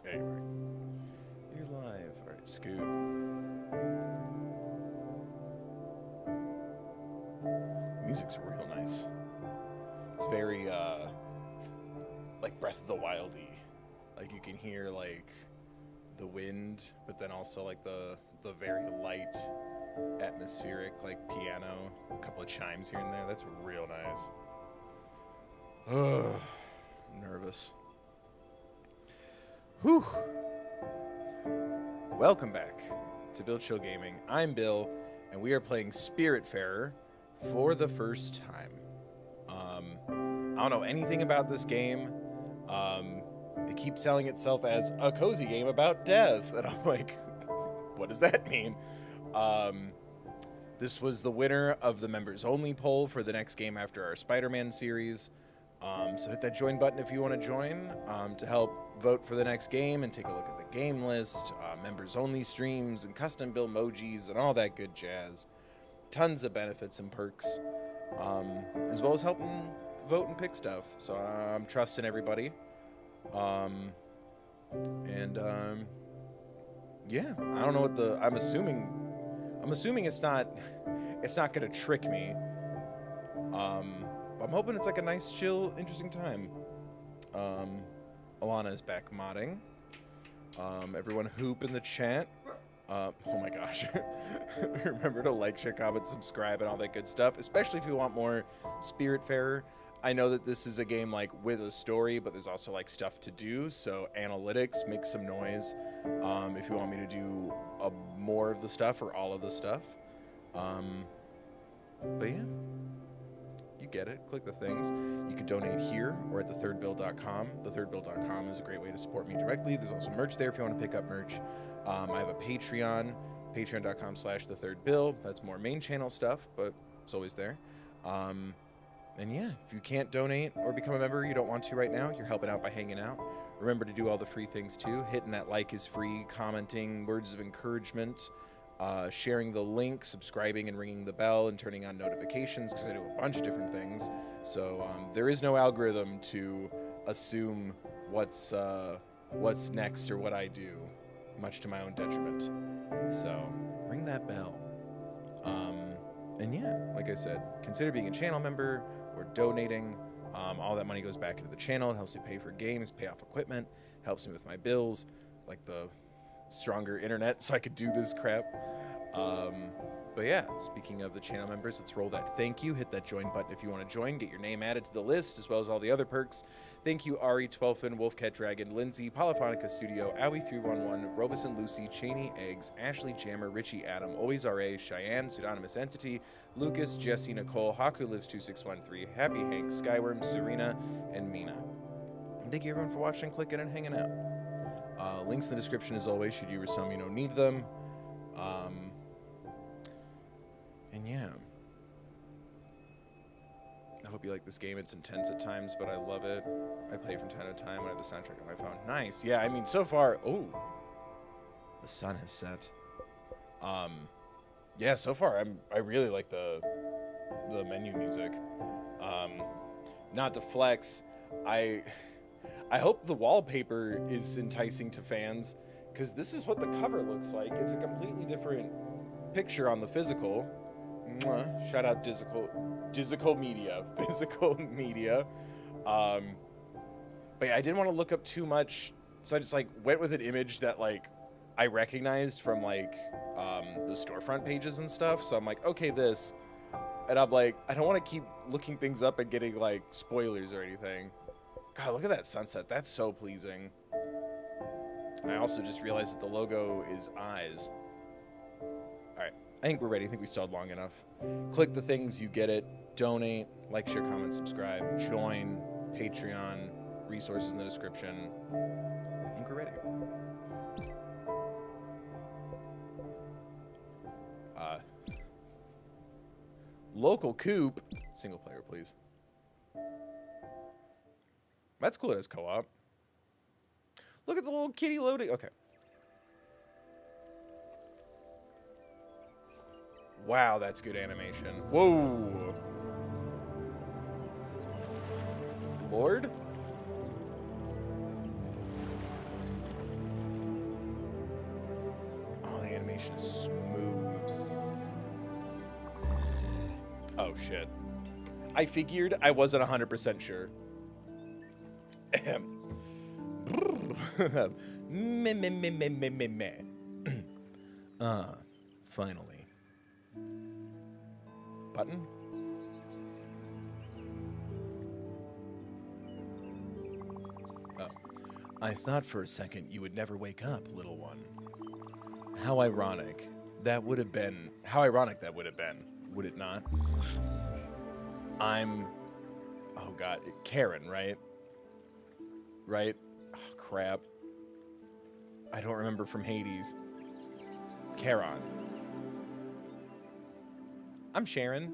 Anyway. You're live. Alright, scoot. The music's real nice. It's very, like Breath of the Wild-y. Like, you can hear, like, the wind, but then also, like, the very light, atmospheric, like, piano. A couple of chimes here and there. That's real nice. Ugh. I'm nervous. Whew. Welcome back to Bill Chill Gaming. I'm Bill, and we are playing Spiritfarer for the first time. I don't know anything about this game. It keeps selling itself as a cozy game about death, and I'm like, what does that mean? This was the winner of the members only poll for the next game after our Spider-Man series. So hit that join button if you want to join to help vote for the next game and take a look at the game list, members only streams and custom build emojis and all that good jazz. Tons of benefits and perks, as well as helping vote and pick stuff. So I'm trusting everybody. Yeah, I don't know what I'm assuming it's not gonna trick me. I'm hoping it's like a nice, chill, interesting time. Alana is back modding. Everyone hoop in the chat. Oh my gosh. Remember to like, share, comment, subscribe, and all that good stuff, especially if you want more Spiritfarer. I know that this is a game like with a story, but there's also like stuff to do, so analytics, make some noise if you want me to do more of the stuff or all of the stuff. But yeah, you get it. Click the things. You can donate here or at thethirdbill.com. Thethirdbill.com is a great way to support me directly. There's also merch there if you want to pick up merch. I have a Patreon, patreon.com/thethirdbill. That's more main channel stuff, but it's always there. And yeah, if you can't donate or become a member, you don't want to right now, you're helping out by hanging out. Remember to do all the free things too. Hitting that like is free, commenting, words of encouragement, sharing the link, subscribing and ringing the bell, and turning on notifications, because I do a bunch of different things. So there is no algorithm to assume what's next or what I do, much to my own detriment. So ring that bell. And yeah, like I said, consider being a channel member or donating. All that money goes back into the channel. It helps me pay for games, pay off equipment, helps me with my bills, like the stronger internet so I could do this crap. But yeah, speaking of the channel members, let's roll that thank you. Hit that join button if you want to join. Get your name added to the list, as well as all the other perks. Thank you, Ari, Twelfin, Wolfcat Dragon, Lindsay, Polyphonica Studio, Owie311, Robeson Lucy, Cheney Eggs, Ashley Jammer, Richie Adam, Always RA, Cheyenne, Pseudonymous Entity, Lucas, Jesse, Nicole, Haku Lives 2613, Happy Hank, Skyworm, Serena, and Mina. And thank you everyone for watching, clicking, and hanging out. Links in the description as always, should you or some need them. And yeah, I hope you like this game. It's intense at times, but I love it. I play from time to time. I have the soundtrack on my phone. Nice. Yeah, I mean, so far, oh, the sun has set. Yeah, so far, I really like the menu music. Not to flex, I hope the wallpaper is enticing to fans, because this is what the cover looks like. It's a completely different picture on the physical. Mwah. Shout out physical media. But yeah, I didn't want to look up too much, so I just like went with an image that like I recognized from like the storefront pages and stuff. So I'm like, okay, this, and I'm like, I don't want to keep looking things up and getting like spoilers or anything. God, look at that sunset. That's so pleasing. I also just realized that the logo is eyes. Alright, I think we're ready. I think we stalled long enough. Click the things, you get it. Donate, like, share, comment, subscribe, join, Patreon, resources in the description. I think we're ready. Local coop. Single player, please. That's cool, it has co-op. Look at the little kitty loading. Okay. Wow, that's good animation. Whoa. Lord? animation is smooth. Oh, shit. I figured. I wasn't 100% sure. Finally. Button? Oh. I thought for a second you would never wake up, little one. How ironic that would have been. How ironic that would have been, would it not? I'm... Oh, God. Karen, right? Right? Oh, crap. I don't remember from Hades. Charon. I'm Sharon.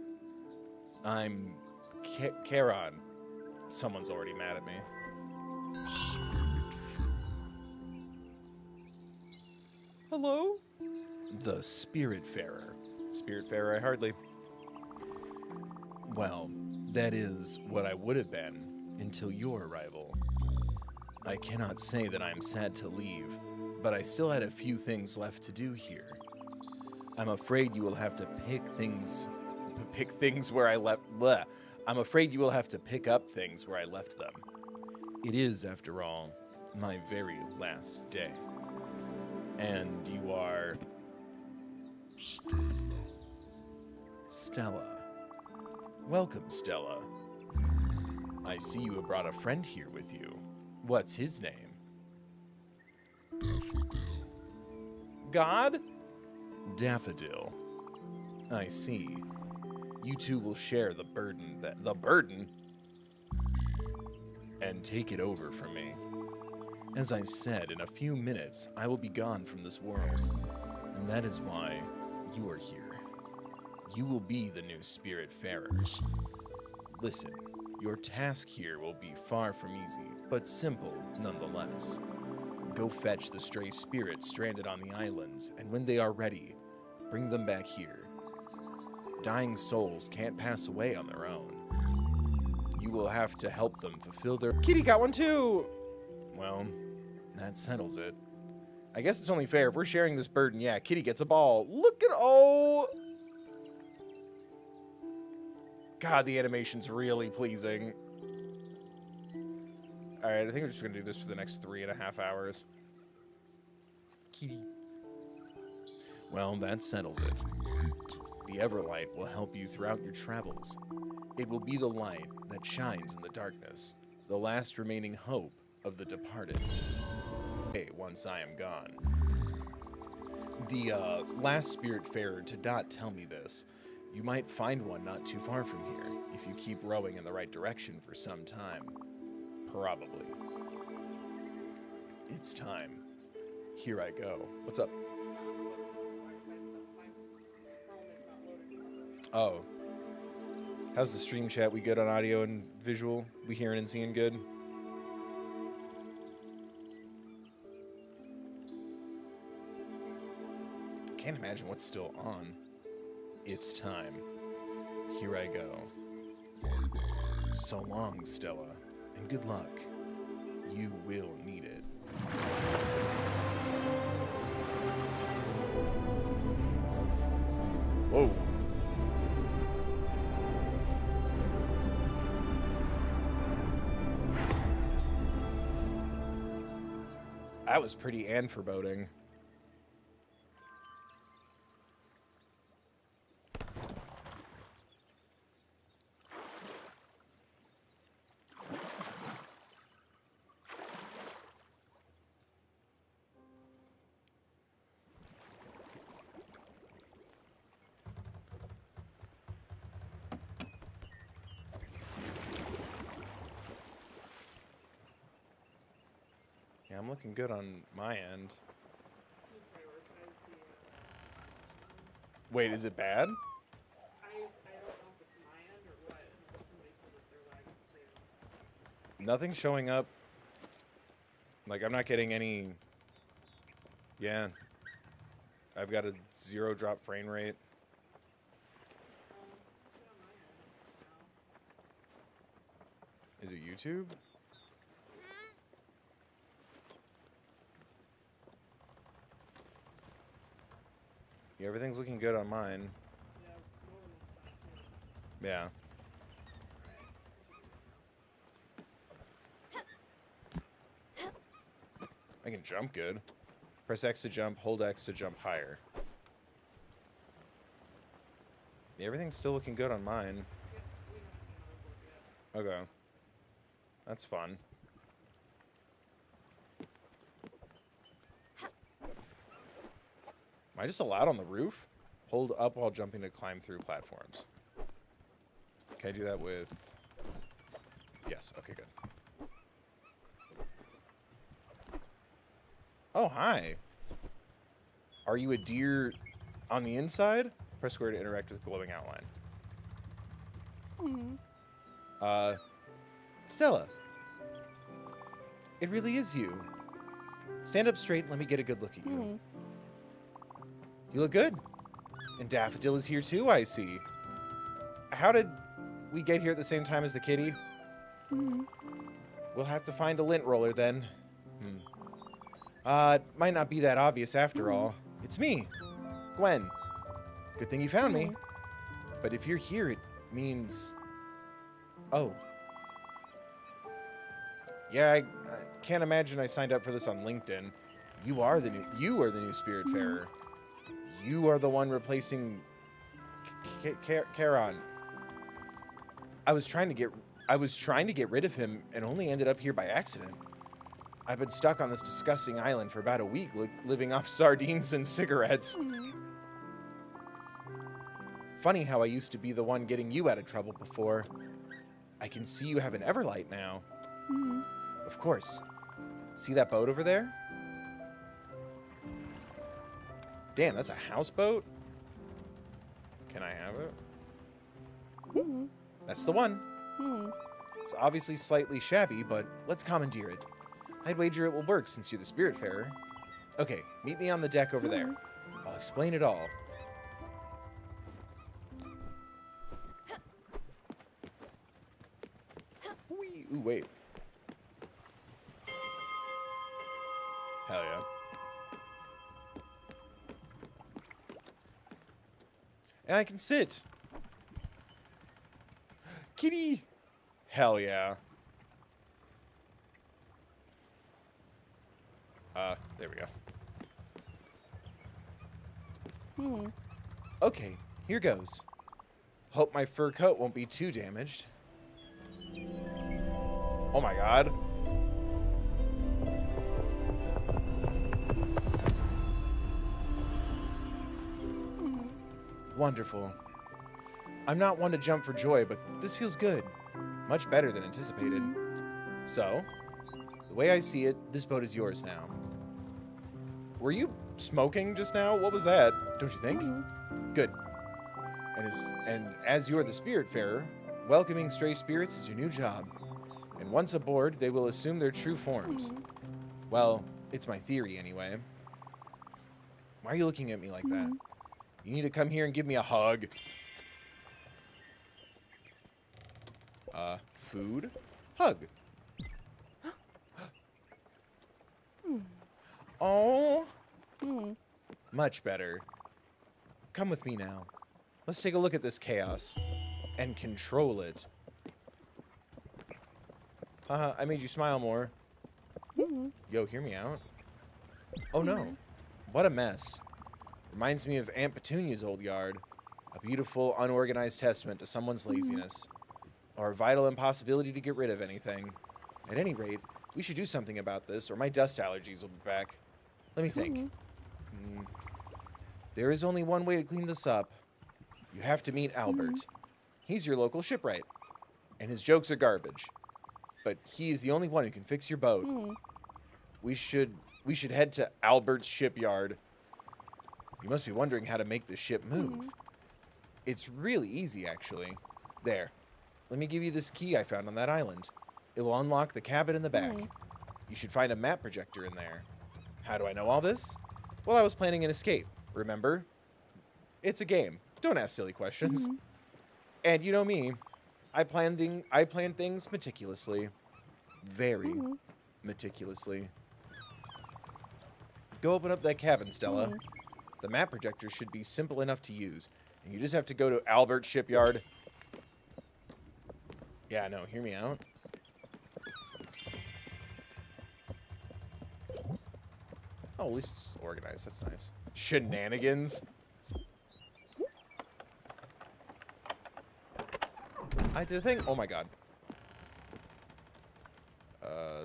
I'm Charon. Someone's already mad at me. Hello? The Spiritfarer. Spiritfarer, I hardly. Well, that is what I would have been until your arrival. I cannot say that I'm sad to leave, but I still had a few things left to do here. I'm afraid you will have to pick things where I left. Bleh. I'm afraid you will have to pick up things where I left them. It is, after all, my very last day. And you are... Stella. Welcome, Stella. I see you have brought a friend here with you. What's his name? Daffodil. God? Daffodil. I see. You two will share the burden and take it over from me. As I said, in a few minutes, I will be gone from this world. And that is why you are here. You will be the new Spiritfarer. Listen, your task here will be far from easy, but simple nonetheless. Go fetch the stray spirits stranded on the islands, and when they are ready, bring them back here. Dying souls can't pass away on their own. You will have to help them fulfill their... Kitty got one too! Well, that settles it. I guess it's only fair. If we're sharing this burden, yeah, Kitty gets a ball. Look at... Oh! God, the animation's really pleasing. Alright, I think we're just going to do this for the next 3.5 hours. Kitty. Well, that settles it. The Everlight will help you throughout your travels. It will be the light that shines in the darkness, the last remaining hope of the departed. Hey, once I am gone. The last Spiritfarer did not tell me this. You might find one not too far from here, if you keep rowing in the right direction for some time. Probably. It's time. Here I go. What's up? Oh. How's the stream chat? We good on audio and visual? We hearing and seeing good? Can't imagine what's still on. It's time. Here I go. Bye-bye. So long, Stella, and good luck. You will need it. Whoa. That was pretty and foreboding. Yeah, I'm looking good on my end. Wait, is it bad? I don't know if it's my end or what. Somebody said that they're lagging too. Nothing's showing up. Like, I'm not getting any... Yeah. I've got a 0 drop frame rate. Is it YouTube? Yeah, everything's looking good on mine. Yeah, mowing looks fine too. Yeah. Alright. I can jump good. Press X to jump, hold X to jump higher. Yeah, everything's still looking good on mine. Yep, we don't have any motherboard yet. Okay. That's fun. Am I just allowed on the roof? Hold up while jumping to climb through platforms. Can I do that with... Yes, okay, good. Oh, hi. Are you a deer on the inside? Press square to interact with glowing outline. Stella. It really is you. Stand up straight and let me get a good look at you. You look good. And Daffodil is here too, I see. How did we get here at the same time as the kitty? We'll have to find a lint roller then. It might not be that obvious after all. It's me, Gwen. Good thing you found me. But if you're here, it means... Oh. Yeah, I can't imagine I signed up for this on LinkedIn. You are the new Spiritfarer. You are the one replacing Charon. I was trying to get rid of him and only ended up here by accident. I've been stuck on this disgusting island for about a week, living off sardines and cigarettes. Funny how I used to be the one getting you out of trouble before. I can see you have an Everlight now. Of course. See that boat over there? Damn, that's a houseboat? Can I have it? That's the one. It's obviously slightly shabby, but let's commandeer it. I'd wager it will work since you're the Spiritfarer. Okay, meet me on the deck over there. I'll explain it all. Whee! Ooh, wait. Hell yeah. And I can sit. Kitty! Hell yeah. There we go. Okay, here goes. Hope my fur coat won't be too damaged. Oh my god. Wonderful. I'm not one to jump for joy, but this feels good. Much better than anticipated. So, the way I see it, this boat is yours now. Were you smoking just now? What was that? Don't you think? Good. And as you're the Spiritfarer, welcoming stray spirits is your new job. And once aboard, they will assume their true forms. Well, it's my theory anyway. Why are you looking at me like that? You need to come here and give me a hug. Food? Hug. Oh. Much better. Come with me now. Let's take a look at this chaos and control it. Haha, I made you smile more. Yo, hear me out. Oh no. What a mess. Reminds me of Aunt Petunia's old yard. A beautiful, unorganized testament to someone's laziness. Or a vital impossibility to get rid of anything. At any rate, we should do something about this, or my dust allergies will be back. Let me think. There is only one way to clean this up. You have to meet Albert. He's your local shipwright. And his jokes are garbage. But he is the only one who can fix your boat. We should head to Albert's shipyard. You must be wondering how to make the ship move. It's really easy, actually. There. Let me give you this key I found on that island. It will unlock the cabin in the back. You should find a map projector in there. How do I know all this? Well, I was planning an escape, remember? It's a game. Don't ask silly questions. And you know me. I plan things meticulously. Very meticulously. Go open up that cabin, Stella. The map projector should be simple enough to use. And you just have to go to Albert Shipyard. Yeah, no, hear me out. Oh, at least it's organized. That's nice. Shenanigans. I did a thing. Oh my god.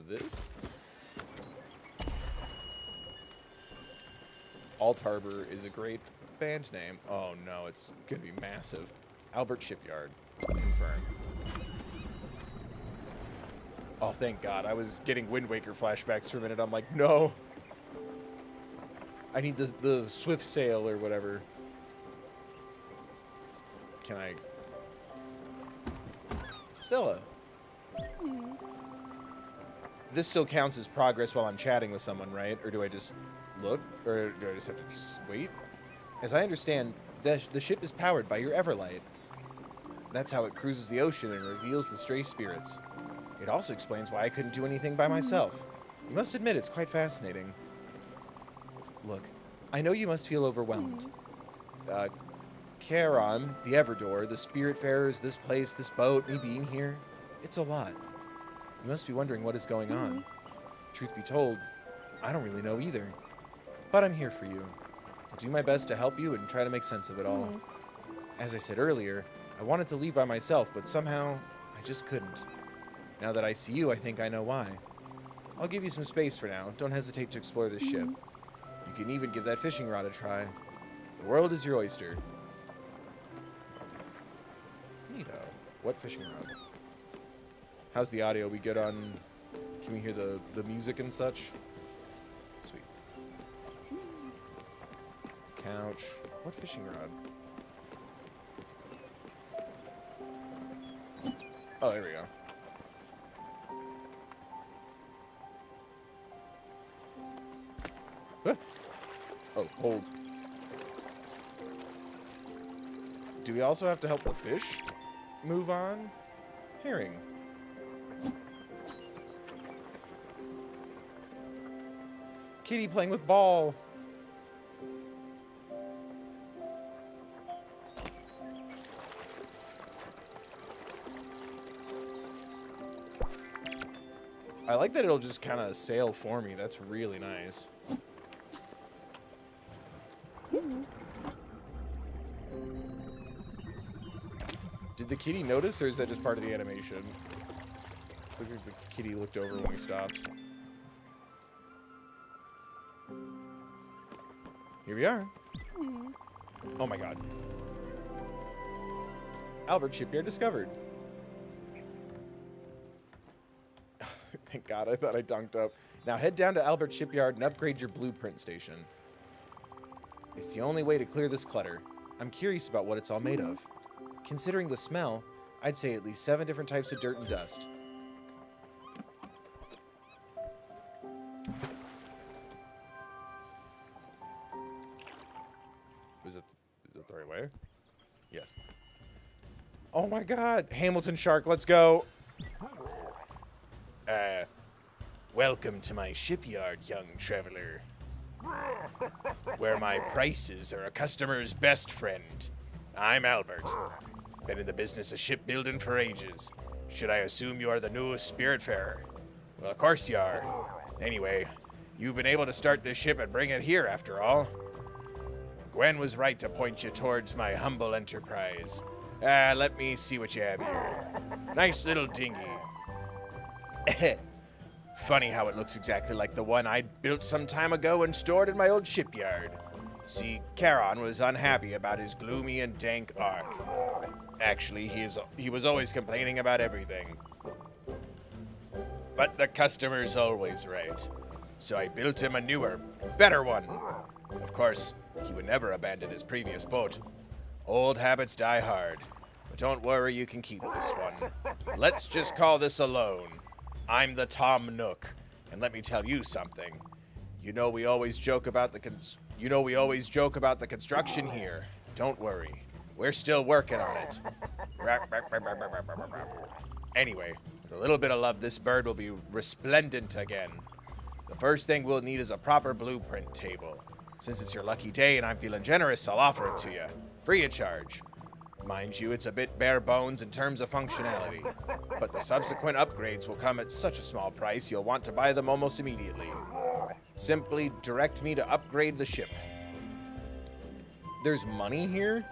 This? Alt Harbor is a great band name. Oh no, it's gonna be massive. Albert Shipyard. Confirmed. Oh, thank God. I was getting Wind Waker flashbacks for a minute. I'm like, no. I need the swift sail or whatever. Can I... Stella. This still counts as progress while I'm chatting with someone, right? Or do I just look? Or do I just have to just wait? As I understand, the ship is powered by your Everlight. That's how it cruises the ocean and reveals the stray spirits. It also explains why I couldn't do anything by myself. You must admit it's quite fascinating. Look, I know you must feel overwhelmed. Charon, the Everdor, the Spiritfarers, this place, this boat, me being here, it's a lot. You must be wondering what is going on. Truth be told, I don't really know either. But I'm here for you. I'll do my best to help you and try to make sense of it all. As I said earlier, I wanted to leave by myself, but somehow I just couldn't. Now that I see you, I think I know why. I'll give you some space for now. Don't hesitate to explore this ship. You can even give that fishing rod a try. The world is your oyster. Neato. What fishing rod? How's the audio? We good on... Can we hear the music and such? Sweet. Couch. What fishing rod? Oh, there we go. Ah. Oh, hold. Do we also have to help the fish move on? Herring. Kitty playing with ball. I like that it'll just kind of sail for me. That's really nice. Did the kitty notice, or is that just part of the animation? It's like the kitty looked over when we stopped. Here we are. Oh my god. Albert Shipyard discovered. Thank God, I thought I dunked up. Now head down to Albert Shipyard and upgrade your blueprint station. It's the only way to clear this clutter. I'm curious about what it's all made of. Considering the smell, I'd say at least 7 different types of dirt and dust. Is it the right way? Yes. Oh my god! Hamilton Shark, let's go! Welcome to my shipyard, young traveler. Where my prices are a customer's best friend. I'm Albert. Been in the business of shipbuilding for ages. Should I assume you are the newest Spiritfarer? Well, of course you are. Anyway, you've been able to start this ship and bring it here after all. Gwen was right to point you towards my humble enterprise. Let me see what you have here. Nice little dinghy. Funny how it looks exactly like the one I built some time ago and stored in my old shipyard. See, Charon was unhappy about his gloomy and dank ark. Actually, he was always complaining about everything. But the customer's always right. So I built him a newer, better one. Of course, he would never abandon his previous boat. Old habits die hard. But don't worry, you can keep this one. Let's just call this a loan. I'm the Tom Nook, and let me tell you something. You know we always joke about the construction here. Don't worry, we're still working on it. Anyway, with a little bit of love, this bird will be resplendent again. The first thing we'll need is a proper blueprint table. Since it's your lucky day and I'm feeling generous, I'll offer it to you. Free of charge. Mind you, it's a bit bare bones in terms of functionality, but the subsequent upgrades will come at such a small price you'll want to buy them almost immediately. Simply direct me to upgrade the ship. There's money here?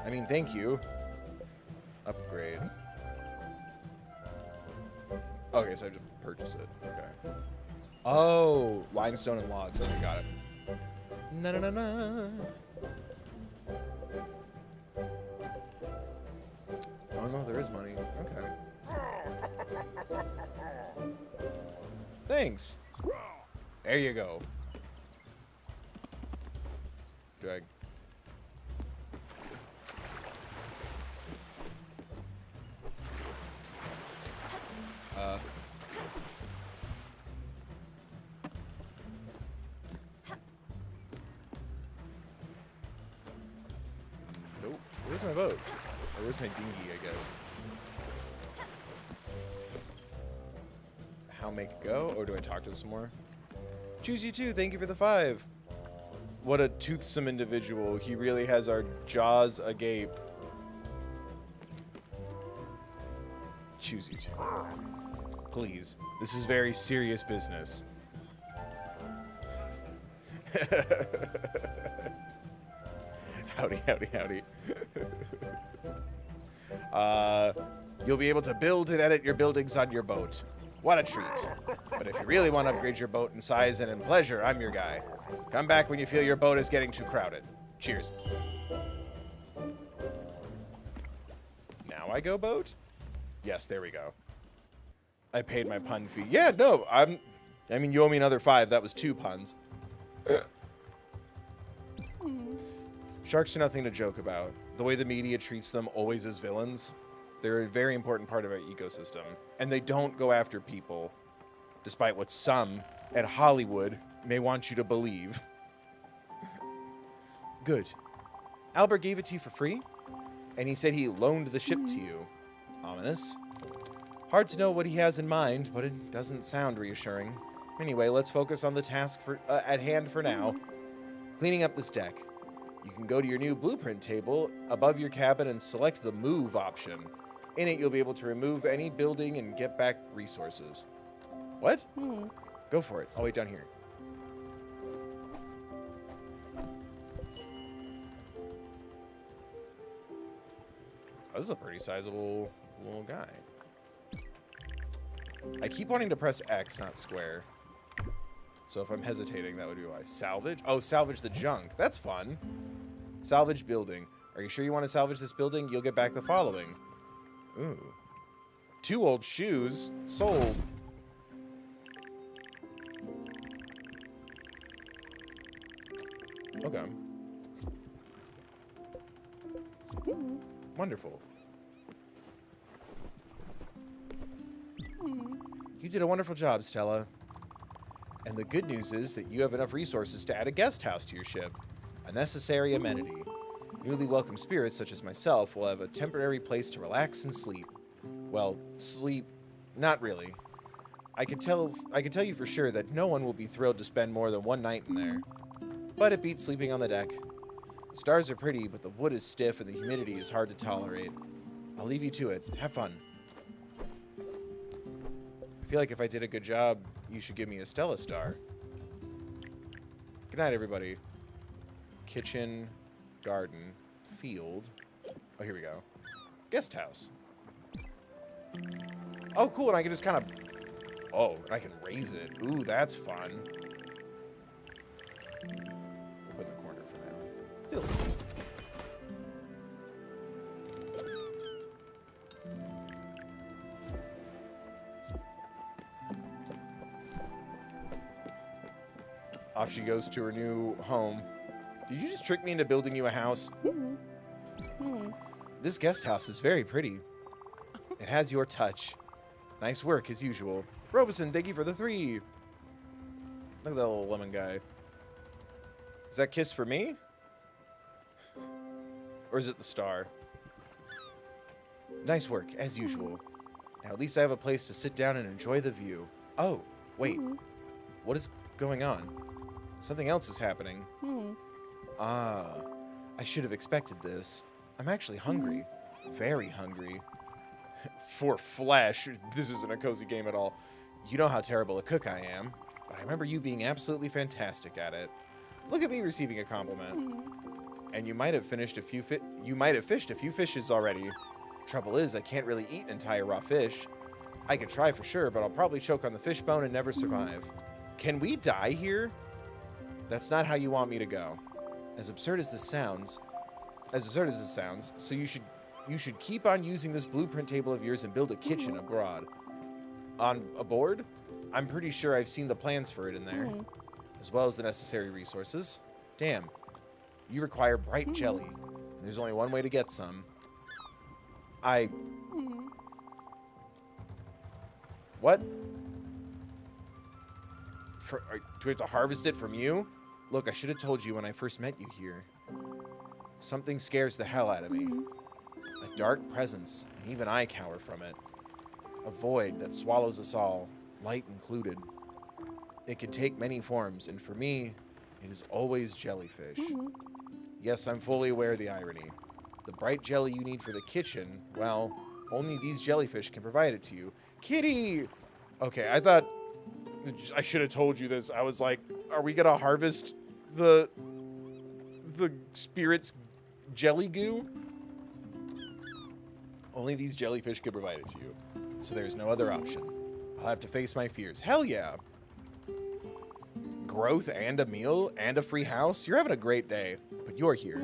I mean, thank you. Upgrade. Okay, so I just purchase it. Okay. Oh, limestone and logs. Okay, got it. Na-na-na-na. Oh, no, there is money. Okay. Thanks. There you go. Drag. Nope. Where's my boat? Or where's my dinghy, I guess? How make it go? Or do I talk to him some more? Choose you too. Thank you for the 5. What a toothsome individual. He really has our jaws agape. Choose you too. Please. This is very serious business. Howdy, howdy, howdy. You'll be able to build and edit your buildings on your boat. What a treat. But if you really want to upgrade your boat in size and in pleasure, I'm your guy. Come back when you feel your boat is getting too crowded. Cheers. Now I go boat? Yes, there we go. I paid my pun fee. Yeah, no, I mean, you owe me another 5. That was 2 puns. Sharks are nothing to joke about. The way the media treats them always as villains. They're a very important part of our ecosystem. And they don't go after people, despite what some at Hollywood may want you to believe. Good. Albert gave it to you for free, and he said he loaned the ship to you. Ominous. Hard to know what he has in mind, but it doesn't sound reassuring. Anyway, let's focus on the task at hand for now. Cleaning up this deck. You can go to your new blueprint table above your cabin and select the move option. In it, you'll be able to remove any building and get back resources. What? Go for it. I'll wait down here. Oh, this is a pretty sizable little guy. I keep wanting to press X, not square. So if I'm hesitating, that would be why. Salvage? Oh, salvage the junk. That's fun. Salvage building. Are you sure you want to salvage this building? You'll get back the following. Ooh. 2 old shoes. Sold. Okay. Wonderful. You did a wonderful job, Stella. And the good news is that you have enough resources to add a guest house to your ship. A necessary amenity. Newly welcome spirits such as myself will have a temporary place to relax and sleep. Well, sleep, not really. I can tell you for sure that no one will be thrilled to spend more than 1 night in there. But it beats sleeping on the deck. The stars are pretty, but the wood is stiff and the humidity is hard to tolerate. I'll leave you to it. Have fun. I feel like if I did a good job, you should give me a Stella star. Good night, everybody. Kitchen, garden, field. Oh, here we go. Guest house. Oh, cool, and I can just kind of... Oh, and I can raise it. Ooh, that's fun. We'll put it in the corner for now. Off she goes to her new home. Did you just trick me into building you a house? This guest house is very pretty. It has your touch. Nice work, as usual. Robeson, thank you for the 3. Look at that little lemon guy. Is that kiss for me? Or is it the star? Nice work, as usual. Now, at least I have a place to sit down and enjoy the view. Oh, wait. What is going on? Something else is happening. Ah, I should have expected this. I'm actually hungry. Very hungry. For flesh, this isn't a cozy game at all. You know how terrible a cook I am, but I remember you being absolutely fantastic at it. Look at me receiving a compliment. And you might have fished a few fishes already. Trouble is, I can't really eat an entire raw fish. I could try for sure, but I'll probably choke on the fish bone and never survive. Can we die here? That's not how you want me to go. As absurd as this sounds, so you should keep on using this blueprint table of yours and build a kitchen aboard? I'm pretty sure I've seen the plans for it in there, as well as the necessary resources. Damn, you require bright jelly. And there's only one way to get some. What? Do we have to harvest it from you? Look, I should have told you when I first met you here. Something scares the hell out of me. A dark presence, and even I cower from it. A void that swallows us all, light included. It can take many forms, and for me, it is always jellyfish. Yes, I'm fully aware of the irony. The bright jelly you need for the kitchen, well, only these jellyfish can provide it to you. Kitty! Okay, I thought I should have told you this. I was like, are we gonna harvest the spirit's jelly goo? Only these jellyfish can provide it to you. So there's no other option. I'll have to face my fears. Hell yeah. Growth and a meal and a free house. You're having a great day, but you're here.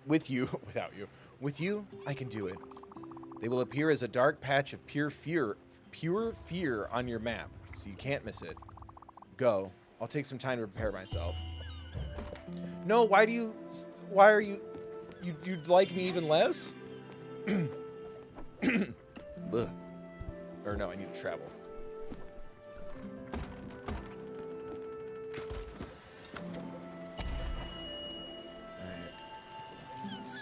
With you, I can do it. They will appear as a dark patch of pure fear on your map, so you can't miss it. Go. I'll take some time to prepare myself. No, why are you you'd like me even less? Ugh. Or no, I need to travel.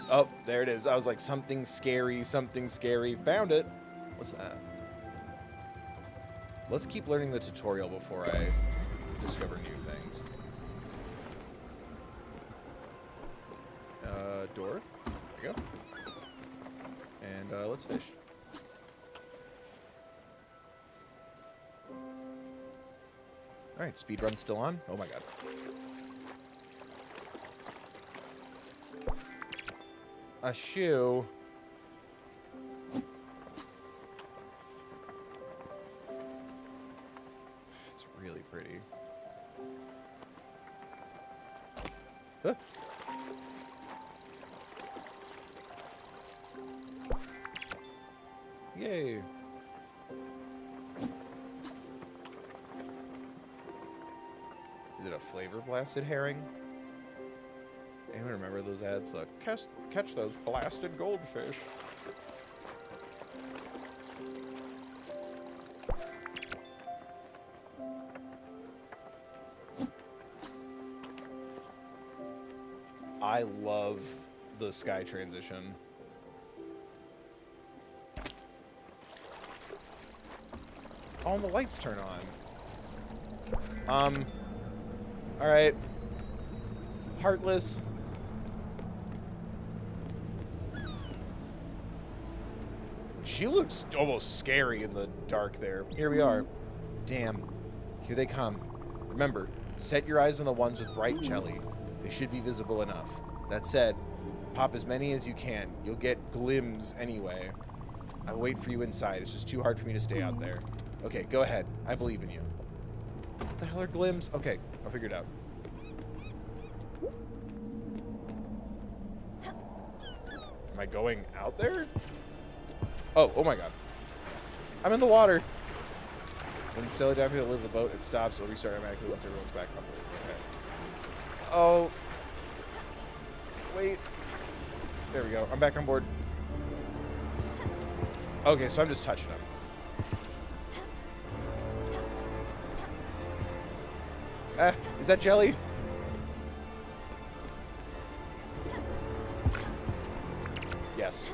Oh, there it is. I was like, something scary, something scary. Found it. What's that? Let's keep learning the tutorial before I discover new things. Door. There you go. And let's fish. Alright, speed run still on. Oh my god. A shoe. It's really pretty. Huh. Yay. Is it a flavor blasted herring? Anyone remember those ads? Look, catch those blasted goldfish. I love the sky transition. Oh, and the lights turn on. Alright. Heartless. She looks almost scary in the dark there. Here we are. Damn. Here they come. Remember, set your eyes on the ones with bright jelly. They should be visible enough. That said, pop as many as you can. You'll get glims anyway. I'll wait for you inside. It's just too hard for me to stay out there. Okay, go ahead. I believe in you. What the hell are glims? Okay, I'll figure it out. Am I going out there? Oh my god. I'm in the water. When the sailor diver leaves the boat, it stops. It'll restart automatically once everyone's back on board. Okay. Oh. Wait. There we go. I'm back on board. Okay, so I'm just touching them. Is that jelly? Yes.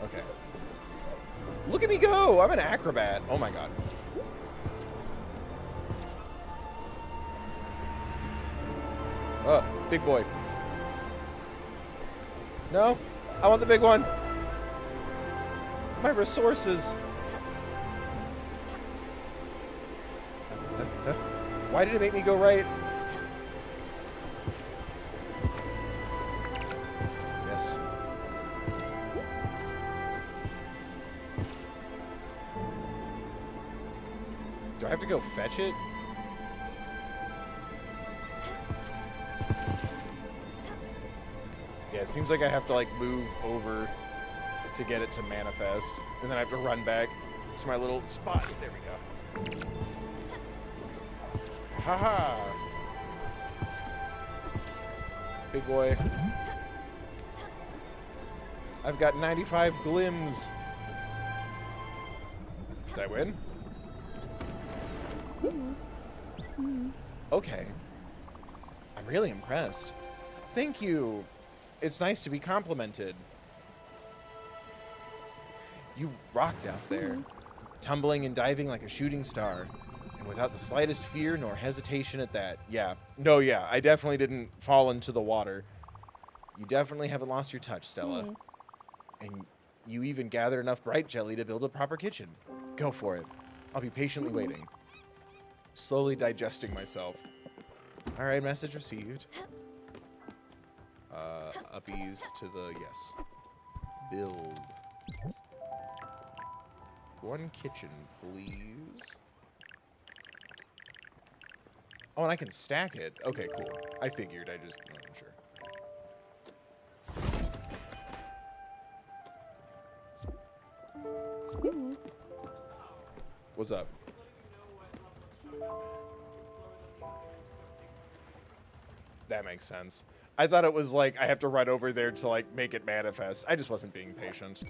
Okay. Look at me go! I'm an acrobat. Oh my god. Oh, big boy. No, I want the big one. My resources. Why did it make me go right? Yes. Do I have to go fetch it? Yeah, it seems like I have to like move over to get it to manifest. And then I have to run back to my little spot. There we go. Haha! Big boy. I've got 95 glims. Did I win? Okay. I'm really impressed. Thank you. It's nice to be complimented. You rocked out there, tumbling and diving like a shooting star, and without the slightest fear nor hesitation at that. Yeah. No, yeah, I definitely didn't fall into the water. You definitely haven't lost your touch, Stella. And you even gathered enough bright jelly to build a proper kitchen. Go for it. I'll be patiently waiting. Slowly digesting myself. All right, message received. Uppies to the, yes. Build. One kitchen, please. Oh, and I can stack it. Okay, cool. I figured. I just wasn't sure. What's up? That makes sense. I thought it was like I have to run over there to like make it manifest. I just wasn't being patient.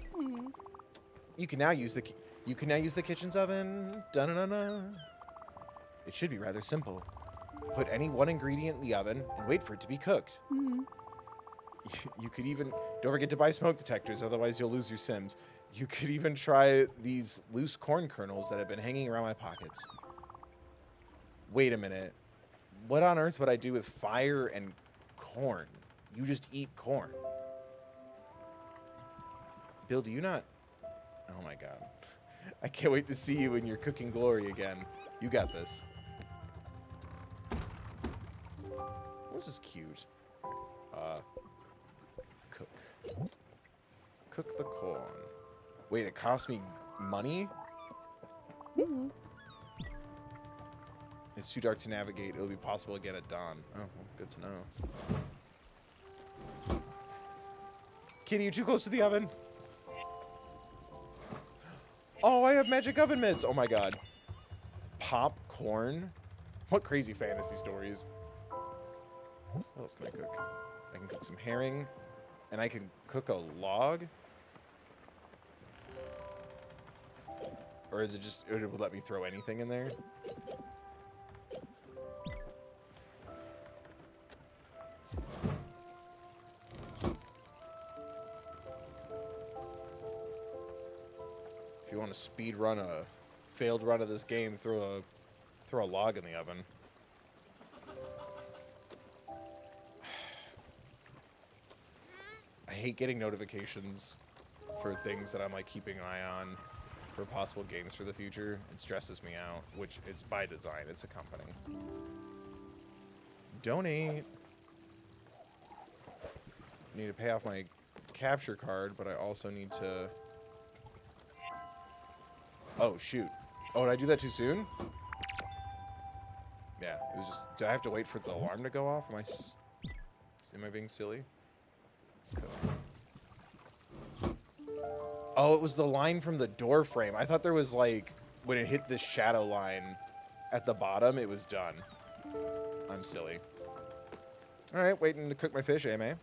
You can now use the kitchen's oven. Da-na-na-na. It should be rather simple. Put any one ingredient in the oven and wait for it to be cooked. You could even don't forget to buy smoke detectors, otherwise you'll lose your Sims. You could even try these loose corn kernels that have been hanging around my pockets. Wait a minute. What on earth would I do with fire and corn? You just eat corn. Bill, do you not? Oh my god. I can't wait to see you in your cooking glory again. You got this. This is cute. Cook. Cook the corn. Wait, it cost me money? It's too dark to navigate. It'll be possible to get at dawn. Oh, well, good to know. Kitty, you're too close to the oven. Oh, I have magic oven mitts. Oh my god. Popcorn? What crazy fantasy stories. What else can I cook? I can cook some herring. And I can cook a log? Or is it just, it would let me throw anything in there? If you want to speed run a failed run of this game, throw a log in the oven. I hate getting notifications for things that I'm like keeping an eye on for possible games for the future. It stresses me out, which it's by design. It's a company. Donate. Need to pay off my capture card, but I also need to... Oh, shoot. Oh, did I do that too soon? Yeah, it was just... Do I have to wait for the alarm to go off? Am I being silly? Cool. Oh, it was the line from the door frame. I thought there was like... When it hit this shadow line at the bottom, it was done. I'm silly. Alright, waiting to cook my fish, eh?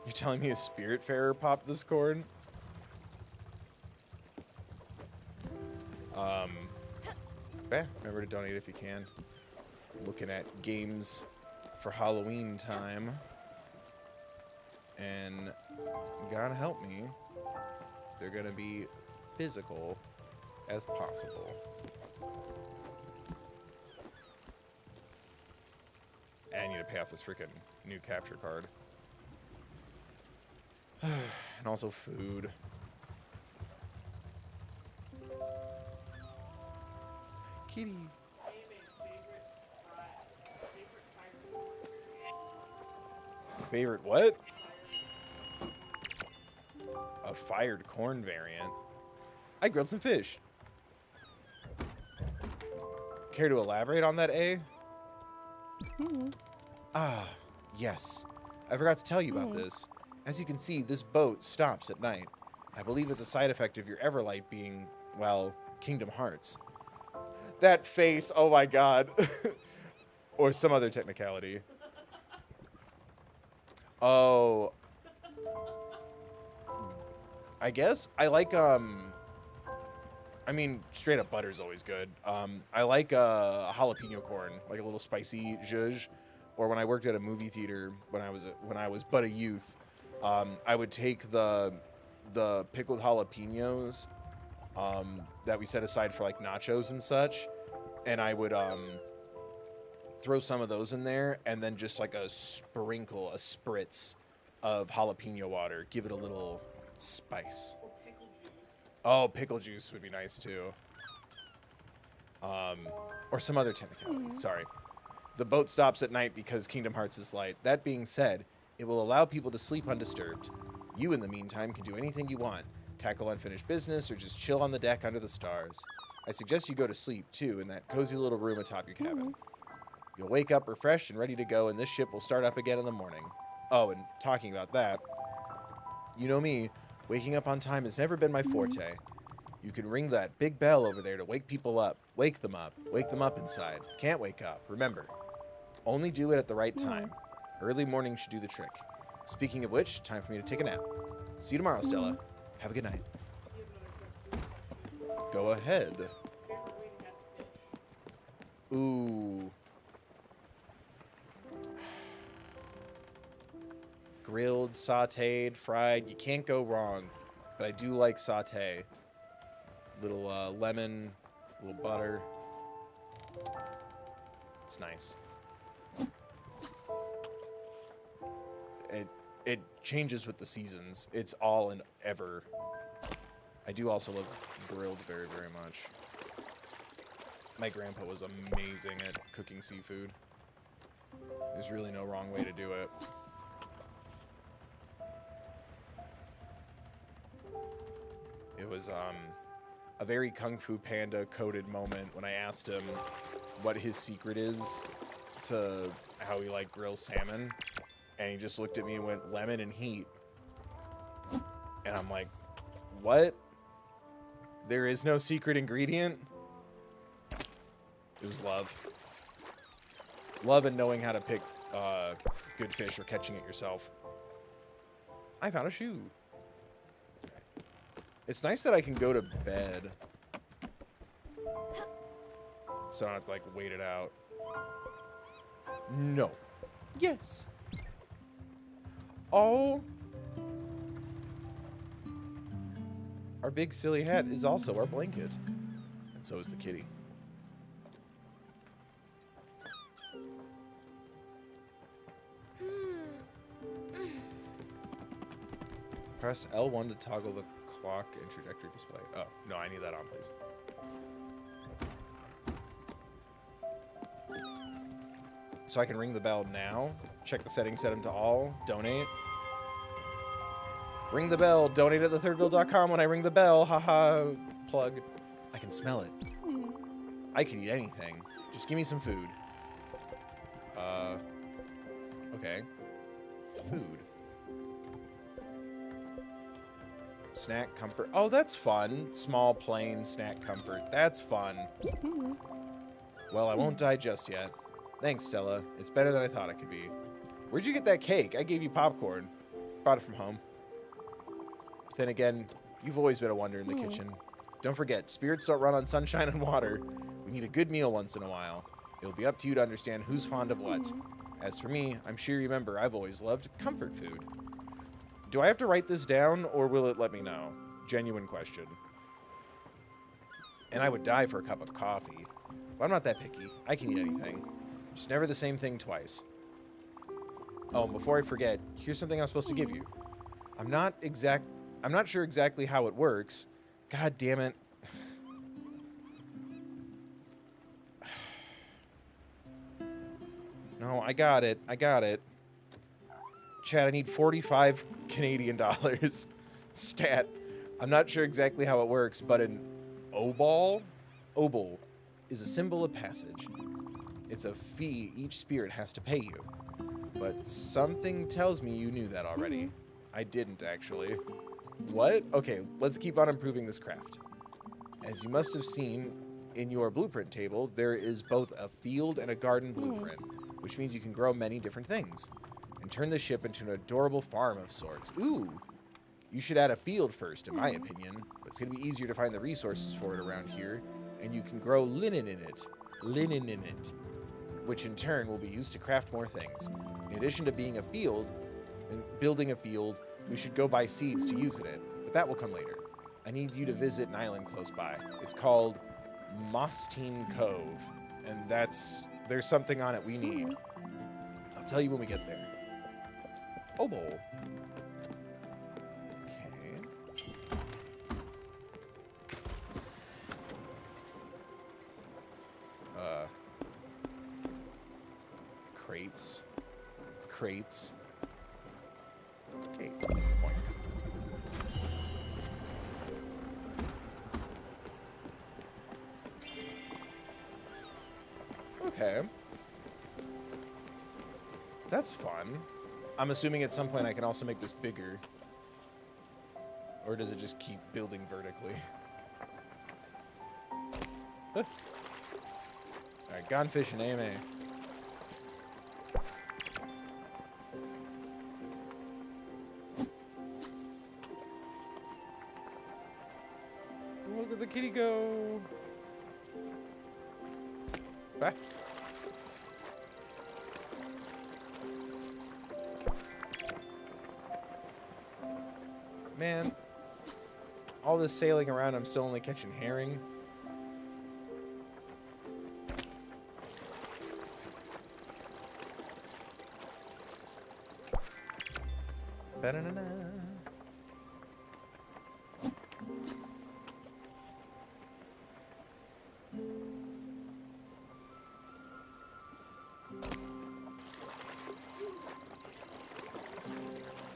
You're telling me a Spiritfarer popped this corn? Yeah, remember to donate if you can. Looking at games for Halloween time. And God help me, they're gonna be physical as possible. And I need to pay off this freaking new capture card. And also food. Kitty. I have a favorite fire corn. Favorite what? A fired corn variant. I grilled some fish. Care to elaborate on that, A? Ah, yes. I forgot to tell you about this. As you can see, this boat stops at night. I believe it's a side effect of your Everlight being, well, Kingdom Hearts. That face, oh my god. Or some other technicality. Oh. I guess I like, I mean, straight up butter's always good. I like jalapeno corn, like a little spicy zhuzh. Or when I worked at a movie theater when I was but a youth, I would take the pickled jalapenos that we set aside for like nachos and such, and I would throw some of those in there, and then just like a spritz of jalapeno water, give it a little spice. Or pickle juice. Oh, pickle juice would be nice too. Or some other technicality. Sorry. The boat stops at night because Kingdom Hearts is light. That being said, it will allow people to sleep undisturbed. You, in the meantime, can do anything you want. Tackle unfinished business or just chill on the deck under the stars. I suggest you go to sleep, too, in that cozy little room atop your cabin. You'll wake up refreshed and ready to go, and this ship will start up again in the morning. Oh, and talking about that, you know me, waking up on time has never been my forte. You can ring that big bell over there to wake people up. Wake them up inside. Can't wake up. Remember, only do it at the right time. Early morning should do the trick. Speaking of which, time for me to take a nap. See you tomorrow, Stella. Have a good night. You have another quick food question. Go ahead. Favorite way to have fish? Ooh. Grilled, sauteed, fried. You can't go wrong. But I do like saute. Little lemon, little butter. It's nice. It changes with the seasons. It's all and ever. I do also love grilled very, very much. My grandpa was amazing at cooking seafood. There's really no wrong way to do it. It was a very Kung Fu Panda coded moment when I asked him what his secret is to how he like grills salmon. And he just looked at me and went, lemon and heat. And I'm like, what? There is no secret ingredient? It was love. Love and knowing how to pick good fish or catching it yourself. I found a shoe. It's nice that I can go to bed. So I don't have to, like, wait it out. No. Yes. Oh. Our big silly hat is also our blanket. And so is the kitty. Press L1 to toggle the clock and trajectory display. Oh, no, I need that on, please. So I can ring the bell now. Check the settings, set them to all. Donate. Ring the bell. Donate at thethirdbill.com when I ring the bell. Haha. Plug. I can smell it. I can eat anything. Just give me some food. Okay. Food. Snack comfort. Oh, that's fun. Small, plain snack comfort. That's fun. Well, I won't die just yet. Thanks, Stella. It's better than I thought it could be. Where'd you get that cake? I gave you popcorn. Brought it from home. But then again, you've always been a wonder in the kitchen. Don't forget, spirits don't run on sunshine and water. We need a good meal once in a while. It'll be up to you to understand who's fond of what. As for me, I'm sure you remember I've always loved comfort food. Do I have to write this down, or will it let me know? Genuine question. And I would die for a cup of coffee. But I'm not that picky. I can eat anything. Just never the same thing twice. Oh, and before I forget, here's something I'm supposed to give you. I'm not sure exactly how it works. God damn it. No, I got it. Chad, I need 45 Canadian dollars. Stat. I'm not sure exactly how it works, but an obol is a symbol of passage. It's a fee each spirit has to pay you. But something tells me you knew that already. I didn't, actually. What? Okay, let's keep on improving this craft. As you must have seen in your blueprint table, there is both a field and a garden blueprint, which means you can grow many different things and turn the ship into an adorable farm of sorts. Ooh! You should add a field first, in my opinion, but it's going to be easier to find the resources for it around here, and you can grow linen in it, which in turn will be used to craft more things. In addition to being a field and building a field, we should go buy seeds to use in it, but that will come later. I need you to visit an island close by. It's called Mostine Cove, and there's something on it we need. I'll tell you when we get there. Oh, bowl. Crates. Okay, boink. Okay. That's fun. I'm assuming at some point I can also make this bigger. Or does it just keep building vertically? Alright, gone fishing, AMA. Look at the kitty go. Bye. Man, all this sailing around, I'm still only catching herring. Ba-da-na-na.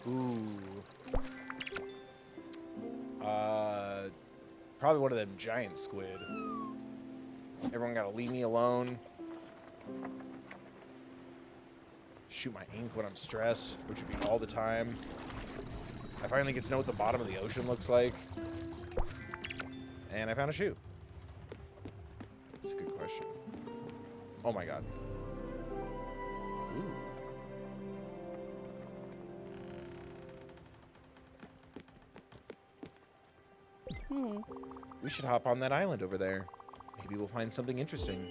Ooh. Probably one of them giant squid. Everyone gotta leave me alone. Shoot my ink when I'm stressed, which would be all the time. I finally get to know what the bottom of the ocean looks like. And I found a shoe. That's a good question. Oh my god. Ooh. We should hop on that island over there. Maybe we'll find something interesting.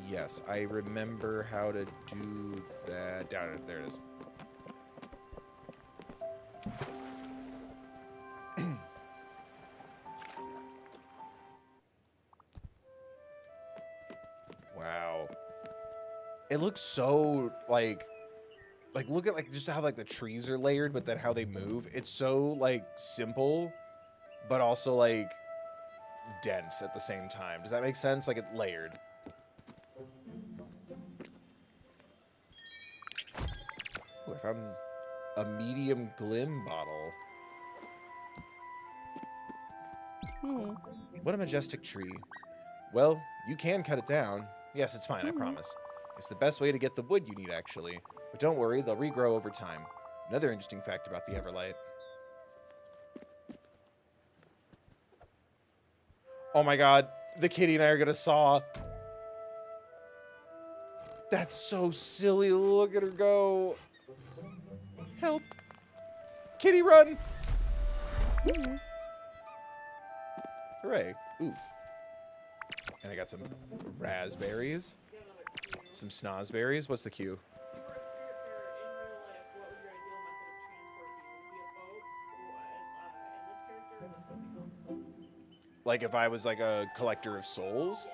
Yes, I remember how to do that. Down there it is. Wow. It looks so like look at just how the trees are layered, but then how they move. It's so simple, but also dense at the same time. Does that make sense? It's layered. Ooh, I found a medium glim bottle. What a majestic tree. Well, you can cut it down. Yes, it's fine, I promise. It's the best way to get the wood you need, actually. But don't worry, they'll regrow over time. Another interesting fact about the Everlight. Oh my god, the kitty and I are gonna saw. That's so silly. Look at her go. Help. Kitty, run. Hooray. Ooh. And I got some raspberries. Some snozberries. What's the cue? For a Spiritfarer in real life, what would your ideal method of transport be? Would it be a boat in this character or something else? Like if I was a collector of souls?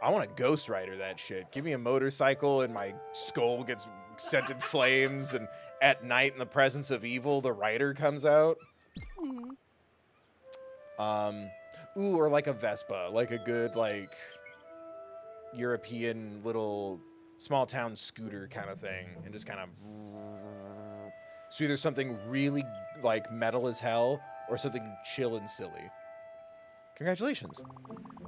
Yes. I want to Ghost Rider that shit. Give me a motorcycle and my skull gets sent in flames, and at night in the presence of evil, the rider comes out. Ooh, or like a Vespa, like a good, like, European little small town scooter kind of thing, and just kind of. So either something really, like, metal as hell, or something chill and silly. Congratulations.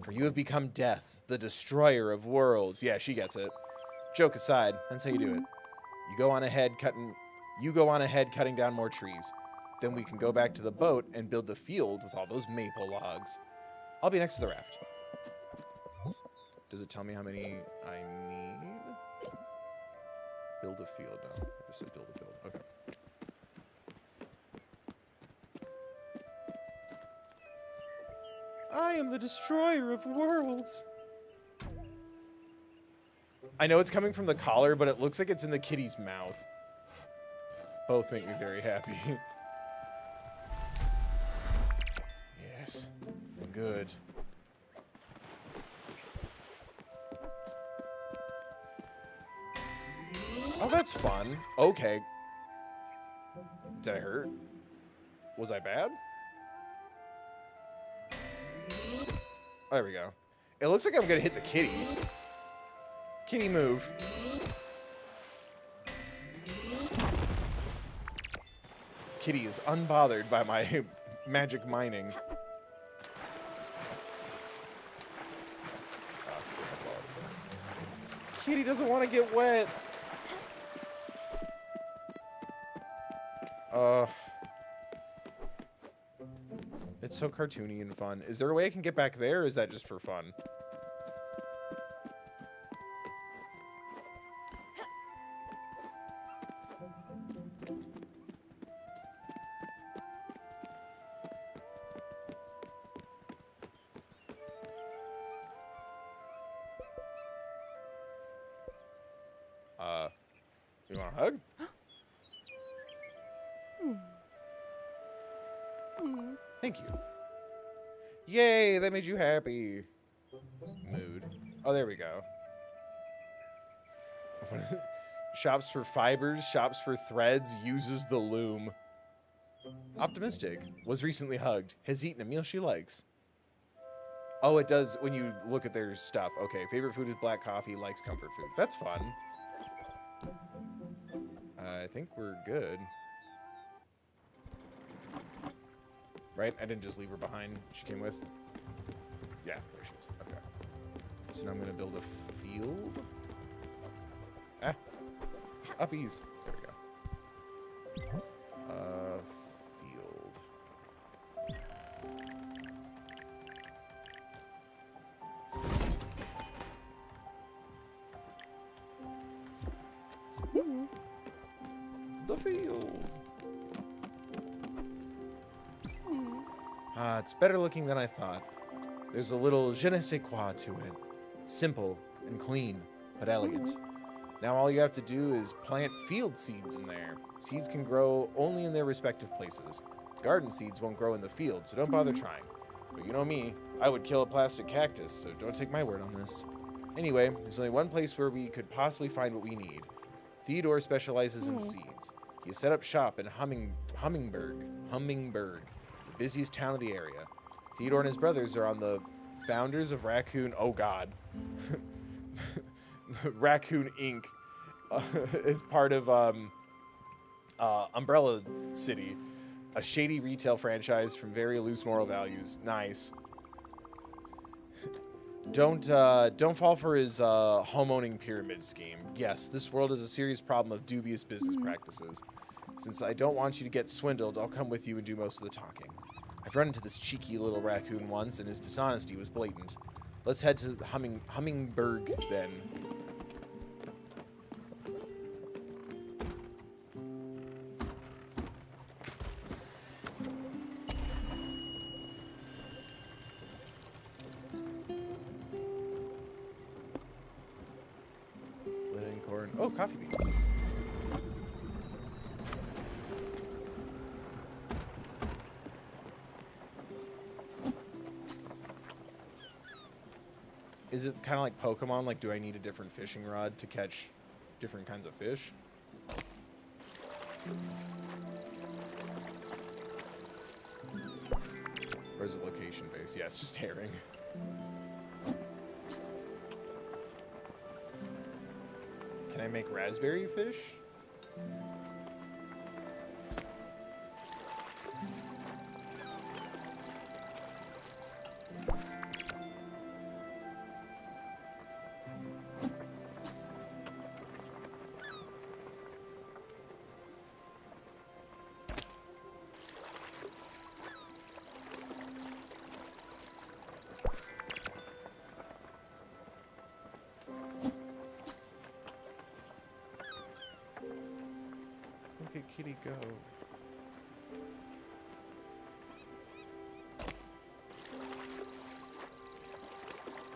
For you have become Death, the destroyer of worlds. Yeah, she gets it. Joke aside, that's how you do it. You go on ahead cutting down more trees. Then we can go back to the boat and build the field with all those maple logs. I'll be next to the raft. Does it tell me how many I need? Build a field. No, it just said build a field. Okay. I am the destroyer of worlds. I know it's coming from the collar, but it looks like it's in the kitty's mouth. Both make me very happy. Yes. Good. Oh, that's fun. Okay. Did I hurt? Was I bad? There we go. It looks like I'm gonna hit the kitty. Kitty, move. Kitty is unbothered by my magic mining. Oh, that's all it is. Kitty doesn't want to get wet. It's so cartoony and fun. Is there a way I can get back there, or is that just for fun? You want a hug? Thank you. Yay, that made you happy. Mood. Oh, there we go. Shops for fibers, shops for threads, uses the loom. Optimistic. Was recently hugged. Has eaten a meal she likes. Oh, it does when you look at their stuff. Okay, favorite food is black coffee, likes comfort food. That's fun. I think we're good. Right? I didn't just leave her behind. She came with. Yeah, there she is. Okay. So now I'm going to build a field. Ah. Uppies. There we go. Field. The field. It's better looking than I thought. There's a little je ne sais quoi to it. Simple and clean, but elegant. Now all you have to do is plant field seeds in there. Seeds can grow only in their respective places. Garden seeds won't grow in the field, so don't bother trying. But you know me, I would kill a plastic cactus, so don't take my word on this. Anyway, there's only one place where we could possibly find what we need. Theodore specializes in seeds. He has set up shop in Hummingburg, the busiest town of the area. Theodore and his brothers are on the founders of Raccoon. Oh God, Raccoon Inc. Is part of Umbrella City, a shady retail franchise from very loose moral values. Nice. Don't fall for his homeowning pyramid scheme. Yes, this world is a serious problem of dubious business practices. Since I don't want you to get swindled, I'll come with you and do most of the talking. I've run into this cheeky little raccoon once, and his dishonesty was blatant. Let's head to Hummingburg then. Linen corn. Oh, coffee beans. Is it kind of like Pokemon? Like, do I need a different fishing rod to catch different kinds of fish? Where's the location base? Yeah, it's just herring. Can I make raspberry fish? Look at Kitty go.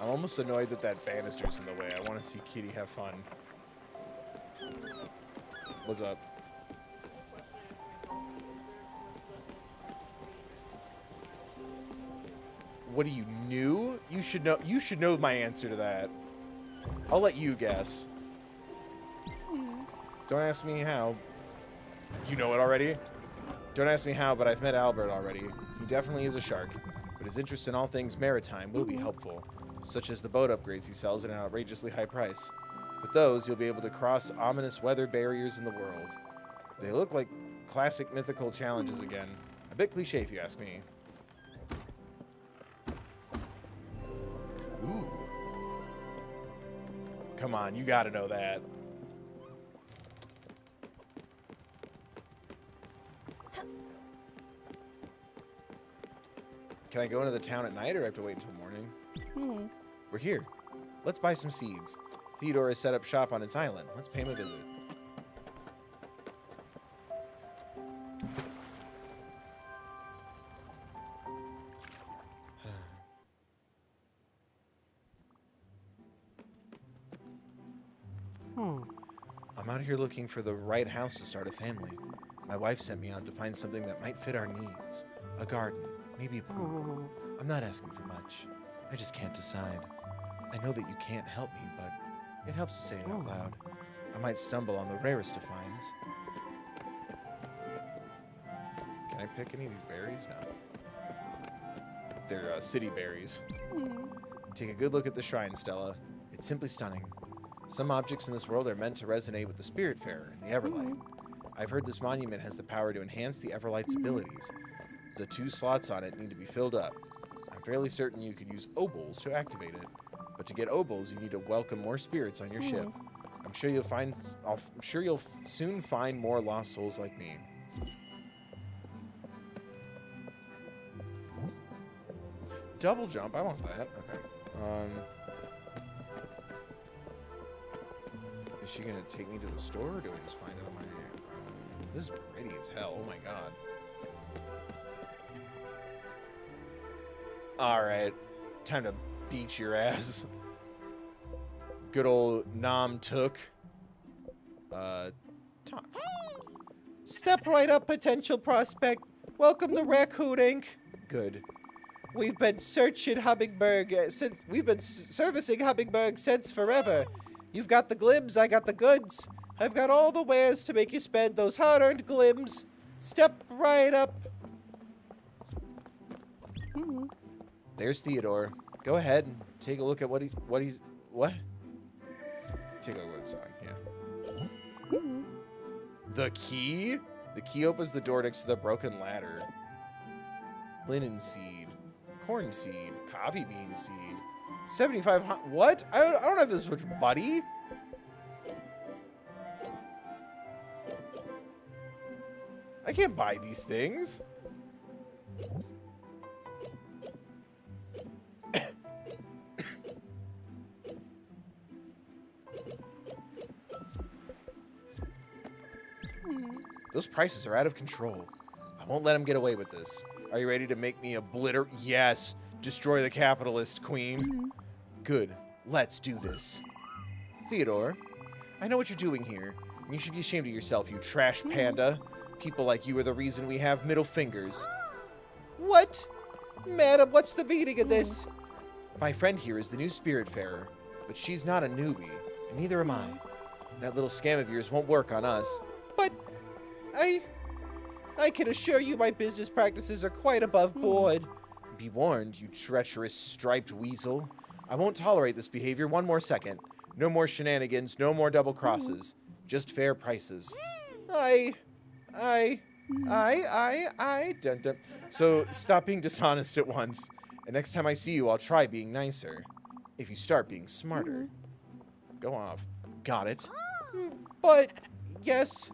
I'm almost annoyed that that banister's in the way. I want to see Kitty have fun. What's up? What are you, new? You should know. You should know my answer to that. I'll let you guess. Don't ask me how. You know it already? Don't ask me how, but I've met Albert already. He definitely is a shark, but his interest in all things maritime will be helpful, such as the boat upgrades he sells at an outrageously high price. With those, you'll be able to cross ominous weather barriers in the world. They look like classic mythical challenges again. A bit cliche if you ask me. Ooh. Come on, you gotta know that. Can I go into the town at night, or I have to wait until morning? We're here. Let's buy some seeds. Theodore has set up shop on his island. Let's pay him a visit. I'm out here looking for the right house to start a family. My wife sent me out to find something that might fit our needs. A garden, maybe a pool. I'm not asking for much. I just can't decide. I know that you can't help me, but it helps to say it out loud. I might stumble on the rarest of finds. Can I pick any of these berries? No. They're city berries. Take a good look at the shrine, Stella. It's simply stunning. Some objects in this world are meant to resonate with the Spiritfarer and the Everlight. I've heard this monument has the power to enhance the Everlight's abilities. The 2 slots on it need to be filled up. I'm fairly certain you could use obols to activate it. But to get obols, you need to welcome more spirits on your ship. I'm sure you'll soon find more lost souls like me. Double jump, I want that. Okay. Is she gonna take me to the store, or do I just find it on my own? This is pretty as hell. Oh my god. Alright. Time to beat your ass. Good old Nam Took. Tom. Step right up, potential prospect. Welcome to Raccoon Inc. Good. We've been searching Hummingberg since we've been servicing Hummingberg since forever. You've got the glims, I got the goods. I've got all the wares to make you spend those hard-earned glims. Step right up. There's Theodore. Go ahead and take a look at what? Take a look at what's on. Yeah. The key? The key opens the door next to the broken ladder. Linen seed, corn seed, coffee bean seed. 75. What? I don't have this much money. I can't buy these things. Those prices are out of control. I won't let him get away with this. Are you ready to make me Yes. Destroy the capitalist, queen. Good. Let's do this. Theodore, I know what you're doing here. You should be ashamed of yourself, you trash panda. People like you are the reason we have middle fingers. What? Madam, what's the meaning of this? My friend here is the new Spiritfarer, but she's not a newbie, and neither am I. That little scam of yours won't work on us. But I can assure you my business practices are quite above board. Be warned, you treacherous striped weasel. I won't tolerate this behavior one more second. No more shenanigans, no more double crosses. Just fair prices. Dun dun. So stop being dishonest at once. And next time I see you, I'll try being nicer. If you start being smarter. Go off. Got it. But, yes,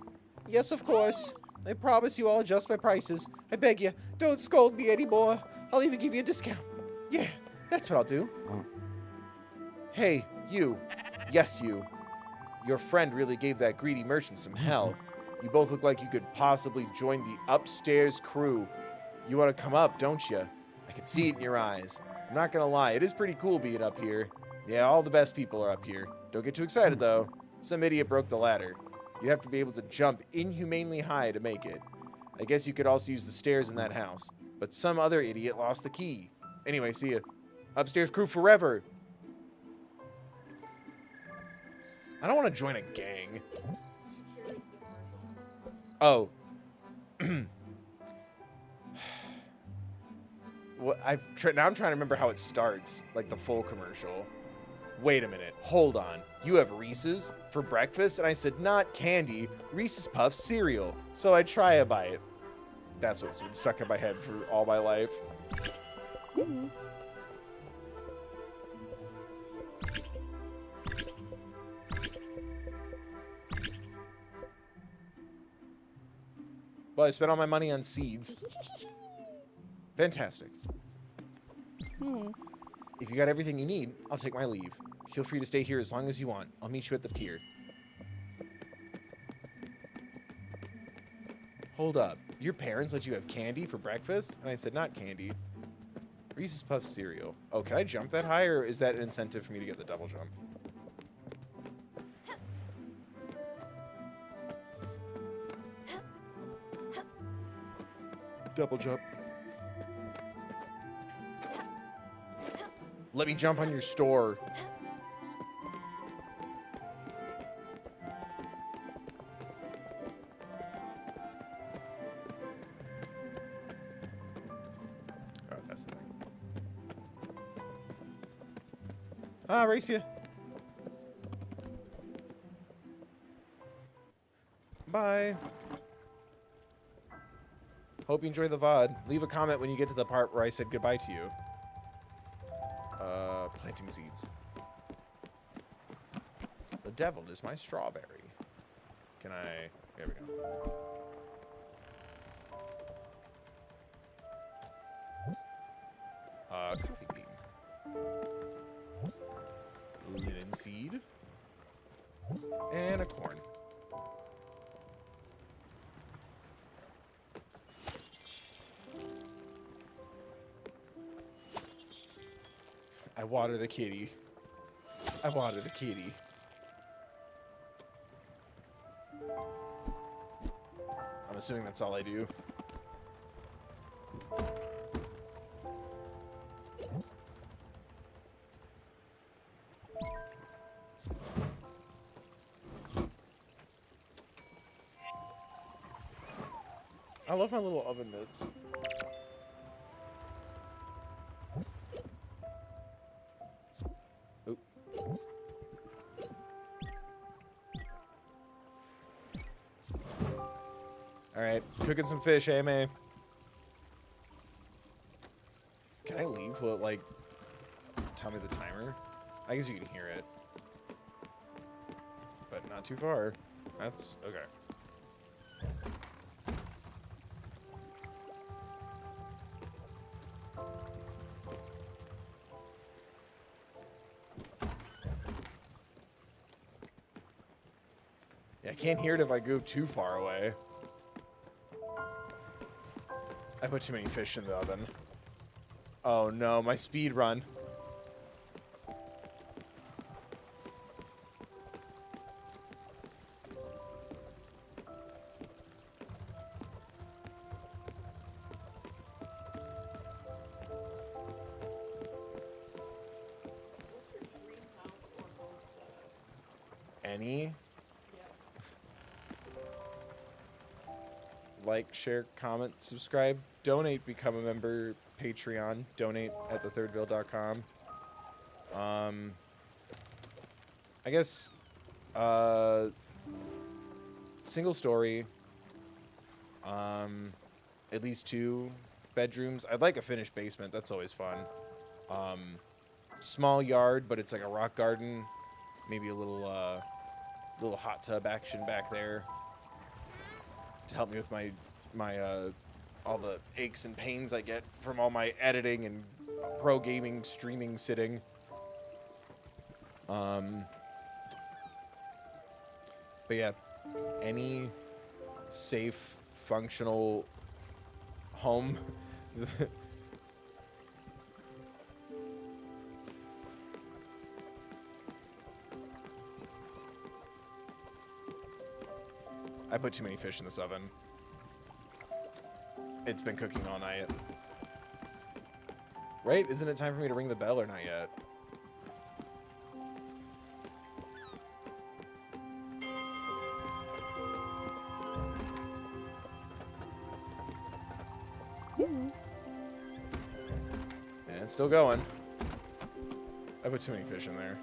of course. I promise you I'll adjust my prices. I beg you, don't scold me anymore. I'll even give you a discount. Yeah, that's what I'll do. Hey, you. Yes, you. Your friend really gave that greedy merchant some hell. You both look like you could possibly join the upstairs crew. You want to come up, don't you? I can see it in your eyes. I'm not going to lie, it is pretty cool being up here. Yeah, all the best people are up here. Don't get too excited, though. Some idiot broke the ladder. You have to be able to jump inhumanely high to make it. I guess you could also use the stairs in that house. But some other idiot lost the key. Anyway, see ya. Upstairs crew forever. I don't want to join a gang. Oh. What now I'm trying to remember how it starts, like the full commercial. Wait a minute. Hold on. You have Reese's for breakfast? And I said, not candy, Reese's Puffs cereal. So I try a bite. That's what's been stuck in my head for all my life. Well, I spent all my money on seeds. Fantastic. If you got everything you need, I'll take my leave. Feel free to stay here as long as you want. I'll meet you at the pier. Hold up. Your parents let you have candy for breakfast? And I said, not candy. Reese's Puffs cereal. Oh, can I jump that high, or is that an incentive for me to get the double jump? Double jump. Let me jump on your store. Oh, that's the thing. Ah, race you. Bye. Hope you enjoy the VOD. Leave a comment when you get to the part where I said goodbye to you. Planting seeds. The devil is my strawberry. Can I... There we go. Coffee bean. Linen seed. And a corn. I water the kitty. I water the kitty. I'm assuming that's all I do. I love my little oven mitts. Alright, cooking some fish, eh, man? Can I leave? Will it, like, tell me the timer? I guess you can hear it. But not too far. That's... okay. Yeah, I can't hear it if I go too far away. I put too many fish in the oven. Oh no, my speed run. Any? Yeah. Like, share, comment, subscribe, donate, become a member, Patreon, donate at thethirdbill.com. I guess, single story, at least 2 bedrooms. I'd like a finished basement. That's always fun. Small yard, but it's like a rock garden. Maybe a little hot tub action back there to help me with my all the aches and pains I get from all my editing and pro gaming streaming sitting. But yeah, any safe, functional home. I put too many fish in this oven. It's been cooking all night. Right? Isn't it time for me to ring the bell or not yet? And it's still going. I put too many fish in there.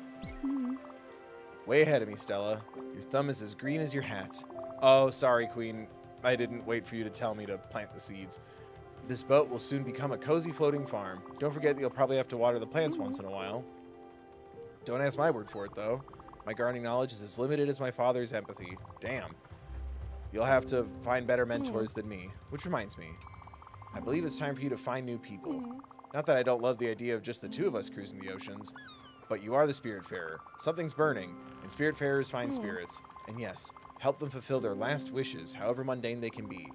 Way ahead of me, Stella. Your thumb is as green as your hat. Oh, sorry, Queen. I didn't wait for you to tell me to plant the seeds. This boat will soon become a cozy floating farm. Don't forget that you'll probably have to water the plants once in a while. Don't ask my word for it, though. My gardening knowledge is as limited as my father's empathy. Damn. You'll have to find better mentors than me. Which reminds me, I believe it's time for you to find new people. Not that I don't love the idea of just the 2 of us cruising the oceans, but you are the Spiritfarer. Something's burning, and Spiritfarers find spirits. And yes, help them fulfill their last wishes, however mundane they can be.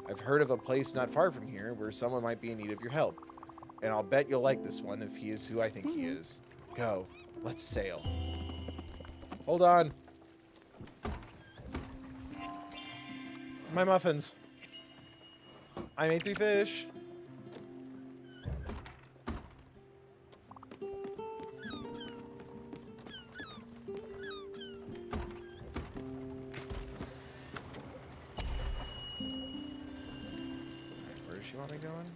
I've heard of a place not far from here where someone might be in need of your help. And I'll bet you'll like this one if he is who I think he is. Go. Let's sail. Hold on. My muffins. I made 3 fish. Where does she want me going?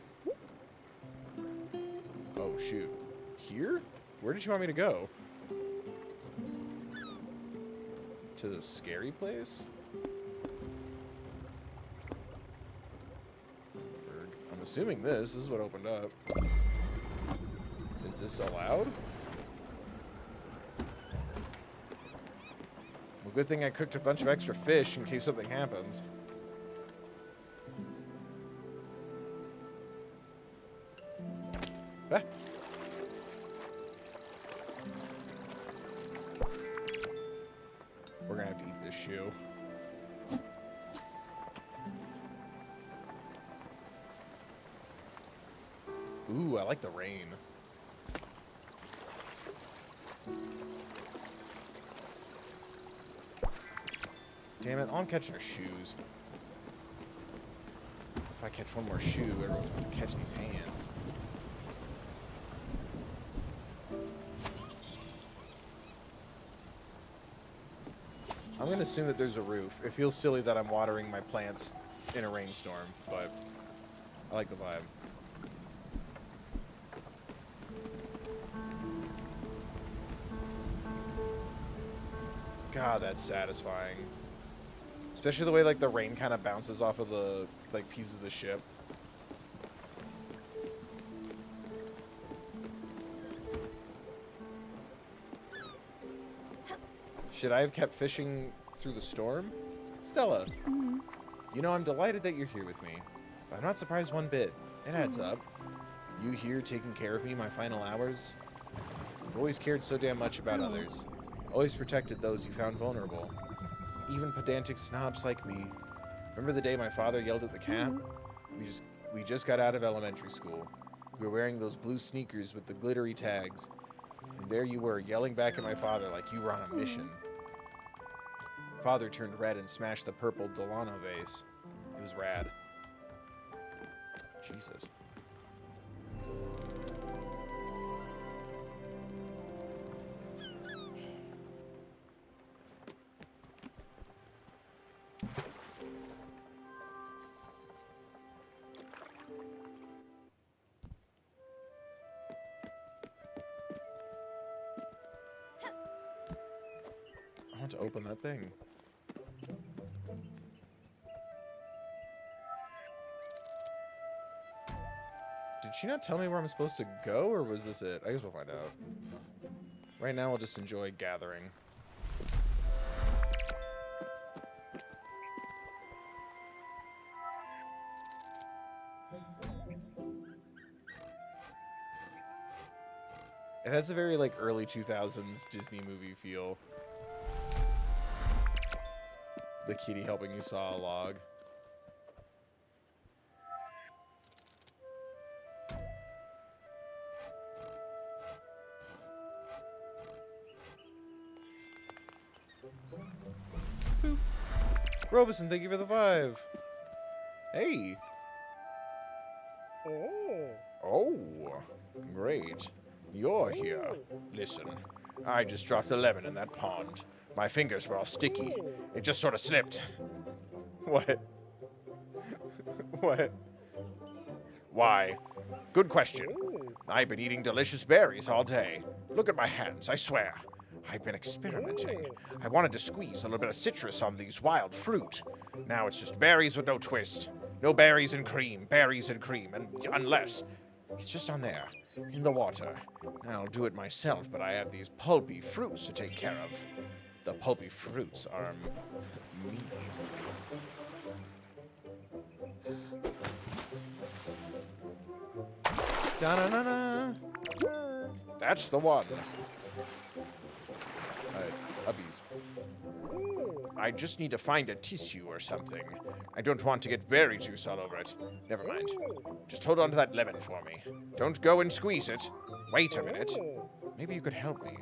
Oh, shoot. Here? Where did she want me to go? To the scary place? I'm assuming this is what opened up. Is this allowed? Well, good thing I cooked a bunch of extra fish in case something happens. Ah. We're gonna have to eat this shoe. Ooh, I like the rain. Damn it, all I'm catching are shoes. If I catch one more shoe, everyone's gonna catch these hands. I'm going to assume that there's a roof. It feels silly that I'm watering my plants in a rainstorm, but I like the vibe. God, that's satisfying. Especially the way, like, the rain kind of bounces off of the, like, pieces of the ship. Should I have kept fishing through the storm? Stella, you know I'm delighted that you're here with me, but I'm not surprised one bit. It adds up. You here taking care of me my final hours? You've always cared so damn much about others. Always protected those you found vulnerable. Even pedantic snobs like me. Remember the day my father yelled at the cat? We just got out of elementary school. We were wearing those blue sneakers with the glittery tags. And there you were, yelling back at my father like you were on a mission. Father turned red and smashed the purple Delano vase. It was rad. Jesus. want to open that thing. Did she not tell me where I'm supposed to go, or was this it? I guess we'll find out. Right now, we'll just enjoy gathering. It has a very, like, early 2000s Disney movie feel. The kitty helping you saw a log. Boop. Robeson, thank you for the 5. Hey. Oh, great. You're here. Listen, I just dropped a lemon in that pond. My fingers were all sticky. It just sort of slipped. What? What? Why? Good question. I've been eating delicious berries all day. Look at my hands, I swear. I've been experimenting. I wanted to squeeze a little bit of citrus on these wild fruit. Now it's just berries with no twist. No berries and cream, and unless it's just on there, in the water. I'll do it myself, but I have these pulpy fruits to take care of. The pulpy fruits are me. Da-na-na-na. That's the one. Uppies. I just need to find a tissue or something. I don't want to get berry juice all over it. Never mind. Just hold on to that lemon for me. Don't go and squeeze it. Wait a minute. Maybe you could help me.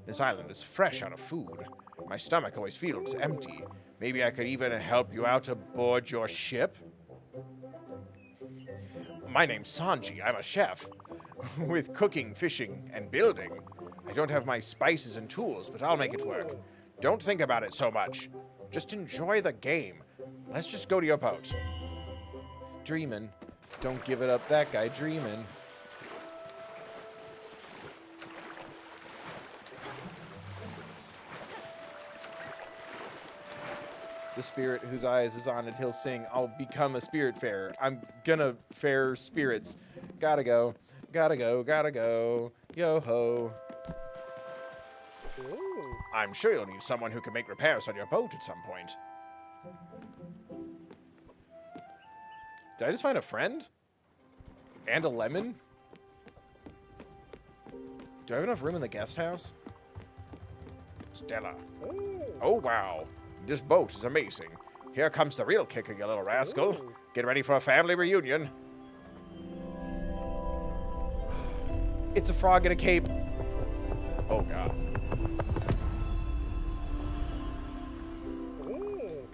This island is fresh out of food. My stomach always feels empty. Maybe I could even help you out aboard your ship? My name's Sanji. I'm a chef. With cooking, fishing, and building. I don't have my spices and tools, but I'll make it work. Don't think about it so much. Just enjoy the game. Let's just go to your boat. Dreamin'. Don't give it up, that guy dreamin'. The spirit whose eyes is on it, he'll sing, I'll become a Spiritfarer. I'm gonna fare spirits. Gotta go, gotta go, gotta go. Yo-ho. I'm sure you'll need someone who can make repairs on your boat at some point. Did I just find a friend? And a lemon? Do I have enough room in the guest house? Stella. Oh, wow. This boat is amazing. Here comes the real kicker, you little rascal. Get ready for a family reunion. It's a frog in a cape. Oh, God.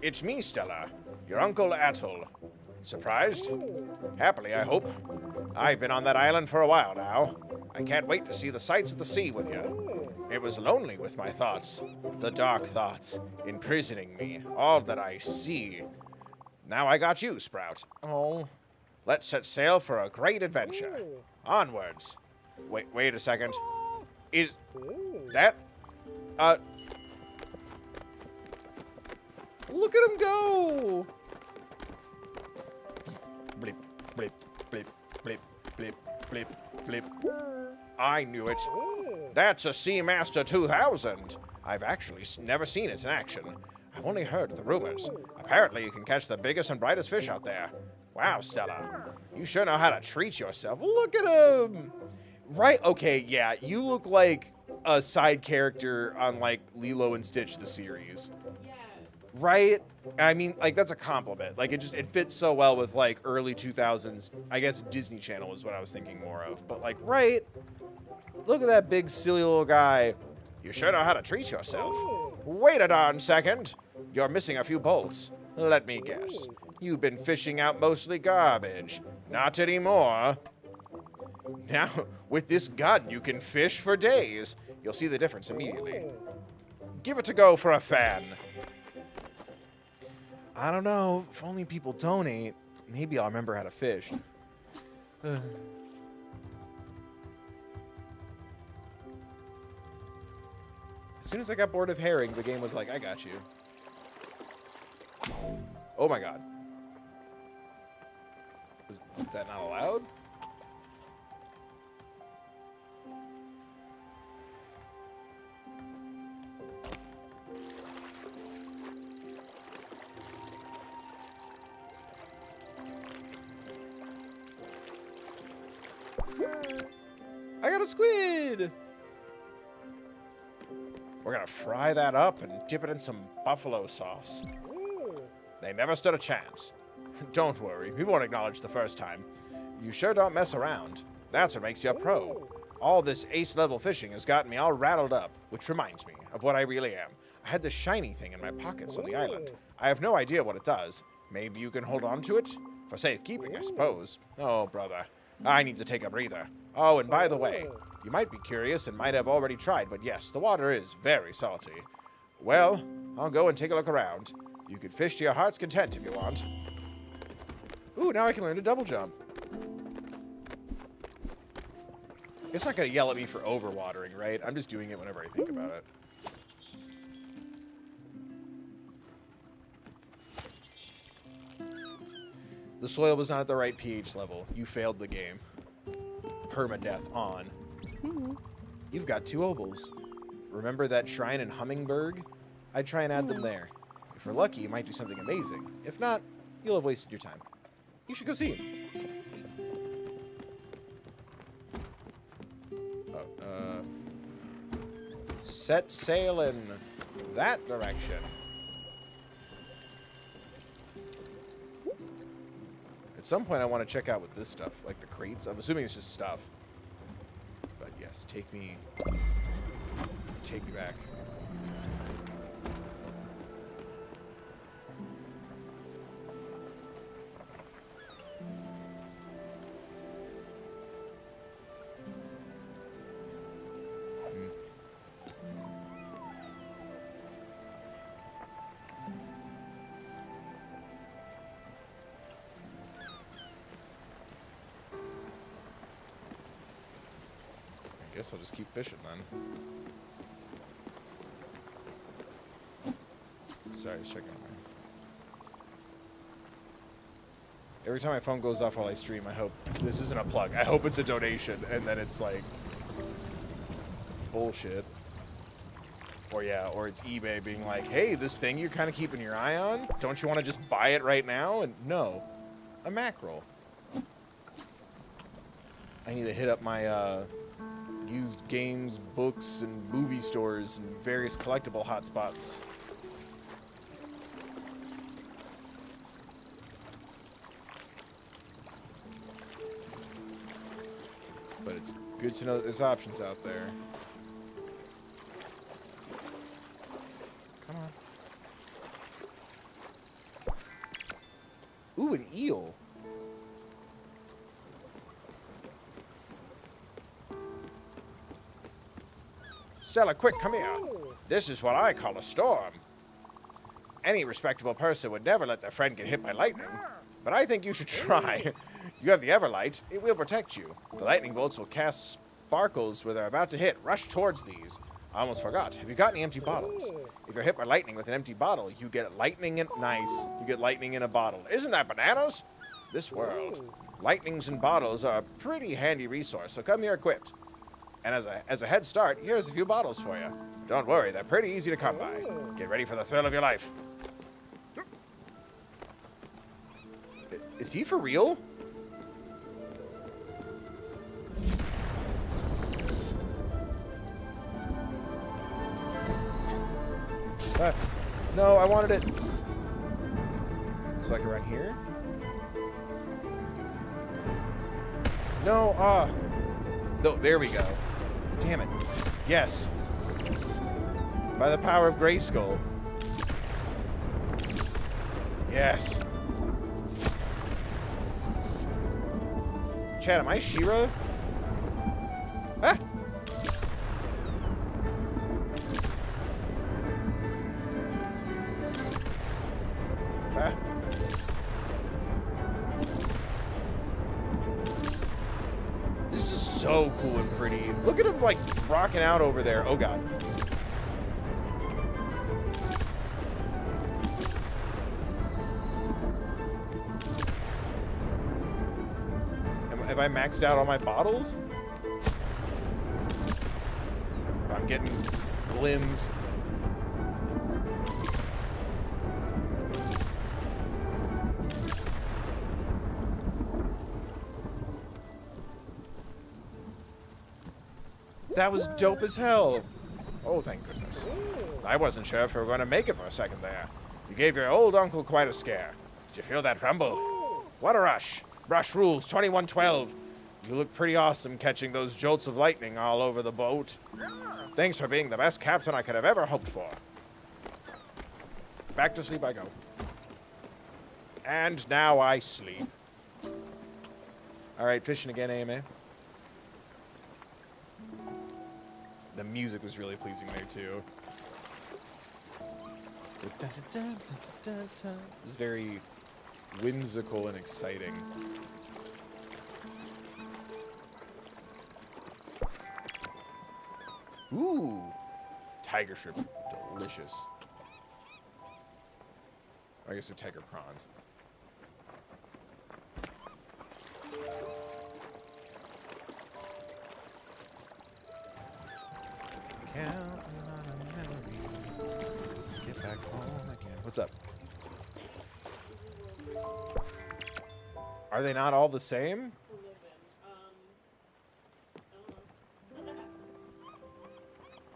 It's me, Stella. Your Uncle Atul. Surprised? Happily, I hope. I've been on that island for a while now. I can't wait to see the sights of the sea with you. It was lonely with my thoughts. The dark thoughts, imprisoning me. All that I see. Now I got you, Sprout. Oh. Let's set sail for a great adventure. Onwards. Wait a second. Is that... Look at him go! Blip, blip, blip, blip, blip, blip, blip. I knew it. That's a Seamaster 2000. I've actually never seen it in action. I've only heard the rumors. Apparently you can catch the biggest and brightest fish out there. Wow, Stella. You sure know how to treat yourself. Look at him! Right, okay, yeah, you look like a side character on, like, Lilo and Stitch, the series. Yes. Right? I mean, like, that's a compliment. Like, it fits so well with, like, early 2000s. I guess Disney Channel is what I was thinking more of. But, like, right? Look at that big, silly little guy. You sure know how to treat yourself. Wait a darn second. You're missing a few bolts. Let me guess. You've been fishing out mostly garbage. Not anymore. Now, with this gun, you can fish for days. You'll see the difference immediately. Give it a go for a fan. I don't know. If only people donate, maybe I'll remember how to fish. As soon as I got bored of herring, the game was like, I got you. Oh my god. Is that not allowed? I got a squid! We're gonna fry that up and dip it in some buffalo sauce. They never stood a chance. Don't worry, we won't acknowledge the first time. You sure don't mess around. That's what makes you a pro. All this ace-level fishing has gotten me all rattled up, which reminds me of what I really am. I had this shiny thing in my pockets on the island. I have no idea what it does. Maybe you can hold on to it? For safekeeping, I suppose. Oh, brother. I need to take a breather. Oh, and by the way, you might be curious and might have already tried, but yes, the water is very salty. Well, I'll go and take a look around. You could fish to your heart's content if you want. Ooh, now I can learn to double jump. It's not going to yell at me for overwatering, right? I'm just doing it whenever I think about it. The soil was not at the right pH level. You failed the game. Permadeath on. You've got 2 obols. Remember that shrine in Hummingberg? I'd try and add them there. If we're lucky, you might do something amazing. If not, you'll have wasted your time. You should go see him. Set sail in that direction. At some point, I want to check out what this stuff, like the crates. I'm assuming it's just stuff. But yes, take me back. I guess I'll just keep fishing then. Sorry, just checking. Every time my phone goes off while I stream, I hope this isn't a plug. I hope it's a donation, and then it's like bullshit. Or yeah, or it's eBay being like, hey, this thing you're kind of keeping your eye on, don't you want to just buy it right now? And no, a mackerel. I need to hit up my used games, books, and movie stores and various collectible hotspots. But it's good to know that there's options out there. Come on. Ooh, an eel. Stella, quick, come here. This is what I call a storm. Any respectable person would never let their friend get hit by lightning, but I think you should try. You have the Everlight. It will protect you. The lightning bolts will cast sparkles where they're about to hit. Rush towards these. I almost forgot. Have you got any empty bottles? If you're hit by lightning with an empty bottle, you get lightning in... Nice. You get lightning in a bottle. Isn't that bananas? This world. Lightnings in bottles are a pretty handy resource, so come here equipped. And as a head start, here's a few bottles for you. Don't worry, they're pretty easy to come by. Get ready for the thrill of your life. Is he for real? No, I wanted it. So like around here? No, no, there we go. Damn it. Yes. By the power of Grayskull. Yes. Chad, am I She-Ra? Ah! Ah. This is so cool and pretty. Look at him, like, rocking out over there. Oh, God. Have I maxed out all my bottles? I'm getting glims. That was dope as hell. Oh, thank goodness. I wasn't sure if we were going to make it for a second there. You gave your old uncle quite a scare. Did you feel that rumble? What a rush. Rush rules 2112. You look pretty awesome catching those jolts of lightning all over the boat. Thanks for being the best captain I could have ever hoped for. Back to sleep I go. And now I sleep. All right, fishing again, AMA. The music was really pleasing there, too. It's very whimsical and exciting. Ooh, tiger shrimp, delicious. I guess they're tiger prawns. Counting on a memory. Get back home again. What's up? Are they not all the same? To live in. I don't know.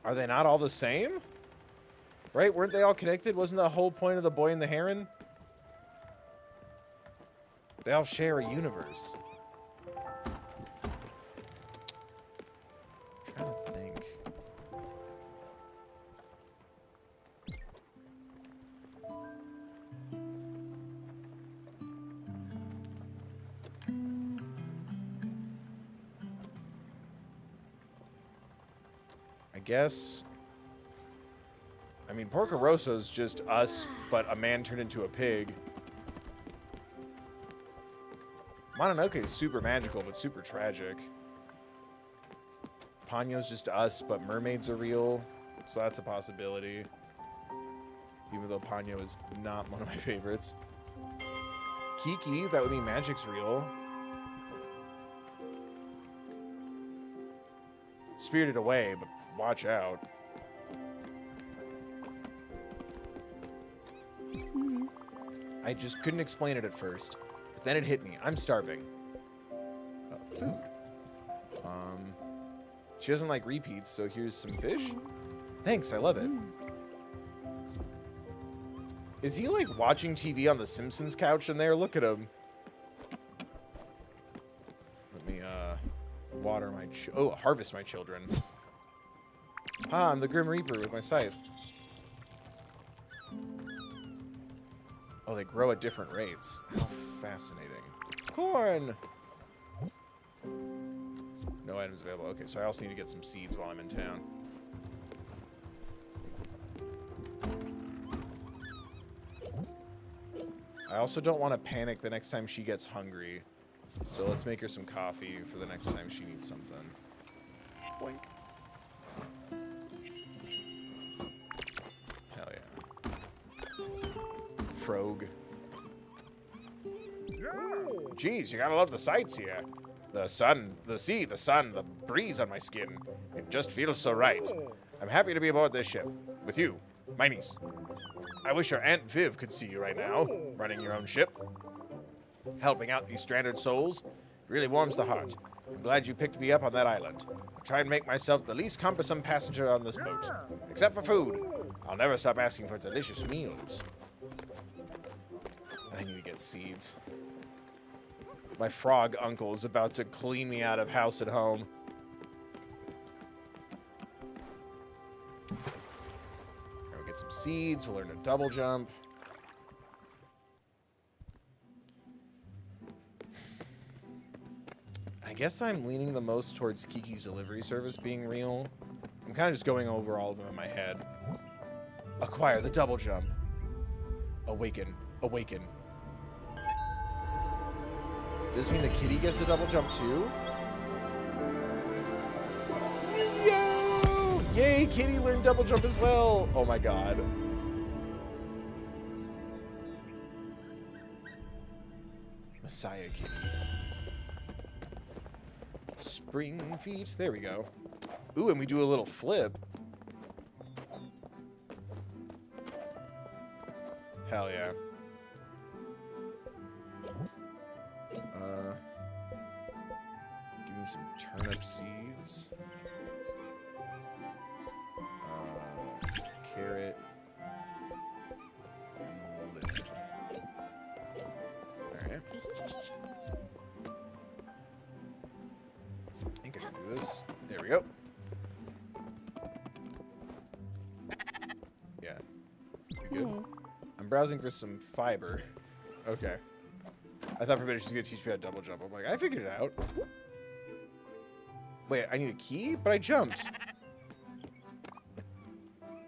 Are they not all the same? Right? Weren't they all connected? Wasn't the whole point of the boy and the heron? They all share a universe. I'm trying to think. I guess. I mean, Porco Rosso's just us, but a man turned into a pig. Mononoke is super magical, but super tragic. Ponyo's just us, but mermaids are real, so that's a possibility. Even though Ponyo is not one of my favorites. Kiki, that would mean magic's real. Spirited Away, but watch out. I just couldn't explain it at first. But then it hit me. I'm starving. Food. She doesn't like repeats, so here's some fish. Thanks, I love it. Is he like watching TV on the Simpsons couch in there? Look at him. Let me water my harvest my children. Ah, I'm the Grim Reaper with my scythe. Oh, they grow at different rates. How fascinating. Corn! No items available. Okay, so I also need to get some seeds while I'm in town. I also don't want to panic the next time she gets hungry. So let's make her some coffee for the next time she needs something. Boink. Hell yeah. Frog. Geez, you gotta love the sights here. The sun, the sea, the sun, the breeze on my skin. It just feels so right. I'm happy to be aboard this ship. With you, my niece. I wish your Aunt Viv could see you right now, running your own ship. Helping out these stranded souls really warms the heart. I'm glad you picked me up on that island. I'll try and make myself the least cumbersome passenger on this boat. Except for food. I'll never stop asking for delicious meals. I need to get seeds. My frog uncle is about to clean me out of house at home. We'll get some seeds. We'll learn to double jump. I guess I'm leaning the most towards Kiki's delivery service being real. I'm kind of just going over all of them in my head. Acquire the double jump. Awaken. Awaken. Does this mean the kitty gets a double jump too? Yo! Yay, kitty learned double jump as well! Oh my god. Messiah kitty. spring feet. There we go. Ooh, and we do a little flip. Hell yeah. Give me some turnip seeds. Carrot. And lemon. Alright. I think I can do this. There we go. Yeah. You good? I'm browsing for some fiber. Okay. I thought for a minute she was going to teach me how to double jump. I'm like, I figured it out. Wait, I need a key? But I jumped.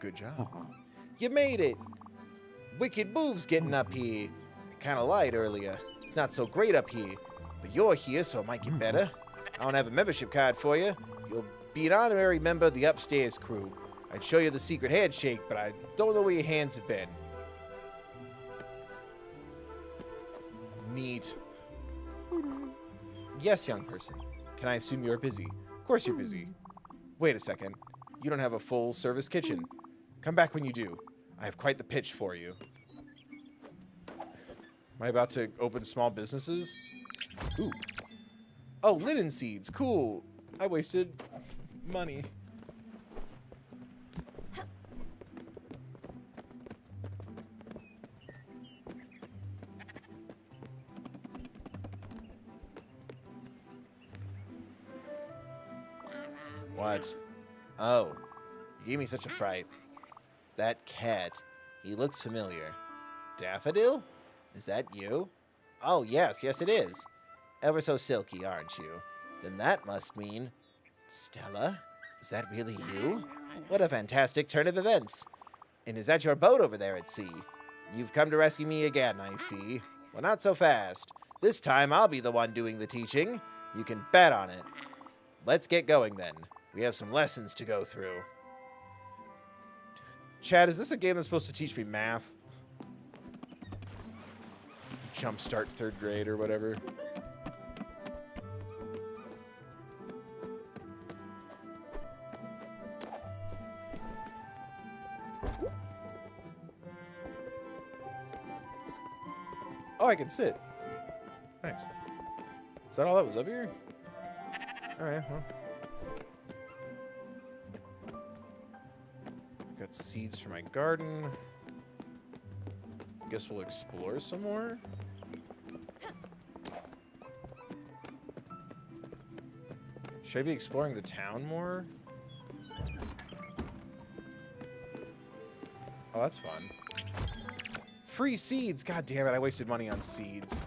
Good job. You made it. Wicked moves getting up here. I kind of lied earlier. It's not so great up here. But you're here, so it might get better. I don't have a membership card for you. You'll be an honorary member of the upstairs crew. I'd show you the secret handshake, but I don't know where your hands have been. Neat. Yes, young person. Can I assume you're busy? Of course you're busy. Wait a second. You don't have a full service kitchen. Come back when you do. I have quite the pitch for you. Am I about to open small businesses? Ooh. Oh, linen seeds. Cool. I wasted money. What? Oh, you gave me such a fright. That cat, he looks familiar. Daffodil? Is that you? Oh, yes, it is. Ever so silky, aren't you? Then that must mean... Stella? Is that really you? What a fantastic turn of events. And is that your boat over there at sea? You've come to rescue me again, I see. Well, not so fast. This time I'll be the one doing the teaching. You can bet on it. Let's get going then. We have some lessons to go through. Chad, is this a game that's supposed to teach me math? Jumpstart 3rd grade or whatever. Oh, I can sit. Nice. Is that all that was up here? Alright, well. Got seeds for my garden. Guess we'll explore some more. Should I be exploring the town more? Oh, that's fun. Free seeds! God damn it, I wasted money on seeds.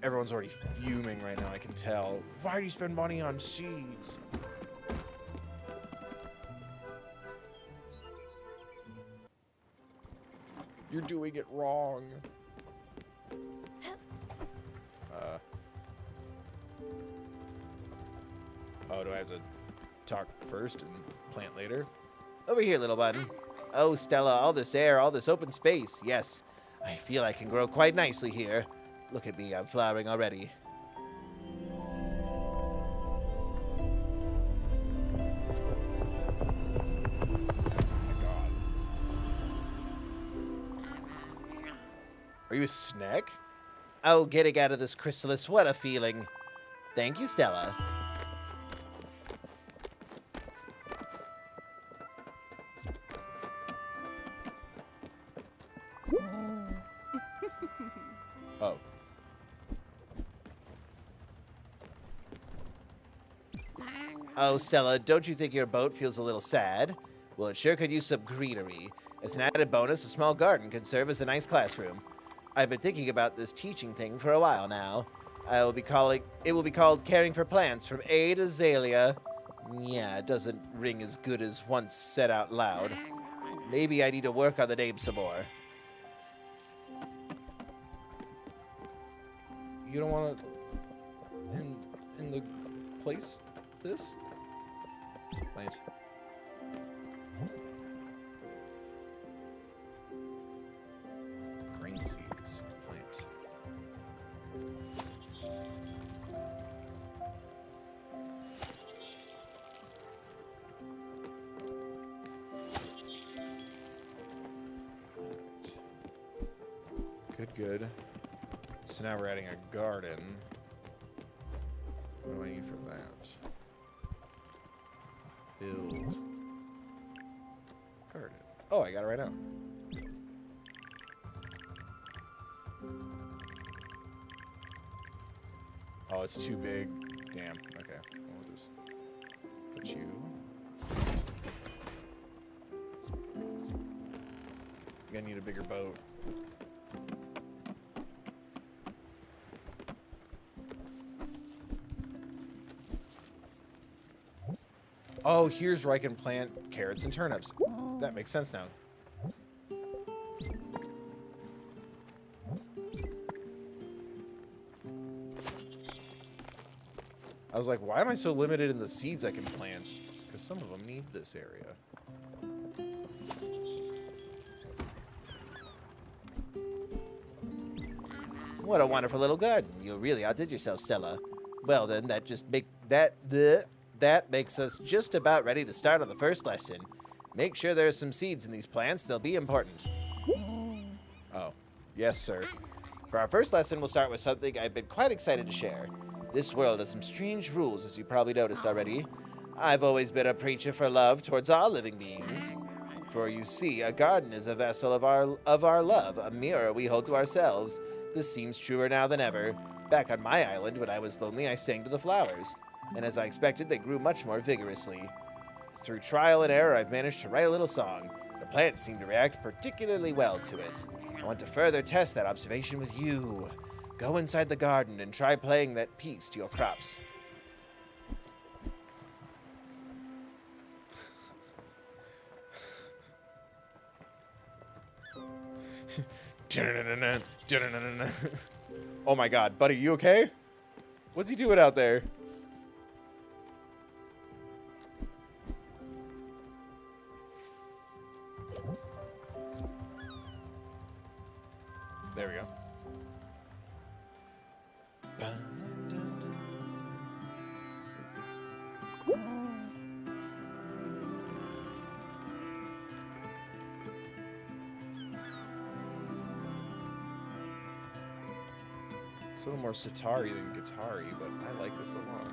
Everyone's already fuming right now, I can tell. Why do you spend money on seeds? You're doing it wrong. Oh, do I have to talk first and plant later? Over here, little button. Oh, Stella, all this air, all this open space. Yes, I feel I can grow quite nicely here. Look at me, I'm flowering already. Are you a snack? Oh, getting out of this chrysalis, what a feeling. Thank you, Stella. Oh. Oh, Stella, don't you think your boat feels a little sad? Well, it sure could use some greenery. As an added bonus, a small garden could serve as a nice classroom. I've been thinking about this teaching thing for a while now. It will be called Caring for Plants from A to Azalea. Yeah, it doesn't ring as good as once said out loud. Maybe I need to work on the name some more. You don't want to in the place this? Plant. Grain seeds. Plant. Good, good. So now we're adding a garden. What do I need for that? Build. Garden. Oh, I got it right now. Oh, it's too big. Damn. Okay. We'll just put you. I'm gonna need a bigger boat. Oh, here's where I can plant carrots and turnips. That makes sense now. I was like, why am I so limited in the seeds I can plant? Because some of them need this area. What a wonderful little garden. You really outdid yourself, Stella. Well then, that makes us just about ready to start on the first lesson. Make sure there are some seeds in these plants. They'll be important. Oh, yes, sir. For our first lesson, we'll start with something I've been quite excited to share. This world has some strange rules, as you probably noticed already. I've always been a preacher for love towards all living beings. For you see, a garden is a vessel of our love, a mirror we hold to ourselves. This seems truer now than ever. Back on my island, when I was lonely, I sang to the flowers. And as I expected, they grew much more vigorously. Through trial and error, I've managed to write a little song. The plants seem to react particularly well to it. I want to further test that observation with you. Go inside the garden and try playing that piece to your crops. Oh my god, buddy, you okay? What's he doing out there? There we go. It's a little more sitar-y than guitar-y, but I like this a lot.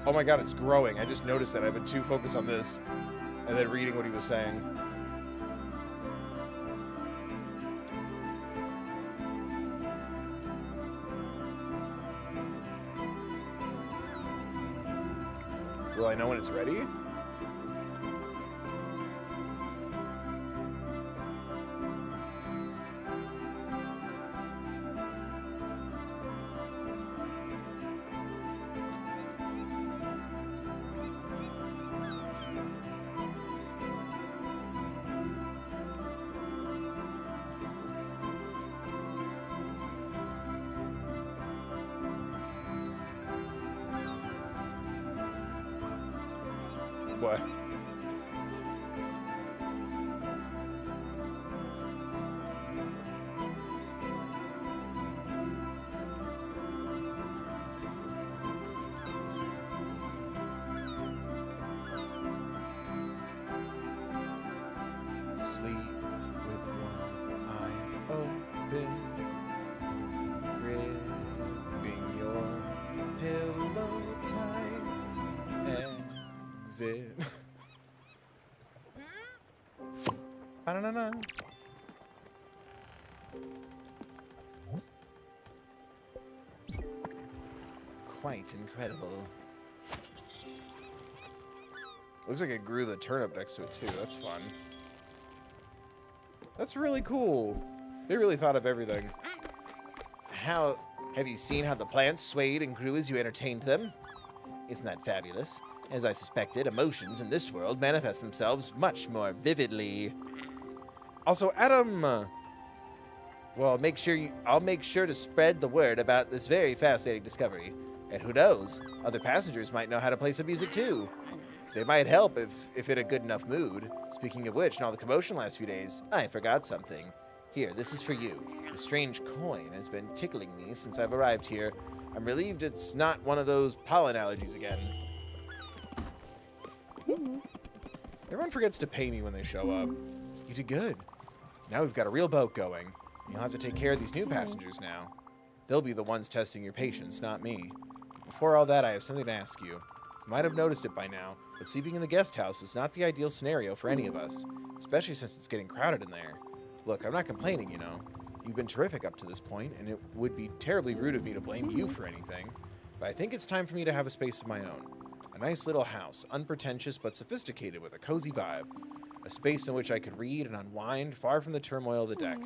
Oh my god, it's growing. I just noticed that. I've been too focused on this and then reading what he was saying. Will I know when it's ready? What? Sleep with one eye open, gripping your pillow tight. Exit. Ba-na-na-na. Quite incredible. Looks like it grew the turnip next to it too. That's fun. That's really cool. They really thought of everything. Have you seen how the plants swayed and grew as you entertained them? Isn't that fabulous? As I suspected, emotions in this world manifest themselves much more vividly. Also, Adam. Well, I'll make sure to spread the word about this very fascinating discovery. And who knows, other passengers might know how to play some music too. they might help if in a good enough mood. Speaking of which, in all the commotion last few days, I forgot something. Here, this is for you. The strange coin has been tickling me since I've arrived here. I'm relieved it's not one of those pollen allergies again. Everyone forgets to pay me when they show up. You did good. Now we've got a real boat going. You'll have to take care of these new passengers now. They'll be the ones testing your patience, not me. Before all that, I have something to ask you. You might have noticed it by now, but sleeping in the guest house is not the ideal scenario for any of us, especially since it's getting crowded in there. Look, I'm not complaining, you know. You've been terrific up to this point, and it would be terribly rude of me to blame you for anything, but I think it's time for me to have a space of my own. A nice little house, unpretentious but sophisticated with a cozy vibe. A space in which I could read and unwind, far from the turmoil of the deck.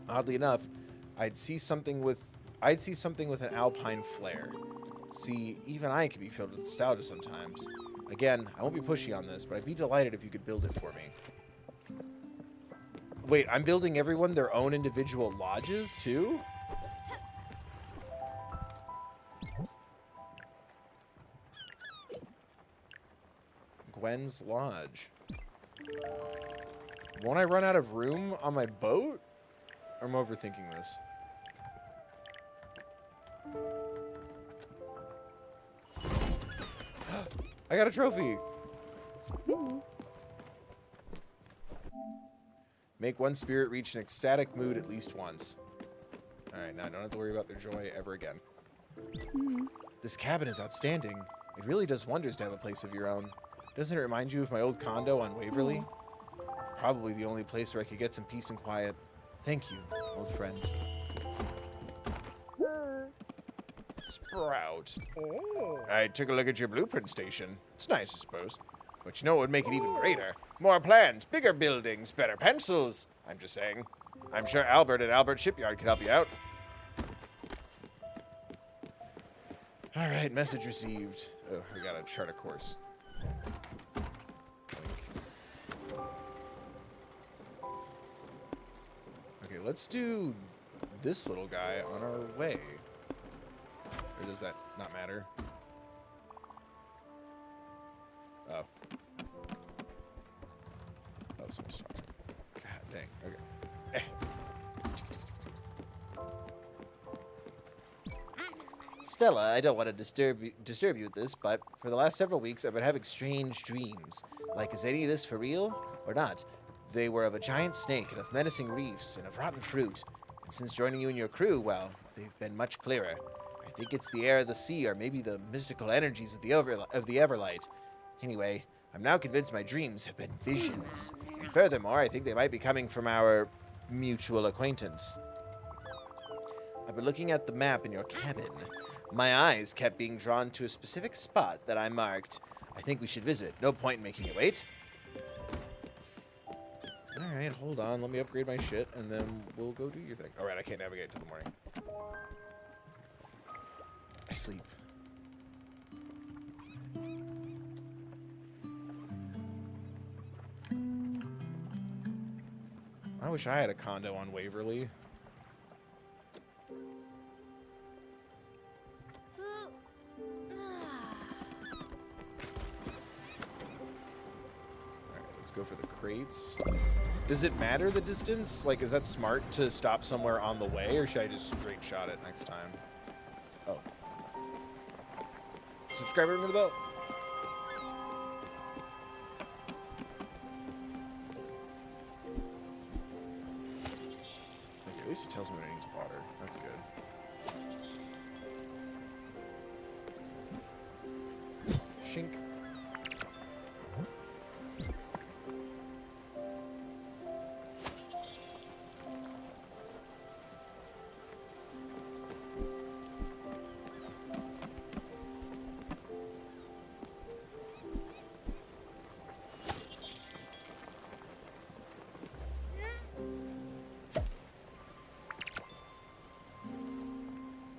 Oddly enough, I'd see something with an alpine flair. See, even I can be filled with nostalgia sometimes. Again, I won't be pushy on this, but I'd be delighted if you could build it for me. Wait, I'm building everyone their own individual lodges, too? Gwen's Lodge. Won't I run out of room on my boat? Or am I overthinking this? I got a trophy! Make one spirit reach an ecstatic mood at least once. Alright, now I don't have to worry about their joy ever again. This cabin is outstanding. It really does wonders to have a place of your own. Doesn't it remind you of my old condo on Waverly? Probably the only place where I could get some peace and quiet. Thank you, old friend. Sprout. I took a look at your blueprint station. It's nice, I suppose. But you know what would make it even greater? More plans, bigger buildings, better pencils. I'm just saying. I'm sure Albert at Albert Shipyard can help you out. All right, message received. Oh, we got to chart a course. Okay, let's do this little guy on our way. Or does that not matter? Oh. Oh, someone's talking. God dang. Okay. Stella, I don't want to disturb you with this, but for the last several weeks I've been having strange dreams. Like, is any of this for real or not? They were of a giant snake and of menacing reefs and of rotten fruit. And since joining you and your crew, well, they've been much clearer. I think it's the air of the sea or maybe the mystical energies of the Everlight. Anyway, I'm now convinced my dreams have been visions. And furthermore, I think they might be coming from our mutual acquaintance. I've been looking at the map in your cabin. My eyes kept being drawn to a specific spot that I marked. I think we should visit. No point in making you wait. Alright, hold on. Let me upgrade my shit, and then we'll go do your thing. Alright, I can't navigate till the morning. I sleep. I wish I had a condo on Waverly. Go for the crates. Does it matter the distance? Like, is that smart to stop somewhere on the way, or should I just straight shot it next time? Oh. Subscribe and ring the bell. Okay, at least it tells me when it needs water. That's good. Shink.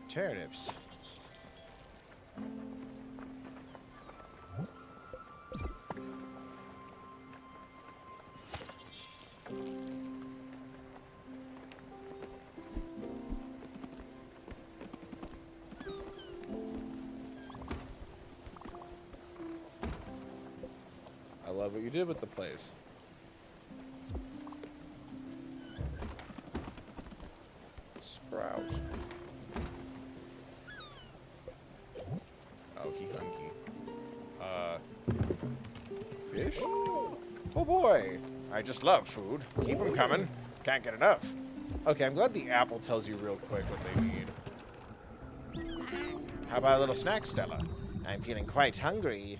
Turnips. what you did with the place. Sprout. Oh, he hunky. Fish? Oh boy! I just love food. Keep them coming. Can't get enough. Okay, I'm glad the apple tells you real quick what they need. How about a little snack, Stella? I'm feeling quite hungry.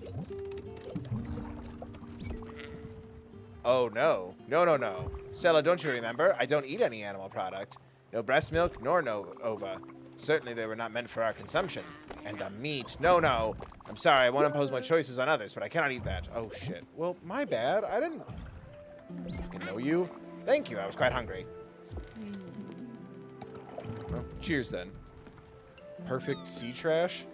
Oh, no. No. Stella, don't you remember? I don't eat any animal product. No breast milk, nor no ova. Certainly they were not meant for our consumption. And the meat. No. I'm sorry, I won't impose my choices on others, but I cannot eat that. Oh, shit. Well, my bad. I didn't fucking know you. Thank you, I was quite hungry. Well, cheers, then. Perfect sea trash.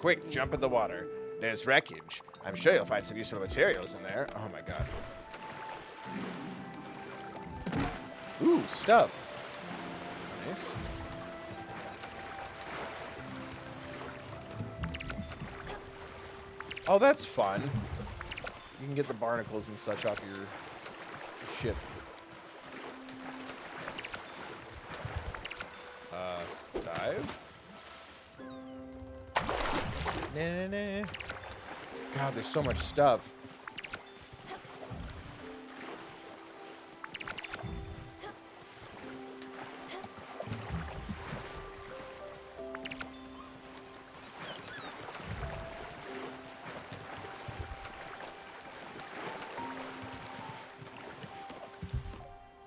Quick, jump in the water. There's wreckage. I'm sure you'll find some useful materials in there. Oh, my God. Ooh, stuff. Nice. Oh, that's fun. You can get the barnacles and such off your ship. Dive? Nah. God, there's so much stuff.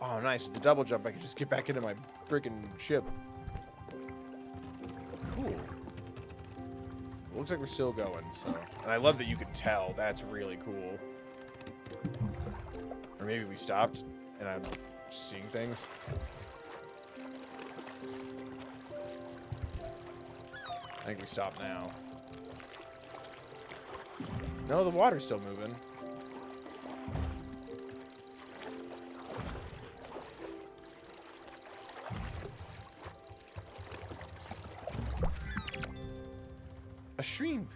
Oh, nice. With the double jump, I can just get back into my freaking ship. Cool. Looks like we're still going, so. And I love that you can tell. That's really cool. Or maybe we stopped, and I'm seeing things. I think we stopped now. No, the water's still moving. A shrimp.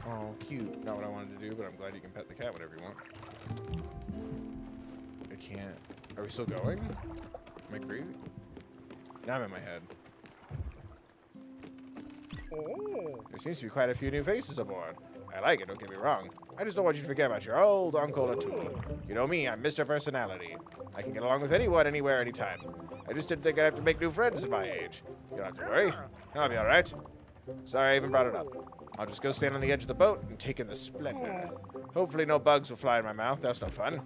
Oh, cute. Not what I wanted to do, but I'm glad you can pet the cat whenever you want. I can't. Are we still going? Am I crazy? Now I'm in my head. There seems to be quite a few new faces aboard. I like it, don't get me wrong. I just don't want you to forget about your old Uncle O'Toole. You know me, I'm Mr. Personality. I can get along with anyone, anywhere, anytime. I just didn't think I'd have to make new friends at my age. You don't have to worry. I'll be alright. Sorry I even brought it up. I'll just go stand on the edge of the boat and take in the splendor. Hopefully no bugs will fly in my mouth. That's no fun.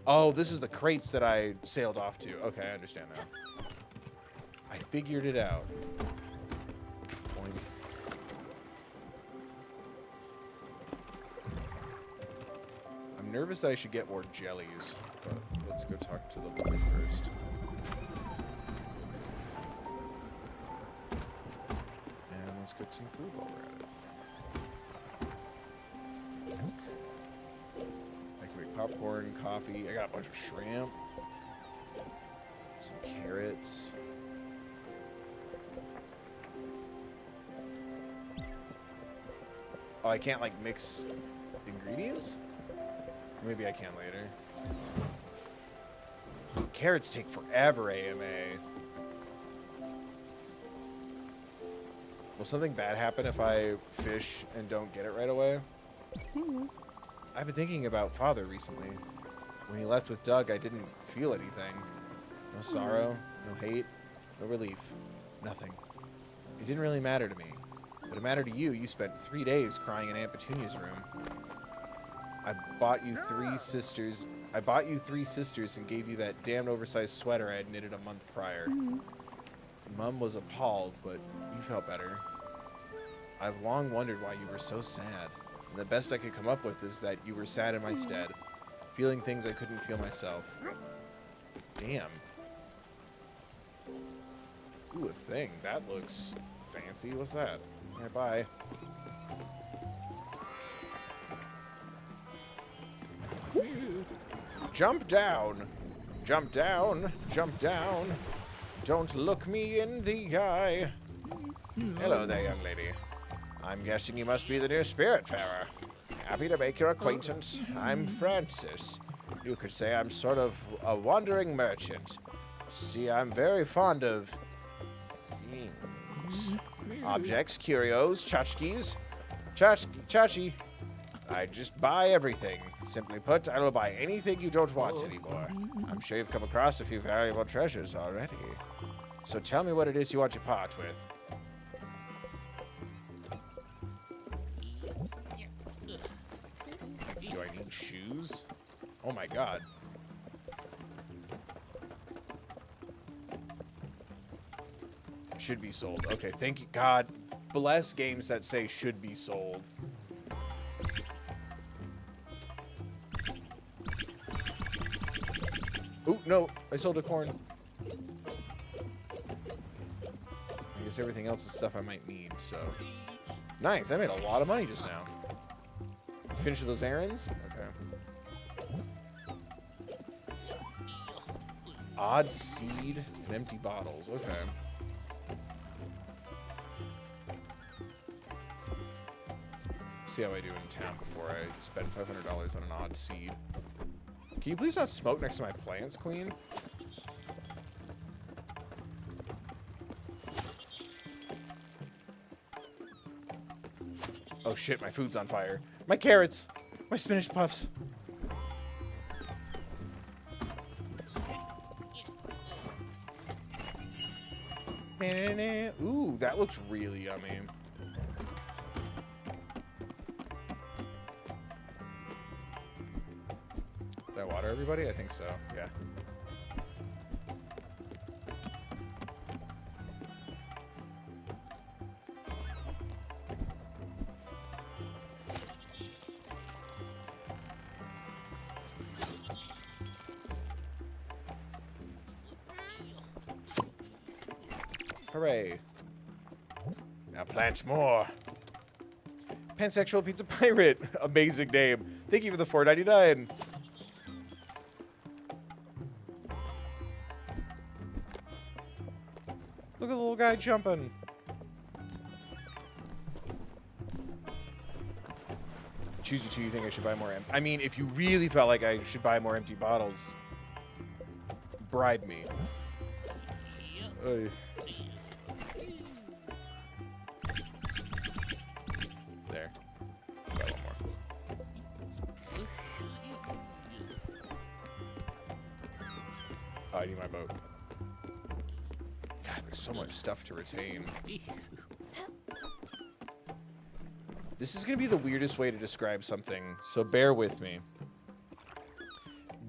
Oh, this is the crates that I sailed off to. Okay, I understand now. I figured it out. Boink. I'm nervous that I should get more jellies, but let's go talk to the boy first. And let's get some food while we're at it. I can make popcorn, coffee. I got a bunch of shrimp. Some carrots. Oh, I can't, like, mix ingredients? Or maybe I can later. Carrots take forever, AMA. Will something bad happen if I fish and don't get it right away? I've been thinking about Father recently. When he left with Doug, I didn't feel anything. No sorrow, no hate, no relief, nothing. It didn't really matter to me. But it mattered to you. You spent 3 days crying in Aunt Petunia's room. I bought you three sisters and gave you that damned oversized sweater I had knitted a month prior. Mom was appalled, but you felt better. I've long wondered why you were so sad. And the best I could come up with is that you were sad in my stead, feeling things I couldn't feel myself. Damn. Ooh, a thing. That looks fancy. What's that? Alright, bye. Jump down. Jump down. Jump down. Don't look me in the eye. Hello there, young lady. I'm guessing you must be the new Spiritfarer. Happy to make your acquaintance. I'm Francis. You could say I'm sort of a wandering merchant. See, I'm very fond of things. Objects, curios, tchotchkes. Chachi. I just buy everything. Simply put, I will buy anything you don't want anymore. I'm sure you've come across a few valuable treasures already. So tell me what it is you want to part with. Do I need shoes? Oh my god. Should be sold. Okay, thank you. God bless games that say should be sold. Oh, no. I sold a corn. I guess everything else is stuff I might need, so. Nice. I made a lot of money just now. Finish those errands? Okay. Odd seed and empty bottles. Okay. See how I do in town before I spend $500 on an odd seed. Can you please not smoke next to my plants, Queen? Oh shit, my food's on fire. My carrots! My spinach puffs! Ooh, that looks really yummy. That water, everybody? I think so, yeah. Hooray. Now plant more. Pansexual Pizza Pirate. Amazing name. Thank you for the $4.99. Look at the little guy jumping. Choose you two, you think I should buy more I mean, if you really felt like I should buy more empty bottles, bribe me. Oy. There. Got one more. Oh, I need my boat. God, there's so much stuff to retain. This is going to be the weirdest way to describe something, so bear with me.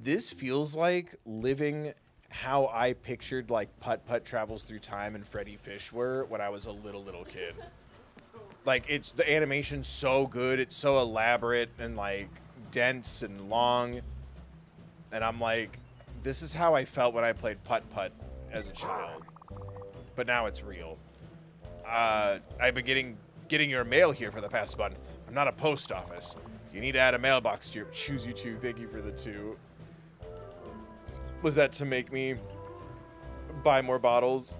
This feels like living how I pictured, like, Putt-Putt Travels Through Time and Freddy Fish were when I was a little kid. Like, it's the animation's so good, it's so elaborate and, like, dense and long. And I'm like, this is how I felt when I played Putt-Putt as a child. But now it's real. I've been getting your mail here for the past month. I'm not a post office. You need to add a mailbox to your... Choose you two. Thank you for the 2. Was that to make me buy more bottles?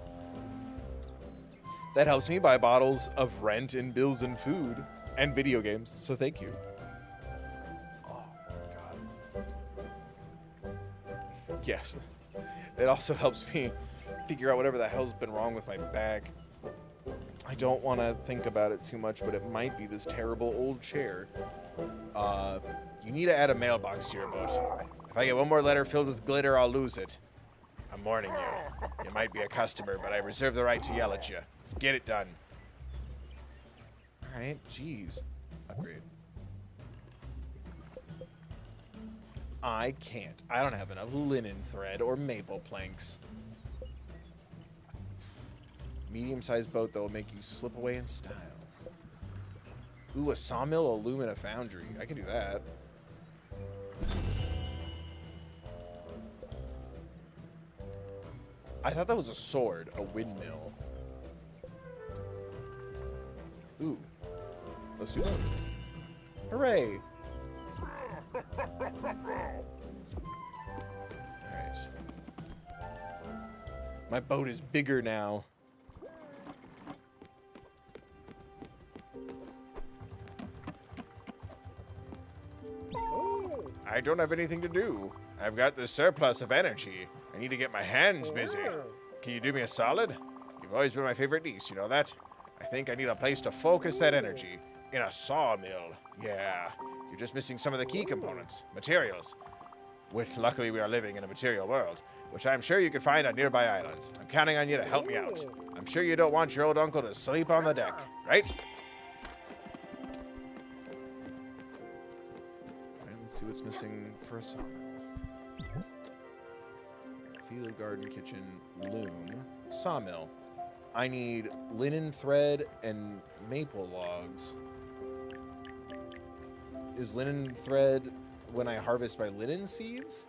That helps me buy bottles of rent and bills and food and video games. So thank you. Oh, God. Yes. It also helps me figure out whatever the hell's been wrong with my bag. I don't want to think about it too much, but it might be this terrible old chair. You need to add a mailbox to your boat. If I get one more letter filled with glitter, I'll lose it. I'm warning you. You might be a customer, but I reserve the right to yell at you. Get it done. All right, jeez. Upgrade. I can't. I don't have enough linen thread or maple planks. Medium-sized boat that will make you slip away in style. Ooh, a sawmill, alumina foundry. I can do that. I thought that was a sword, a windmill. Ooh. Let's do that. Hooray! Alright. My boat is bigger now. I don't have anything to do. I've got this surplus of energy. I need to get my hands busy. Can you do me a solid? You've always been my favorite niece, you know that? I think I need a place to focus that energy. In a sawmill. Yeah. You're just missing some of the key components. Materials. Which, luckily, we are living in a material world, which I'm sure you can find on nearby islands. I'm counting on you to help me out. I'm sure you don't want your old uncle to sleep on the deck, right? Alright, let's see what's missing for a sawmill. Field, garden, kitchen, loom, sawmill. I need linen thread and maple logs. Is linen thread when I harvest my linen seeds?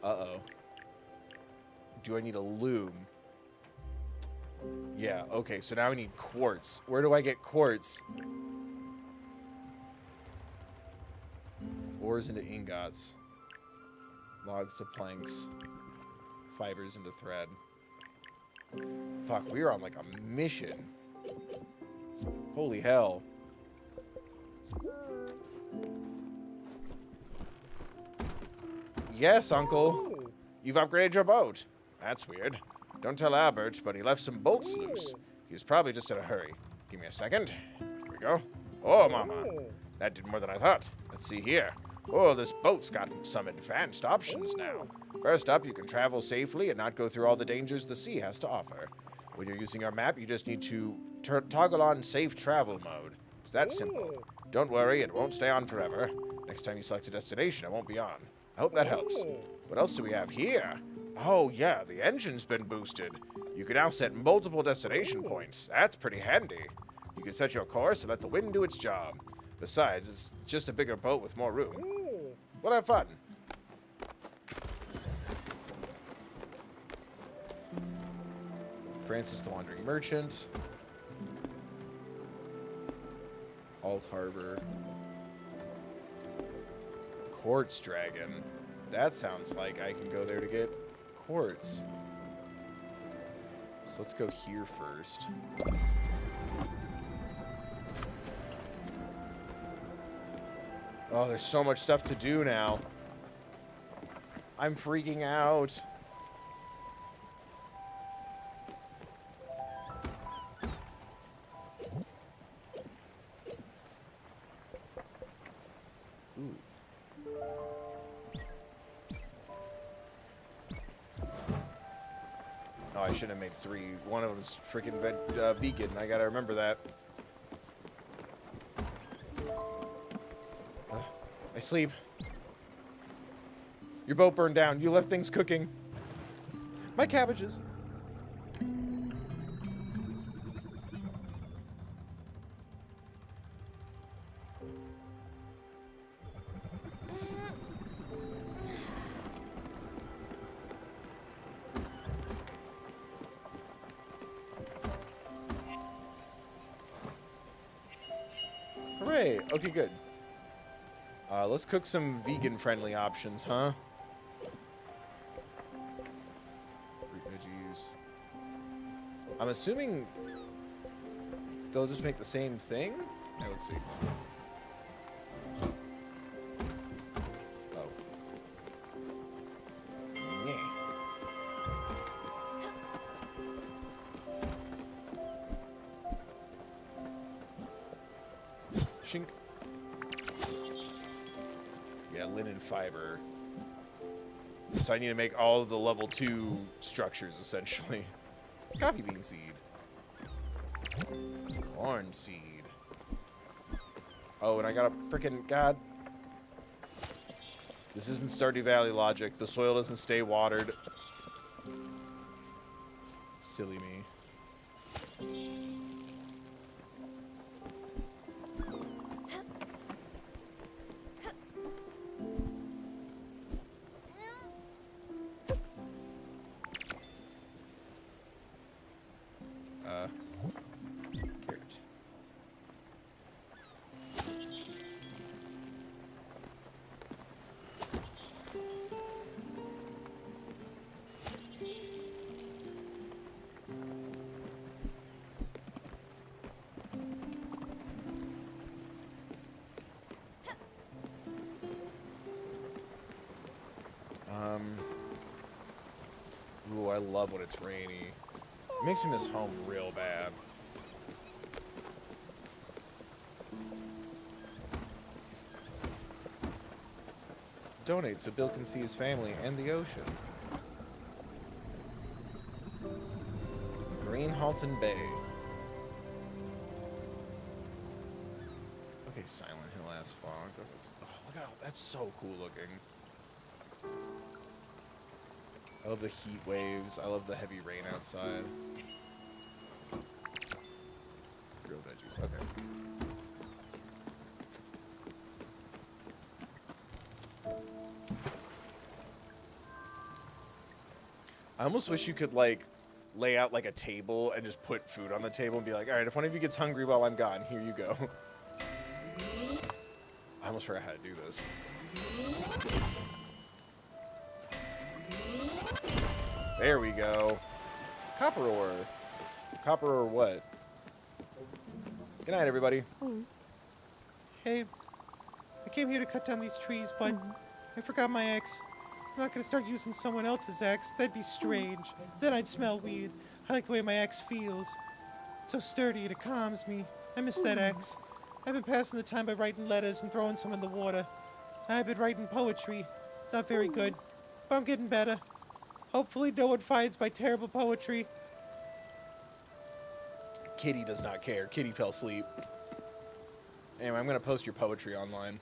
Uh-oh. Do I need a loom? Yeah, okay, so now I need quartz. Where do I get quartz? Ores into ingots. Logs to planks. Fibers into thread. Fuck, we are on like a mission. Holy hell. Yes, Uncle. You've upgraded your boat. That's weird. Don't tell Albert, but he left some bolts loose. He was probably just in a hurry. Give me a second. Here we go. Oh, Mama. That did more than I thought. Let's see here. Oh, this boat's got some advanced options now. First up, you can travel safely and not go through all the dangers the sea has to offer. When you're using your map, you just need to toggle on safe travel mode. It's that simple. Don't worry, it won't stay on forever. Next time you select a destination, it won't be on. I hope that helps. What else do we have here? Oh, yeah, the engine's been boosted. You can now set multiple destination points. That's pretty handy. You can set your course and let the wind do its job. Besides, it's just a bigger boat with more room. We'll have fun. Francis the Wandering Merchant. Alt Harbor. Quartz Dragon. That sounds like I can go there to get quartz. So let's go here first. Oh, there's so much stuff to do now. I'm freaking out. Ooh. Oh, I should have made 3. One of them's freaking vegan. I gotta remember that. I sleep. Your boat burned down. You left things cooking. My cabbages. Hooray. Okay, good. Let's cook some vegan-friendly options, huh? Fruit, veggies. I'm assuming they'll just make the same thing? Yeah, let's see. Oh. Yeah. Shink. Yeah, linen fiber. So I need to make all of the level 2 structures, essentially. Coffee bean seed. Corn seed. Oh, and I got a frickin' god. This isn't Stardew Valley logic. The soil doesn't stay watered. Silly me. Carrot. Ooh, I love when it's rainy. It makes me miss home real bad. Donate so Bill can see his family and the ocean. Green Halton Bay. Okay, Silent Hill ass fog. Oh, look at that's so cool looking. I love the heat waves. I love the heavy rain outside. Grilled veggies. Okay. I almost wish you could, like, lay out, like, a table and just put food on the table and be like, all right, if one of you gets hungry while I'm gone, here you go. I almost forgot how to do this. There we go. Copper ore. Copper ore what? Good night, everybody. Hey, I came here to cut down these trees, but I forgot my axe. I'm not gonna start using someone else's axe. That'd be strange. Then I'd smell weird. I like the way my axe feels. It's so sturdy and it calms me. I miss that axe. I've been passing the time by writing letters and throwing some in the water. I've been writing poetry. It's not very good, but I'm getting better. Hopefully no one finds my terrible poetry. Kitty does not care. Kitty fell asleep. Anyway, I'm going to post your poetry online.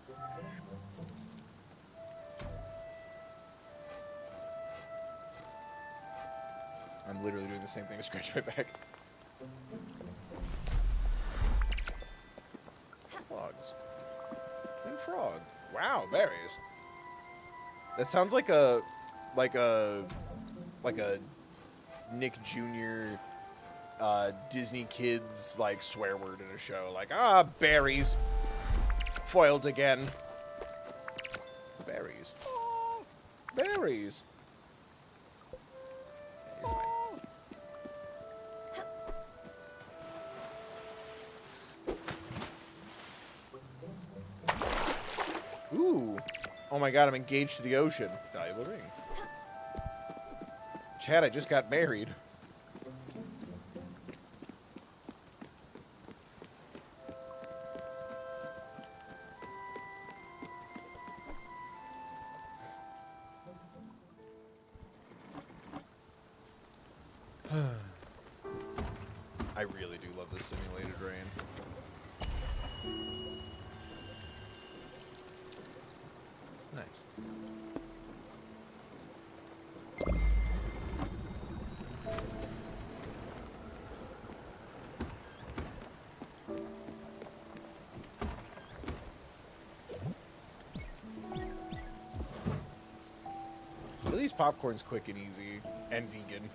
I'm literally doing the same thing to scratch my back. Frogs. New frog. Wow, berries. That sounds like a Nick Jr. Disney kids like swear word in a show. Like, berries. Foiled again. Berries. Berries. Yeah, you're fine. Ooh. Oh my god, I'm engaged to the ocean. Valuable ring. Chad, I just got married. I really do love this simulated rain. Nice. Are these popcorns quick and easy and vegan?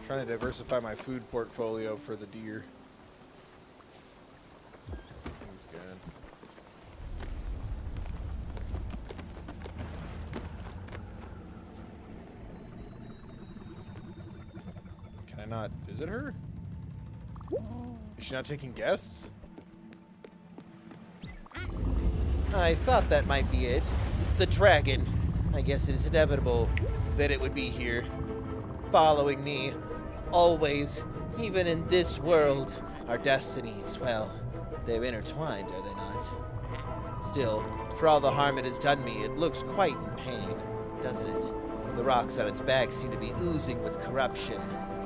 Trying to diversify my food portfolio for the deer. He's good. Can I not visit her? Is she not taking guests? I thought that might be it. The dragon. I guess it is inevitable that it would be here, following me. Always, even in this world, our destinies, well, they're intertwined, are they not? Still, for all the harm it has done me, it looks quite in pain, doesn't it? The rocks on its back seem to be oozing with corruption.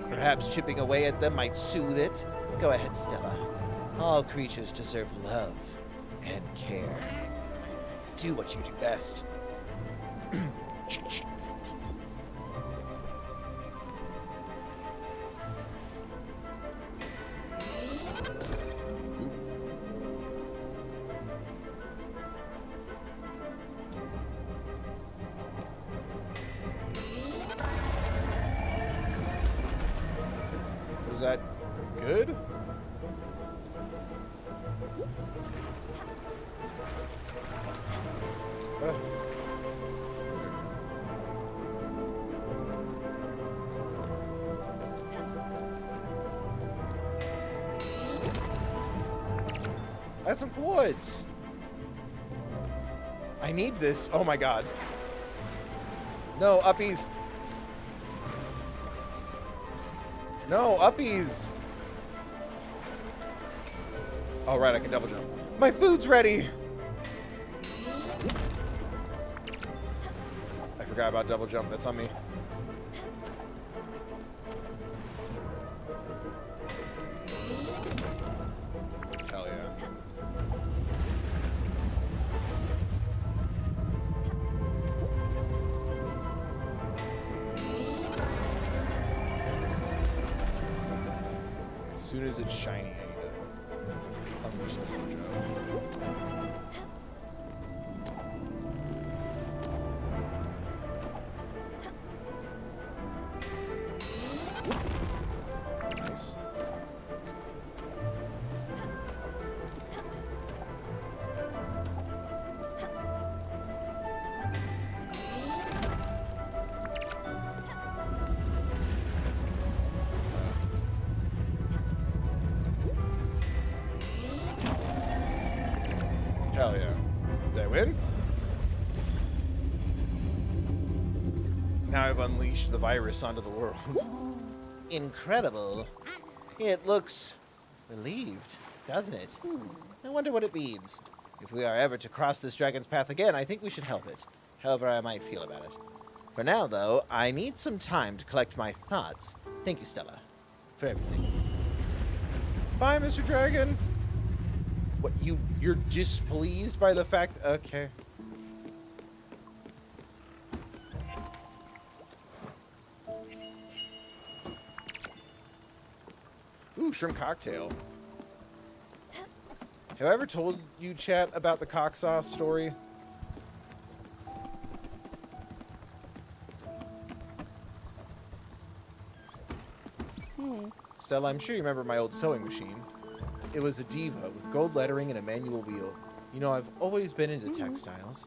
Perhaps chipping away at them might soothe it? Go ahead, Stella. All creatures deserve love and care. Do what you do best. Was that good? That's some quartz. I need this. Oh my god. No, uppies. No, uppies. All right, I can double jump. My food's ready. I forgot about double jump. That's on me. Hell yeah. As soon as it's shiny, I need to unleash the mojo. Nice. Hell yeah. Did I win? Now I've unleashed the virus onto the world. Incredible. It looks relieved, doesn't it? I wonder what it means. If we are ever to cross this dragon's path again, I think we should help it, however I might feel about it. For now, though, I need some time to collect my thoughts. Thank you, Stella, for everything. Bye, Mr. Dragon. What, you're displeased by the fact... Okay. Ooh, shrimp cocktail. Have I ever told you, chat, about the cock sauce story? Stella, I'm sure you remember my old sewing machine. It was a Diva with gold lettering and a manual wheel. You know, I've always been into textiles.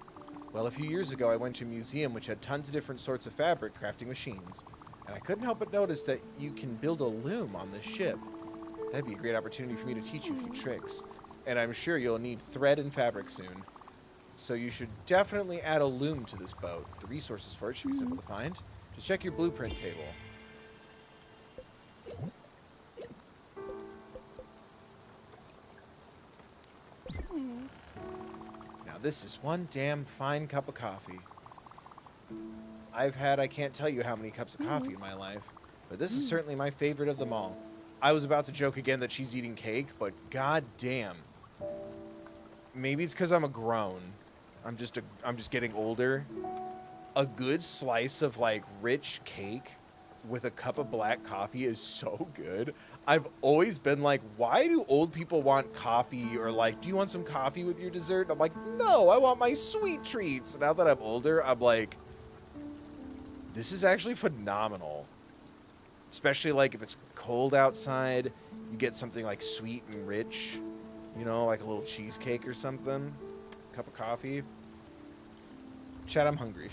Well, a few years ago, I went to a museum which had tons of different sorts of fabric crafting machines. And I couldn't help but notice that you can build a loom on this ship. That'd be a great opportunity for me to teach you a few tricks. And I'm sure you'll need thread and fabric soon. So you should definitely add a loom to this boat. The resources for it should be simple to find. Just check your blueprint table. Now this is one damn fine cup of coffee. I've had I can't tell you how many cups of coffee in my life, but this is certainly my favorite of them all. I was about to joke again that she's eating cake, but god damn. Maybe it's because I'm a grown. I'm just getting older. A good slice of like rich cake with a cup of black coffee is so good. I've always been like, why do old people want coffee? Or like, do you want some coffee with your dessert? And I'm like, no, I want my sweet treats. Now that I'm older, I'm like, this is actually phenomenal. Especially like if it's cold outside, you get something like sweet and rich, you know, like a little cheesecake or something. Cup of coffee. Chat, I'm hungry.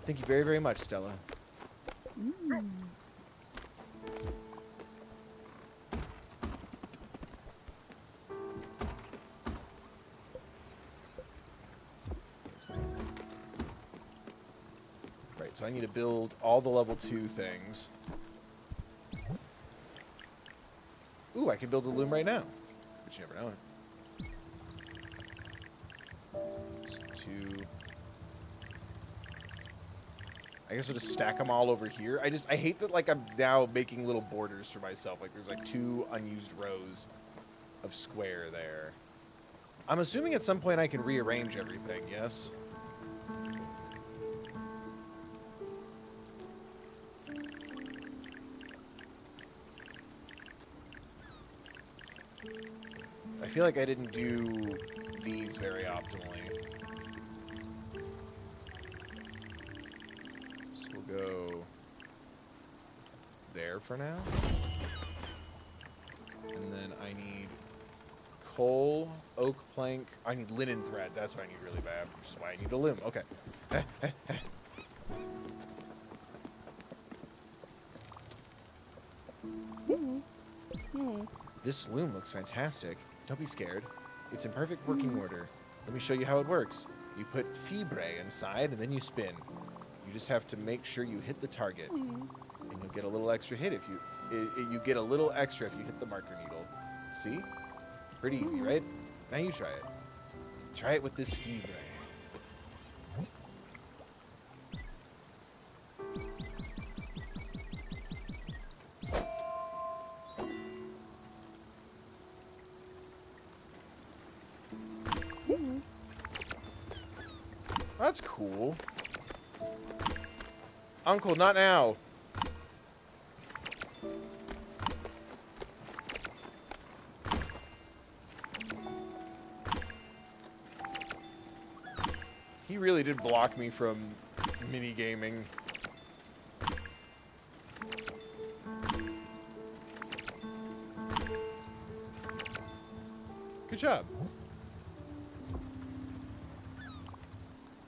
Thank you very, very much, Stella. Right, so I need to build all the level 2 things. Ooh, I can build a loom right now. But you never know it. It's 2. I guess I'll just stack them all over here. I hate that, like, I'm now making little borders for myself. Like, there's, like, 2 unused rows of square there. I'm assuming at some point I can rearrange everything, yes? I feel like I didn't do these very optimally. So we'll go there for now. And then I need coal, oak plank. I need linen thread. That's what I need really bad, which is why I need a loom. Okay. This loom looks fantastic. Don't be scared. It's in perfect working order. Let me show you how it works. You put fibre inside, and then you spin. You just have to make sure you hit the target, and you'll get a little extra hit if you get a little extra if you hit the marker needle. See? Pretty easy, right? Now you try it. Try it with this fibre. That's cool. Uncle, not now. He really did block me from mini gaming. Good job.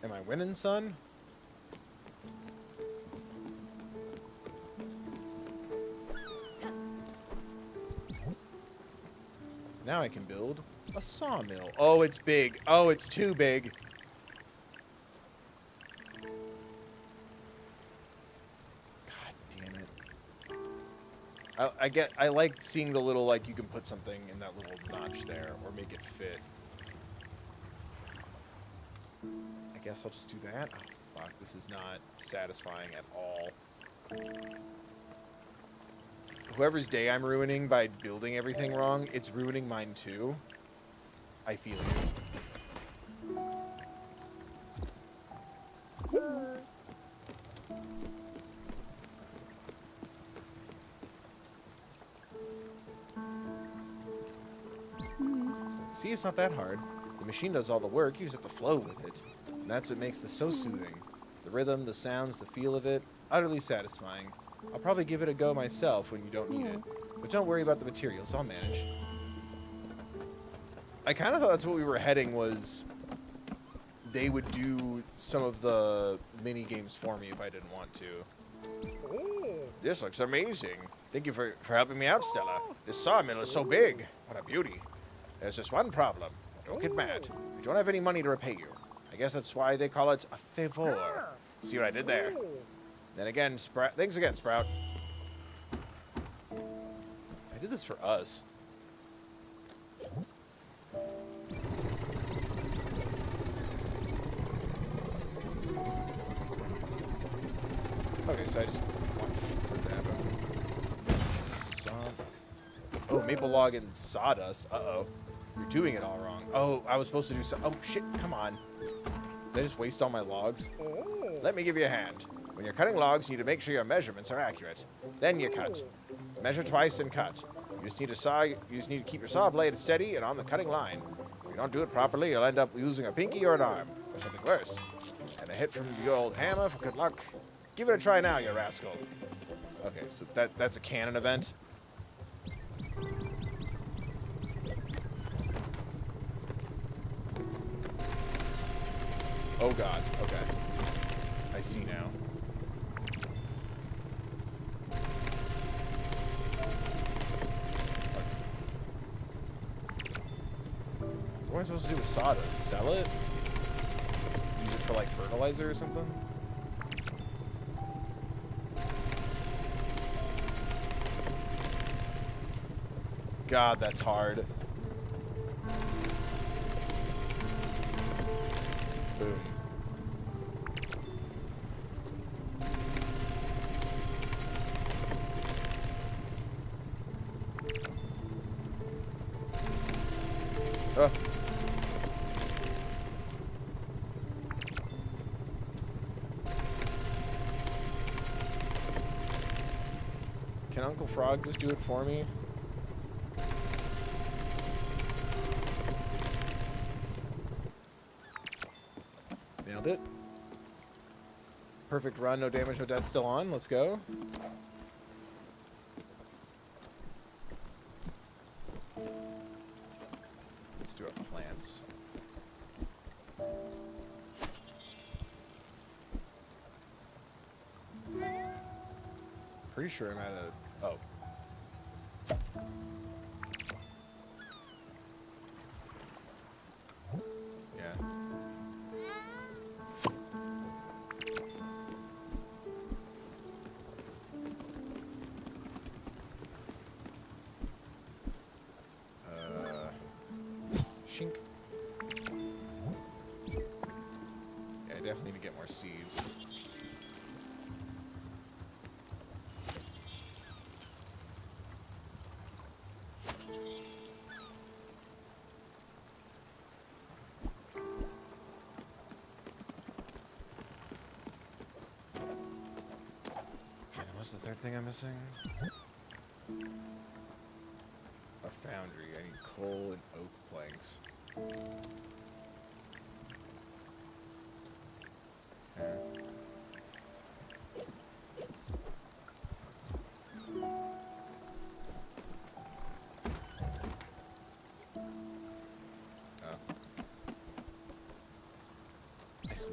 Am I winning, son? Now I can build a sawmill. Oh, it's big. Oh, it's too big. God damn it. I like seeing the little, like, you can put something in that little notch there or make it fit. I guess I'll just do that. Oh, fuck. This is not satisfying at all. Whoever's day I'm ruining by building everything wrong, it's ruining mine too. I feel you. See, it's not that hard. The machine does all the work, you just have to flow with it. And that's what makes this so soothing. The rhythm, the sounds, the feel of it, utterly satisfying. I'll probably give it a go myself when you don't need it. But don't worry about the materials, I'll manage. I kind of thought that's what we were heading was they would do some of the mini games for me if I didn't want to. This looks amazing. Thank you for helping me out, Stella. This sawmill is so big. What a beauty. There's just one problem. Don't get mad. We don't have any money to repay you. I guess that's why they call it a favor. See what I did there? Then again, Sprout. Thanks again, Sprout. I did this for us. Okay, so I just watched that happen. Oh, maple log and sawdust. Uh-oh. You're doing it all wrong. Oh, I was supposed to do so. Oh, shit. Come on. Did I just waste all my logs? Let me give you a hand. When you're cutting logs, you need to make sure your measurements are accurate. Then you cut. Measure twice and cut. You just need to keep your saw blade steady and on the cutting line. If you don't do it properly, you'll end up losing a pinky or an arm, or something worse. And a hit from the old hammer for good luck. Give it a try now, you rascal. Okay, so that's a canon event. Oh god, okay. I see now. What am I supposed to do with sawdust? Sell it? Use it for like fertilizer or something? God, that's hard. Boom. Oh. Can Uncle Frog just do it for me? Nailed it. Perfect run, no damage, no death, still on. Let's go. Let's do our plants. Pretty sure I'm at a... Oh. definitely need to get more seeds. And what's the third thing I'm missing? A foundry. I need coal and oak planks. Okay. Oh. I see.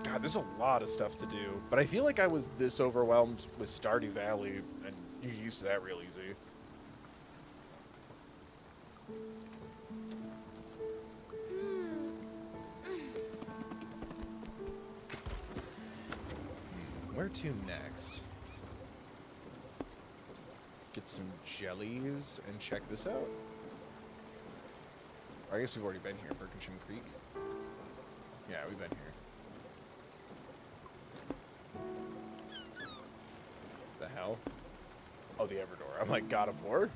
God, there's a lot of stuff to do, but I feel like I was this overwhelmed with Stardew Valley, and you get used to that real easy. Where to next? Get some jellies and check this out. Or I guess we've already been here, Birkensham Creek. Yeah, we've been here. The hell? Oh, the Everdor. I'm like, God of War?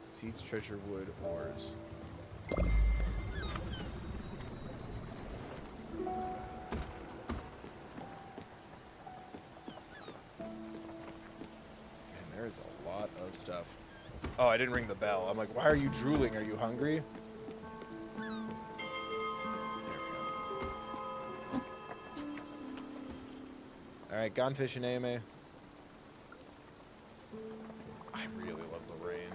Seeds, treasure, wood, ores. There's a lot of stuff. Oh, I didn't ring the bell. I'm like, why are you drooling? Are you hungry? There we go. Alright, gone fishing, AMA. I really love the rain.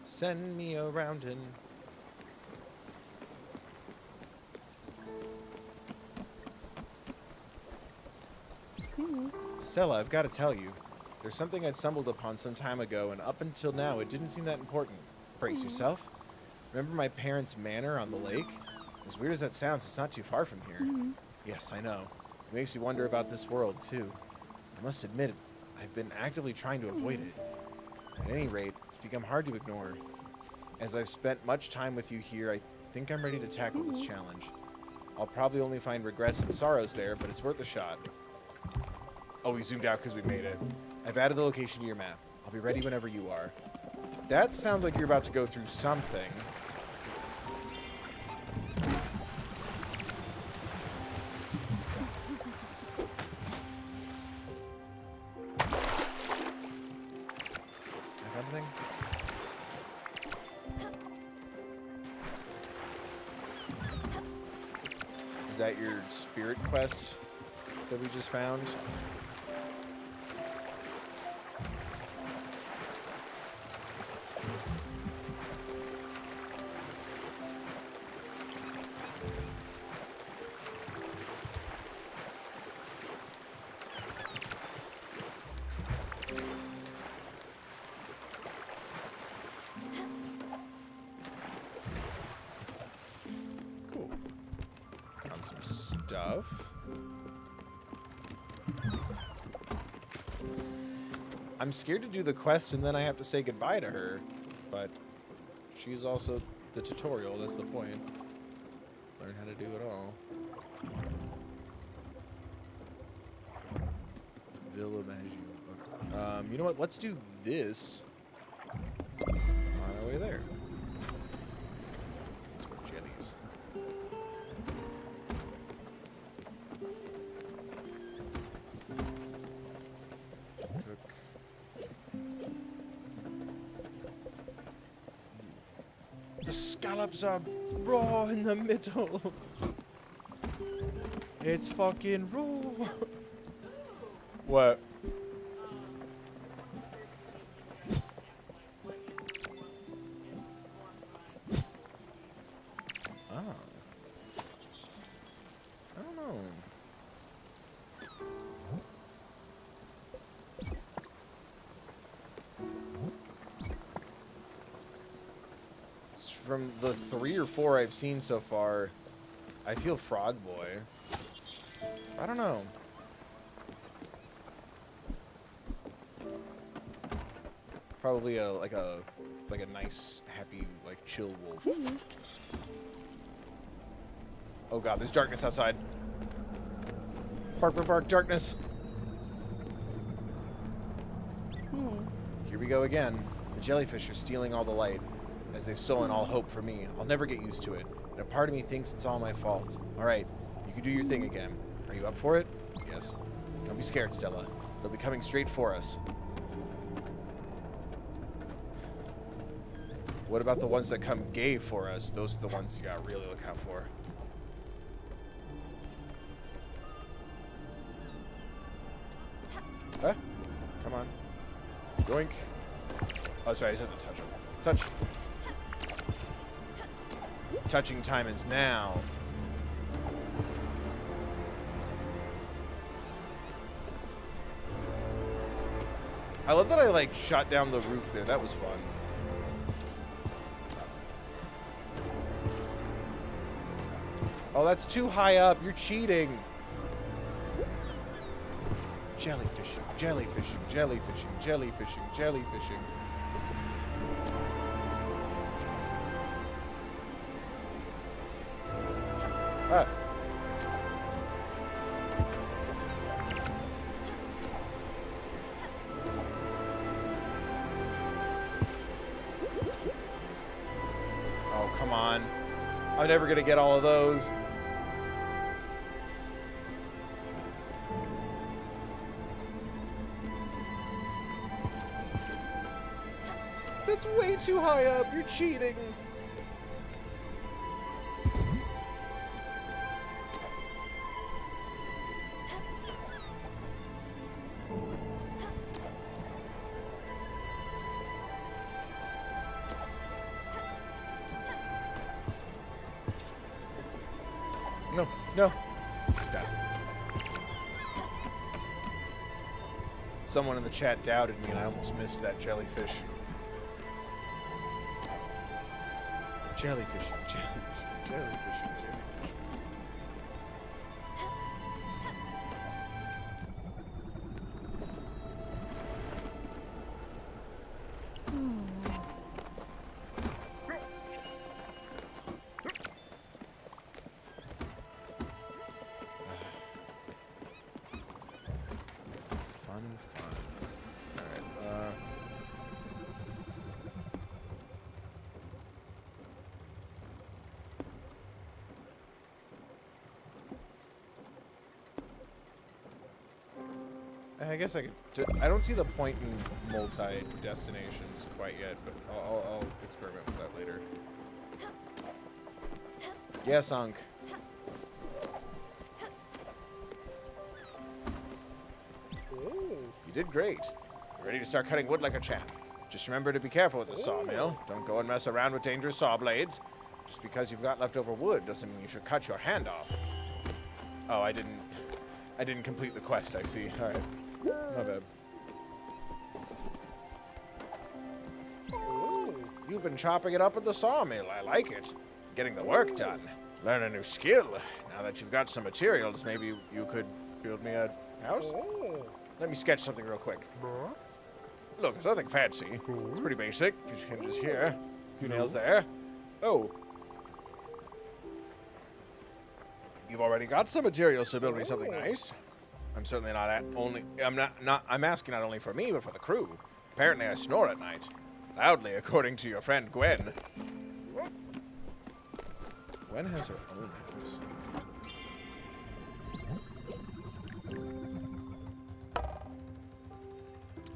Send me around and... Stella, I've got to tell you, there's something I'd stumbled upon some time ago, and up until now, it didn't seem that important. Brace yourself. Remember my parents' manor on the lake? As weird as that sounds, it's not too far from here. Yes, I know. It makes me wonder about this world, too. I must admit, I've been actively trying to avoid it. At any rate, it's become hard to ignore. As I've spent much time with you here, I think I'm ready to tackle this challenge. I'll probably only find regrets and sorrows there, but it's worth a shot. Oh, we zoomed out because we made it. I've added the location to your map. I'll be ready whenever you are. That sounds like you're about to go through something. Anything? Is that your spirit quest that we just found? Cool. Found some stuff. I'm scared to do the quest and then I have to say goodbye to her, but she's also the tutorial, that's the point. Learn how to do it all. Villa Magic. You know what? Let's do this on our way there. Some jellies. Cook. The scallops are raw in the middle. It's fucking raw. What? Oh. I don't know. From the 3 or 4 I've seen so far, I feel Frog Boy. I don't know. Probably like a nice, happy, like chill wolf. Oh god, there's darkness outside. Bark, bark, bark, darkness. Here we go again. The jellyfish are stealing all the light, as they've stolen all hope from me. I'll never get used to it, and a part of me thinks it's all my fault. Alright, you can do your thing again. Are you up for it? Yes. Don't be scared, Stella. They'll be coming straight for us. What about the ones that come gay for us? Those are the ones you gotta really look out for. Huh? Come on. Yoink. Oh, sorry, I just have to touch him. Touch. Touching time is now. I love that I, like, shot down the roof there. That was fun. Oh, that's too high up. You're cheating. Jellyfishing, jellyfishing, jellyfishing, jellyfishing, jellyfishing. Ah. Oh, come on. I'm never going to get all of those. That's way too high up. You're cheating. No, no. Got it. Someone in the chat doubted me and I almost missed that jellyfish. Jellyfishing, jellyfishing, jellyfishing, jellyfishing. Fun. Alright, I guess I could. I don't see the point in multi-destinations quite yet, but I'll experiment with that later. Yes, Unc. You did great. You're ready to start cutting wood like a champ. Just remember to be careful with the sawmill. Don't go and mess around with dangerous saw blades. Just because you've got leftover wood doesn't mean you should cut your hand off. Oh, I didn't complete the quest, I see. All right. My bad. You've been chopping it up at the sawmill. I like it. Getting the work done. Learn a new skill. Now that you've got some materials, maybe you could build me a house? Let me sketch something real quick. Look, it's nothing fancy. It's pretty basic. A few hinges here. A few nails there. Oh. You've already got some materials to build me something nice. I'm certainly I'm asking not only for me, but for the crew. Apparently I snore at night. Loudly, according to your friend Gwen. Gwen has her own house.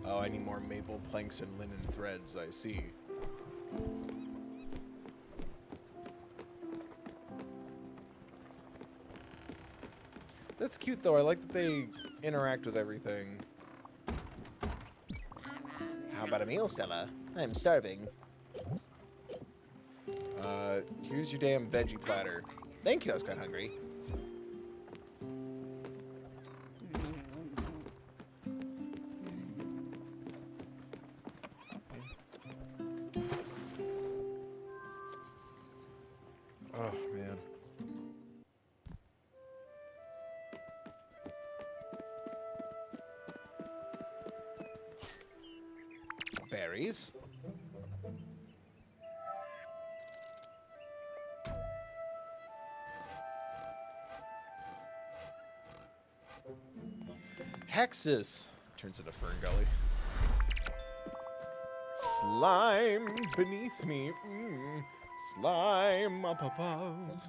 Oh, I need more maple planks and linen threads, I see. That's cute, though. I like that they interact with everything. How about a meal, Stella? I'm starving. Here's your damn veggie platter. Thank you, I was quite hungry. Oh, man. berries. Hexus turns into Fern Gully. Slime beneath me, slime up above.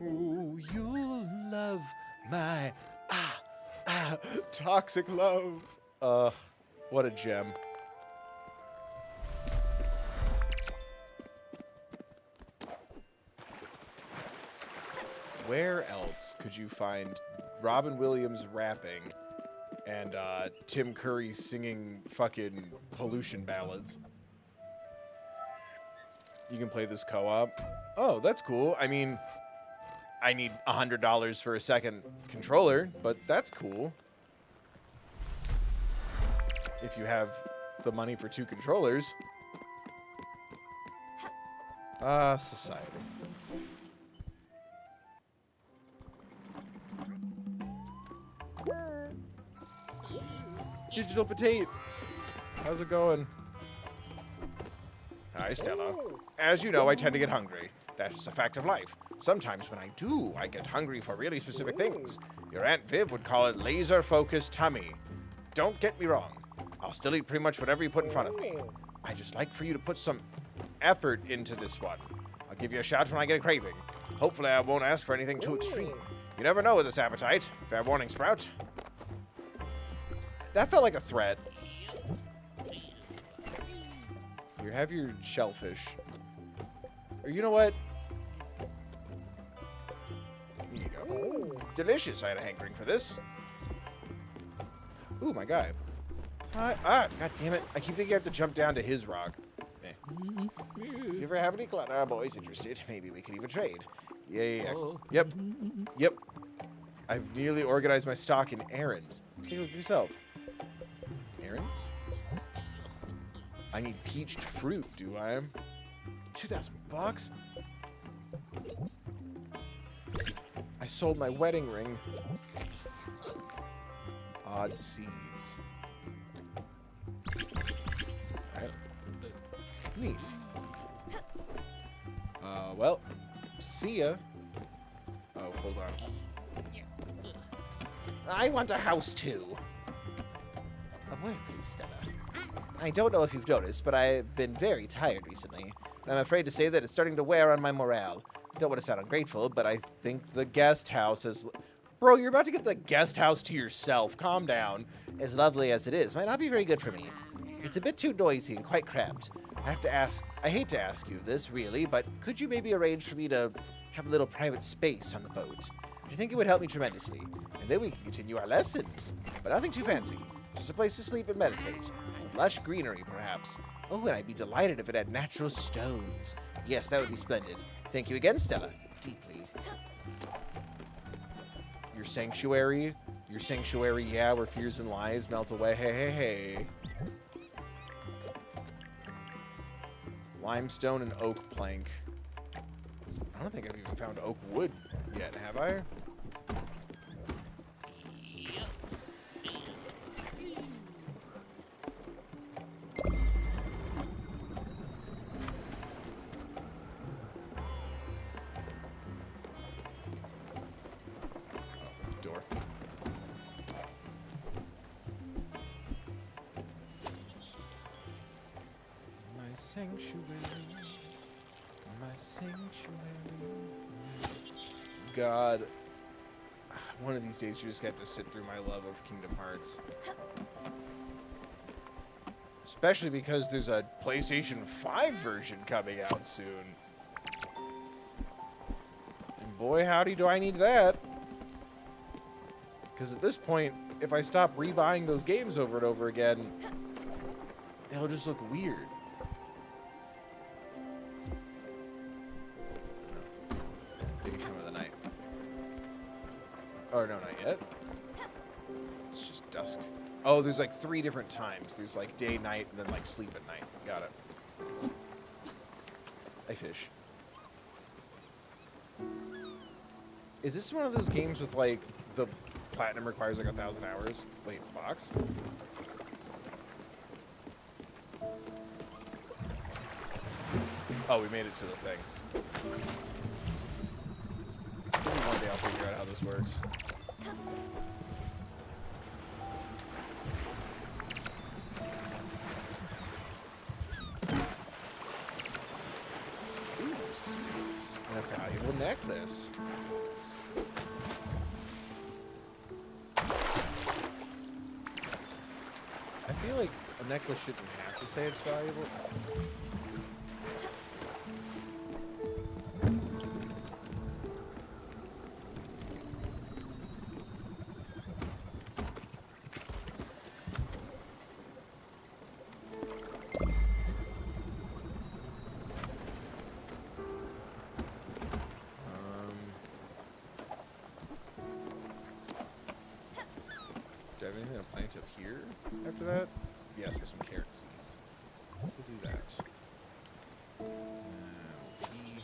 Ooh, you'll love my toxic love. What a gem. Where else could you find Robin Williams rapping and Tim Curry singing fucking pollution ballads? You can play this co-op. Oh, that's cool. I mean, I need $100 for a second controller, but that's cool. If you have the money for 2 controllers. Society. Digital Potato. How's it going? Hi, Stella. As you know, I tend to get hungry. That's a fact of life. Sometimes when I do, I get hungry for really specific things. Your Aunt Viv would call it laser-focused tummy. Don't get me wrong. I'll still eat pretty much whatever you put in front of me. I just like for you to put some effort into this one. I'll give you a shout when I get a craving. Hopefully I won't ask for anything too extreme. You never know with this appetite. Fair warning, Sprout. That felt like a threat. Here, have your shellfish. Or you know what? Here you go. Delicious. I had a hankering for this. Ooh, my guy. God damn it. I keep thinking I have to jump down to his rock. You ever have any boys interested? Maybe we could even trade. Yeah. Yep. I've nearly organized my stock in errands. Take a look at yourself. Errands? I need peached fruit, do I? 2,000 bucks? I sold my wedding ring. Odd seeds. Alright. Neat. Well, see ya. Oh, hold on. I want a house too. A word, please, Stella. I don't know if you've noticed, but I've been very tired recently. And I'm afraid to say that it's starting to wear on my morale. I don't want to sound ungrateful, but I think the guest house is... Bro, you're about to get the guest house to yourself. Calm down. As lovely as it is, might not be very good for me. It's a bit too noisy and quite cramped. I hate to ask you this, really, but could you maybe arrange for me to have a little private space on the boat? I think it would help me tremendously. And then we can continue our lessons. But nothing too fancy. Just a place to sleep and meditate. With lush greenery, perhaps. Oh, and I'd be delighted if it had natural stones. Yes, that would be splendid. Thank you again, Stella. Deeply. Your sanctuary, yeah, where fears and lies melt away. Hey. Limestone and oak plank. I don't think I've even found oak wood yet, have I? Door. My sanctuary. God, one of these days you just have to sit through my love of Kingdom Hearts. Especially because there's a PlayStation 5 version coming out soon. And boy, howdy do I need that. Because at this point, if I stop rebuying those games over and over again, it'll just look weird. Oh, no, not yet. It's just dusk. Oh, there's like 3 different times. There's like day, night, and then like sleep at night. Got it. I fish. Is this one of those games with like the platinum requires like 1,000 hours? Wait, box? Oh, we made it to the thing. Maybe one day I'll figure out how this works. Ooh, seeds. And a valuable necklace. I feel like a necklace shouldn't have to say it's valuable. Do I have anything to plant up here after that? Yes, there's some carrot seeds. We'll do that. Pea.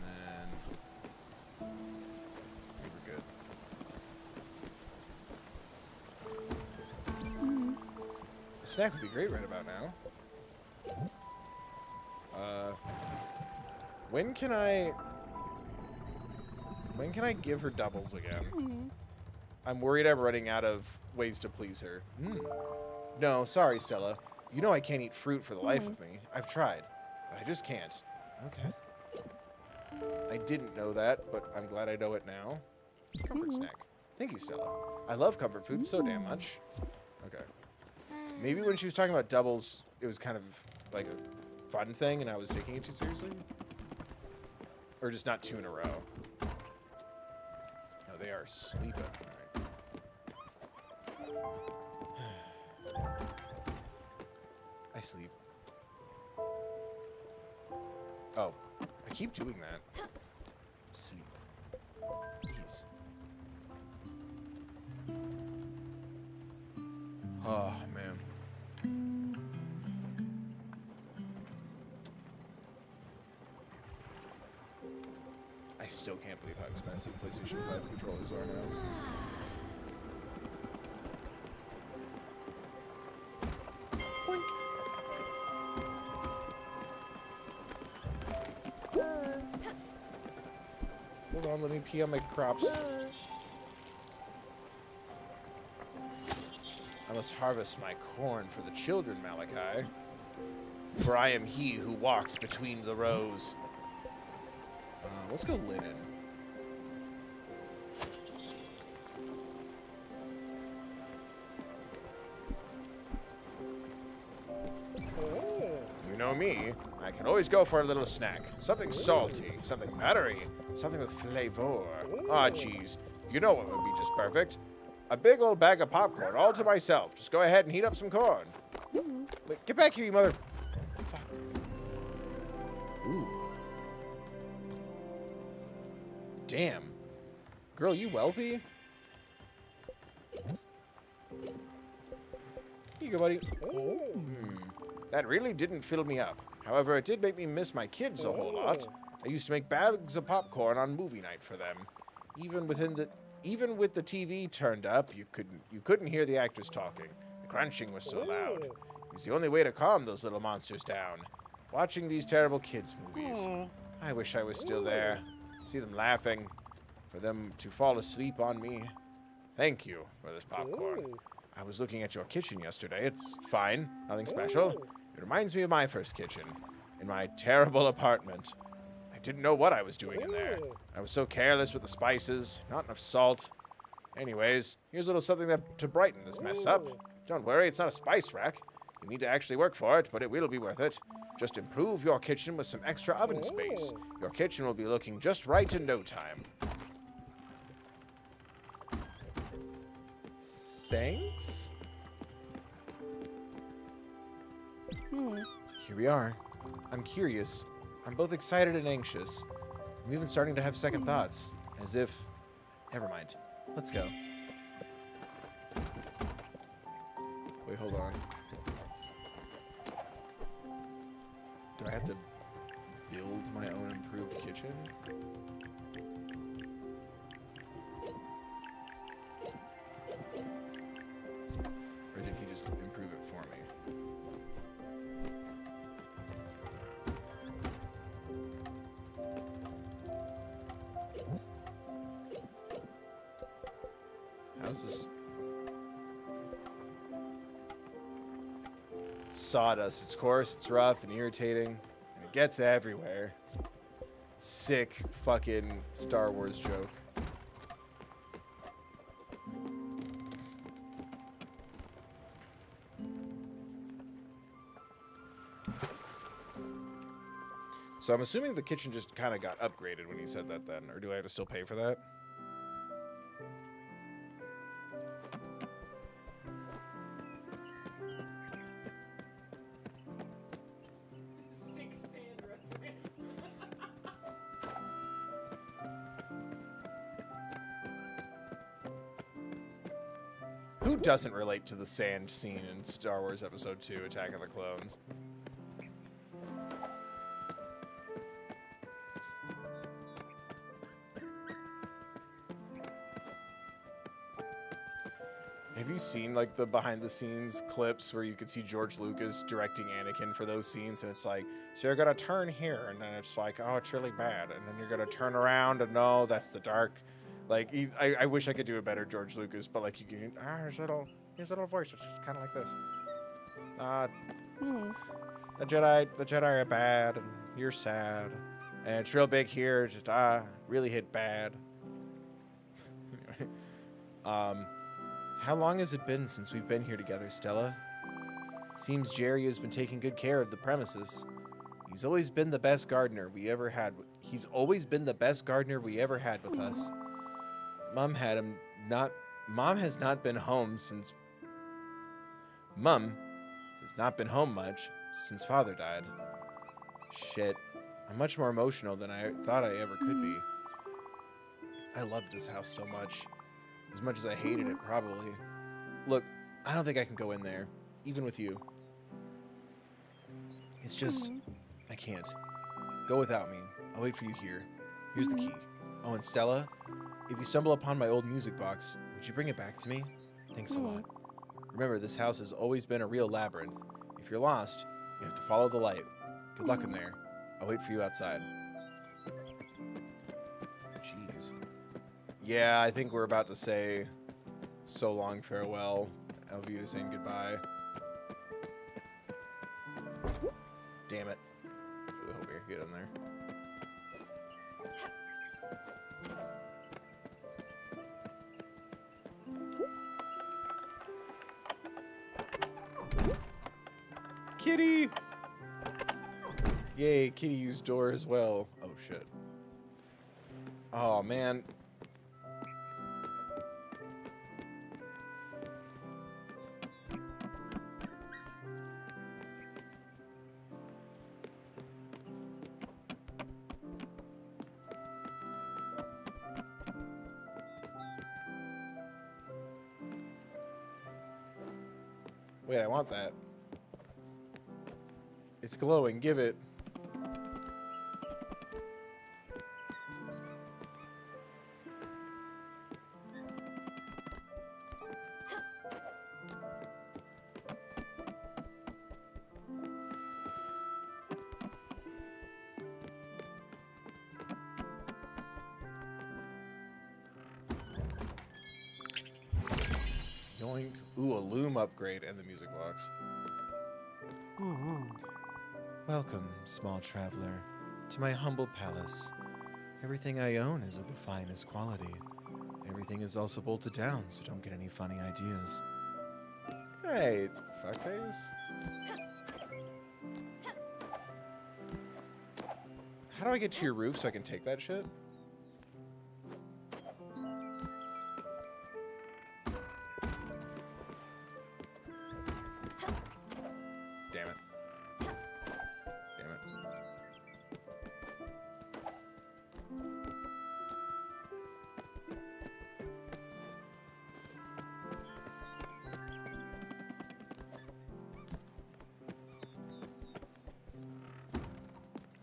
And we're good. A snack would be great right about now. When can I give her doubles again? I'm worried I'm running out of ways to please her. No, sorry, Stella. You know I can't eat fruit for the life of me. I've tried, but I just can't. Okay. I didn't know that, but I'm glad I know it now. Comfort snack. Thank you, Stella. I love comfort food so damn much. Okay. Maybe when she was talking about doubles, it was kind of like a fun thing and I was taking it too seriously? Or just not 2 in a row? No, they are sleeping. All right. I sleep. Oh, I keep doing that. Sleep. Please. Oh, man. I still can't believe how expensive PlayStation 5 controllers are now. Boink. Hold on, let me pee on my crops. I must harvest my corn for the children, Malachi. For I am he who walks between the rows. Let's go linen. You know me. I can always go for a little snack. Something salty, something buttery, something with flavor. Ah, geez. You know what would be just perfect? A big old bag of popcorn all to myself. Just go ahead and heat up some corn. Wait, get back here, you mother... Fuck. Ooh. Damn. Girl, you wealthy? Here you go, buddy. That really didn't fill me up. However, it did make me miss my kids a whole lot. I used to make bags of popcorn on movie night for them. Even with the TV turned up, you couldn't hear the actors talking. The crunching was so loud. It was the only way to calm those little monsters down. Watching these terrible kids' movies. I wish I was still there. See them laughing. For them to fall asleep on me. Thank you for this popcorn. I was looking at your kitchen yesterday. It's fine. Nothing special. It reminds me of my first kitchen. In my terrible apartment. I didn't know what I was doing in there. I was so careless with the spices. Not enough salt. Anyways, here's a little something to brighten this mess up. Don't worry, it's not a spice rack. You need to actually work for it, but it will be worth it. Just improve your kitchen with some extra oven space. Your kitchen will be looking just right in no time. Thanks? Here we are. I'm curious. I'm both excited and anxious. I'm even starting to have second thoughts. As if... Never mind. Let's go. Wait, hold on. Do I have to build my own improved kitchen? me. How's this? Sawdust. It's coarse, it's rough and irritating, and it gets everywhere. Sick fucking Star Wars joke. So I'm assuming the kitchen just kind of got upgraded when he said that then, or do I have to still pay for that? Six sand reference. Who doesn't relate to the sand scene in Star Wars Episode 2, Attack of the Clones? Have you seen like the behind the scenes clips where you could see George Lucas directing Anakin for those scenes, and it's like, so you're gonna turn here, and then it's like, oh, it's really bad, and then you're gonna turn around, and no, that's the dark. Like, I wish I could do a better George Lucas, but like you can, his little voice is just kind of like this. The Jedi are bad, and you're sad, and it's real big here, just really hit bad. Anyway, how long has it been since we've been here together, Stella? Seems Jerry has been taking good care of the premises. He's always been the best gardener we ever had. He's always been the best gardener we ever had with us. Mom has not been home much since Father died. Shit. I'm much more emotional than I thought I ever could be. I loved this house so much. As much as I hated it, probably. Look, I don't think I can go in there, even with you. It's just, I can't. Go without me. I'll wait for you here. Here's the key. Oh, and Stella, if you stumble upon my old music box, would you bring it back to me? Thanks a lot. Remember, this house has always been a real labyrinth. If you're lost, you have to follow the light. Good luck in there. I'll wait for you outside. Jeez. Yeah, I think we're about to say so long farewell. Elvita saying goodbye. Damn it. Really hope we can get in there. Kitty! Yay, Kitty used door as well. Oh, shit. Oh, man. Wait, I want that. It's glowing. Give it. Yoink. Ooh, a loom upgrade and the music box. Welcome, small traveler, to my humble palace. Everything I own is of the finest quality. Everything is also bolted down, so don't get any funny ideas. Hey, fuckface. How do I get to your roof so I can take that shit? Damn it. Damn it.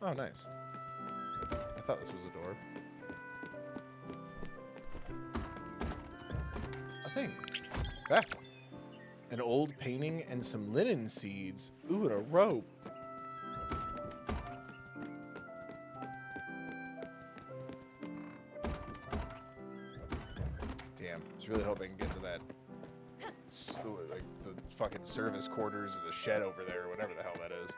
Oh, nice. I thought this was a door. A thing. Ah. An old painting and some linen seeds. Ooh, and a rope. Damn, I was really hoping to get to that, like the fucking service quarters or the shed over there, or whatever the hell that is.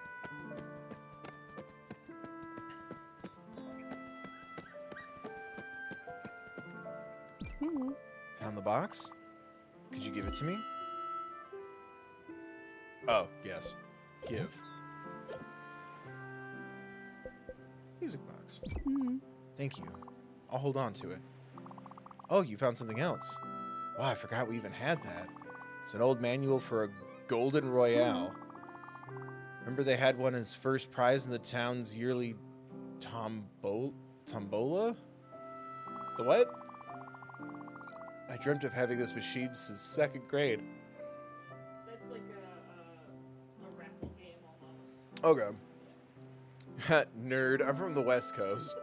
Found the box? Could you give it to me? Oh, yes. Give. Music box. Thank you. I'll hold on to it. Oh, you found something else. Wow, I forgot we even had that. It's an old manual for a golden royale. Remember they had one as first prize in the town's yearly tombola? The what? I dreamt of having this machine since 2nd grade. That's like a raffle game almost. Okay. Nerd. I'm from the West Coast.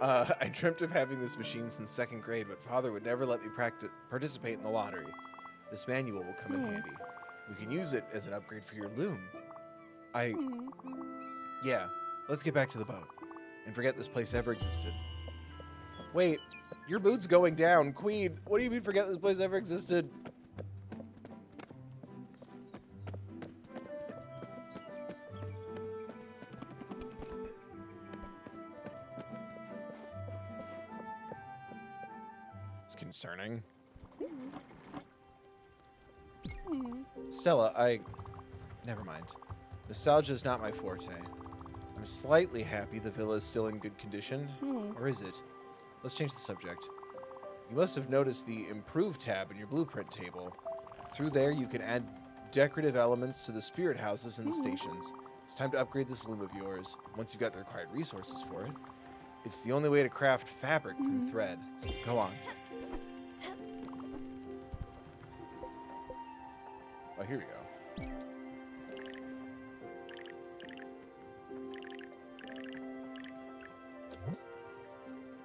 I dreamt of having this machine since 2nd grade, but Father would never let me participate in the lottery. This manual will come in handy. We can use it as an upgrade for your loom. Yeah, let's get back to the boat and forget this place ever existed. Wait, your mood's going down. Queen, what do you mean forget this place ever existed? It's concerning. Stella, never mind. Nostalgia is not my forte. I'm slightly happy the villa is still in good condition. Or is it? Let's change the subject. You must have noticed the Improve tab in your blueprint table. Through there, you can add decorative elements to the spirit houses and stations. It's time to upgrade this loom of yours, once you've got the required resources for it. It's the only way to craft fabric from thread. Go on. Oh, here we go.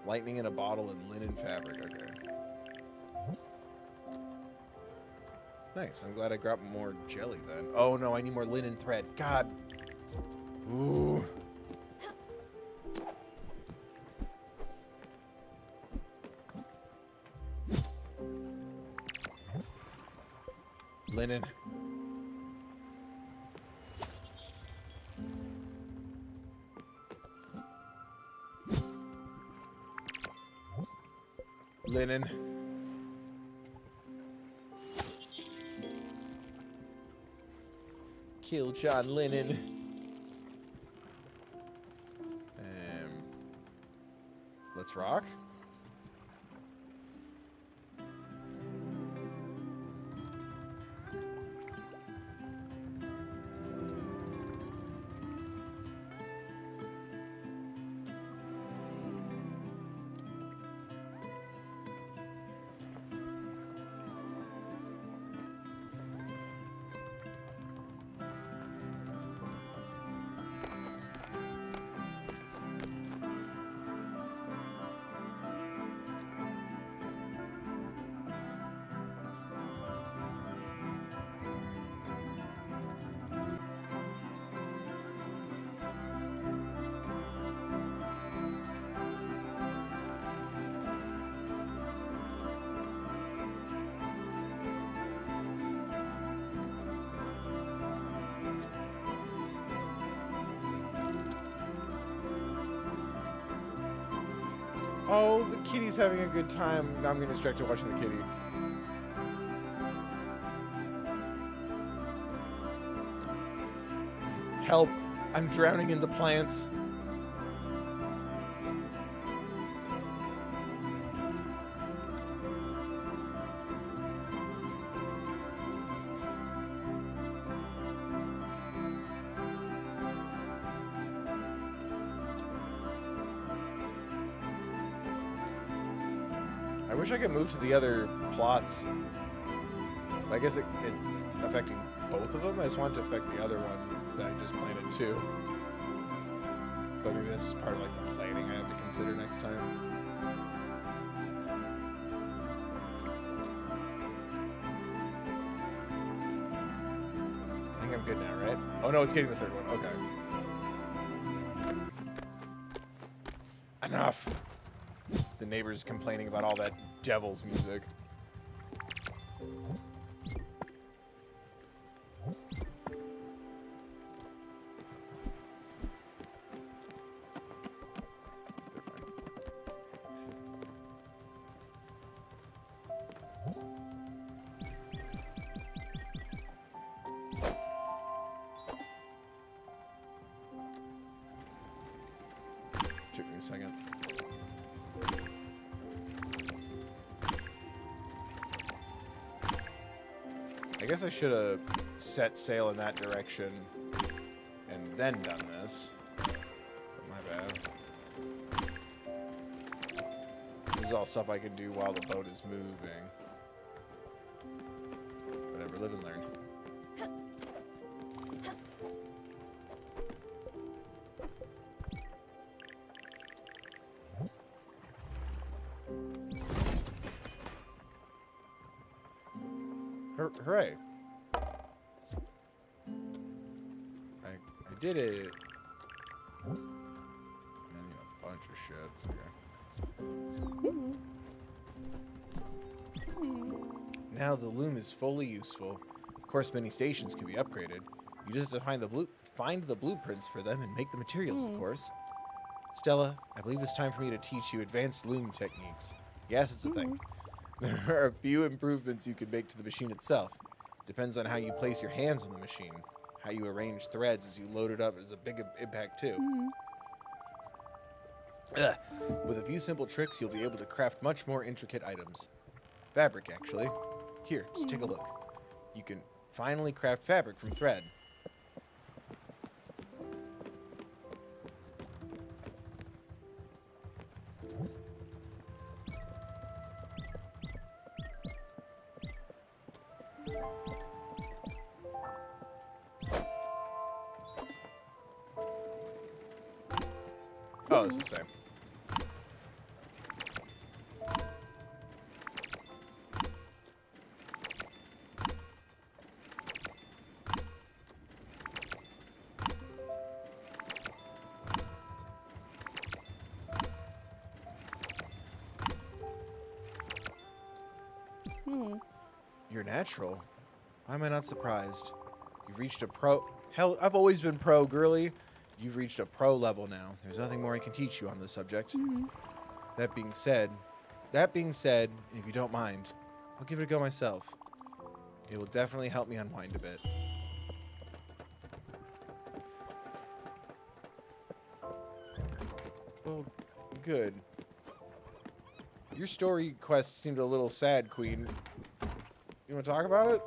Lightning in a bottle and linen fabric. Okay. Nice. I'm glad I grabbed more jelly then. Oh no, I need more linen thread. God. Ooh. Linen. Linen. Kill John Lennon. Let's rock. Oh, the kitty's having a good time. Now I'm getting distracted watching the kitty. Help. I'm drowning in the plants. I wish I could move to the other plots. I guess it's affecting both of them. I just want it to affect the other one that I just planted too. But maybe this is part of like the planning I have to consider next time. good now, right? Oh no, it's getting the third one. Okay. Enough. The neighbors complaining about all that devil's music. They're fine. Took me a second. I guess I should have set sail in that direction and then done this. But my bad. This is all stuff I can do while the boat is moving. Whatever, live and learn. Hooray. I did it. I need a bunch of shit. Okay. Now the loom is fully useful. Of course, many stations can be upgraded. You just have to find the blueprints for them and make the materials, of course. Stella, I believe it's time for me to teach you advanced loom techniques. Yes, it's a thing. There are a few improvements you can make to the machine itself. Depends on how you place your hands on the machine. How you arrange threads as you load it up is a big impact too. With a few simple tricks, you'll be able to craft much more intricate items. Fabric, actually. Here, just take a look. You can finally craft fabric from thread. Oh, it's the same. You're natural. Why am I not surprised? You've reached a pro... Hell, I've always been pro, girly. You've reached a pro level now. There's nothing more I can teach you on this subject. That being said, and if you don't mind, I'll give it a go myself. It will definitely help me unwind a bit. Well, good. Your story quest seemed a little sad, Queen. You want to talk about it?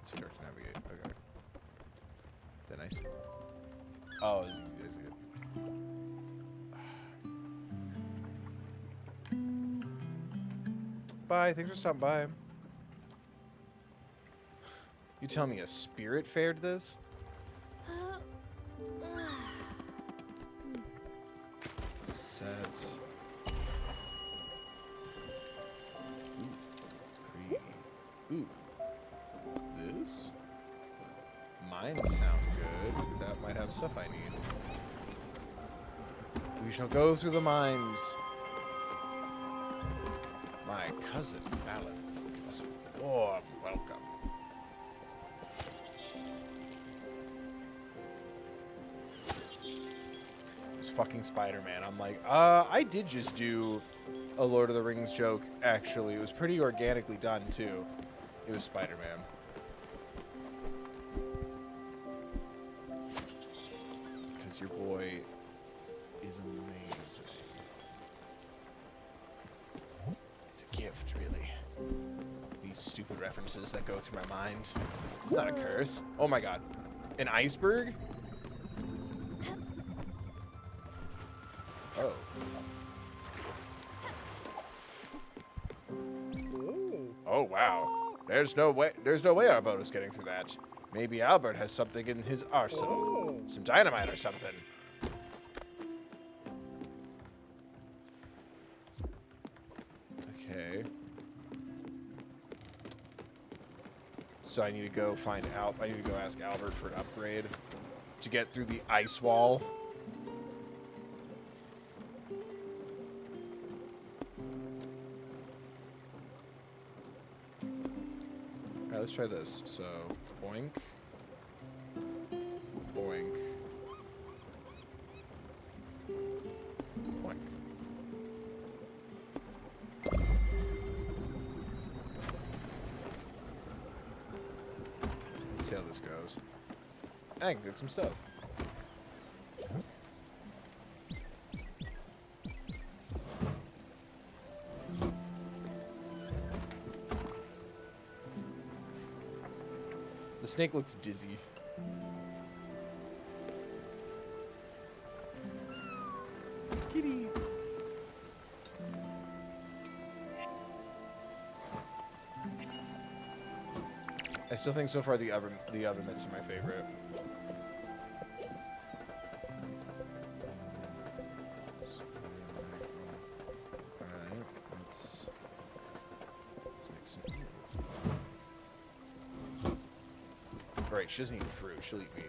Start to navigate. Okay. Then I see. Oh, it's easy. I see it. Bye. Thanks for stopping by. You tell me a spirit fared this? Set. Ooh. This? Mines sound good. That might have stuff I need. We shall go through the mines. My cousin, Alan, give us a warm welcome. It's fucking Spider-Man. I'm like, I did just do a Lord of the Rings joke, actually. It was pretty organically done, too. It was Spider-Man. Because your boy is amazing. It's a gift, really. These stupid references that go through my mind. It's not a curse. Oh my god. An iceberg? Oh. Oh wow. There's no way our boat is getting through that. Maybe Albert has something in his arsenal. Some dynamite or something. Okay. So I need to go find out. I need to go ask Albert for an upgrade to get through the ice wall. Alright, let's try this. So, boink. Boink. Boink. Let's see how this goes. I can cook some stuff. The snake looks dizzy. Kitty. I still think so far the oven mitts are my favorite. Alright, let's make some. Alright, she doesn't eat fruit, she'll eat meat.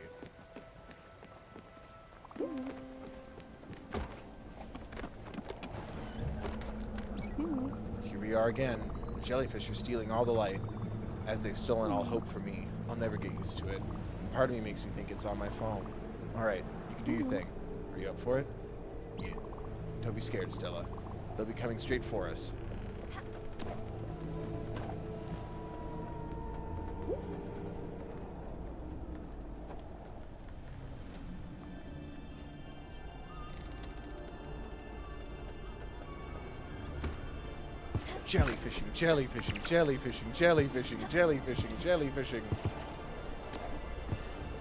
Here we are again. The jellyfish are stealing all the light. As they've stolen all hope from me, I'll never get used to it. And part of me makes me think it's on my phone. Alright, you can do your thing. Are you up for it? Yeah. Don't be scared, Stella. They'll be coming straight for us. Jellyfishing, jellyfishing, jellyfishing, jellyfishing, jellyfishing, jellyfishing.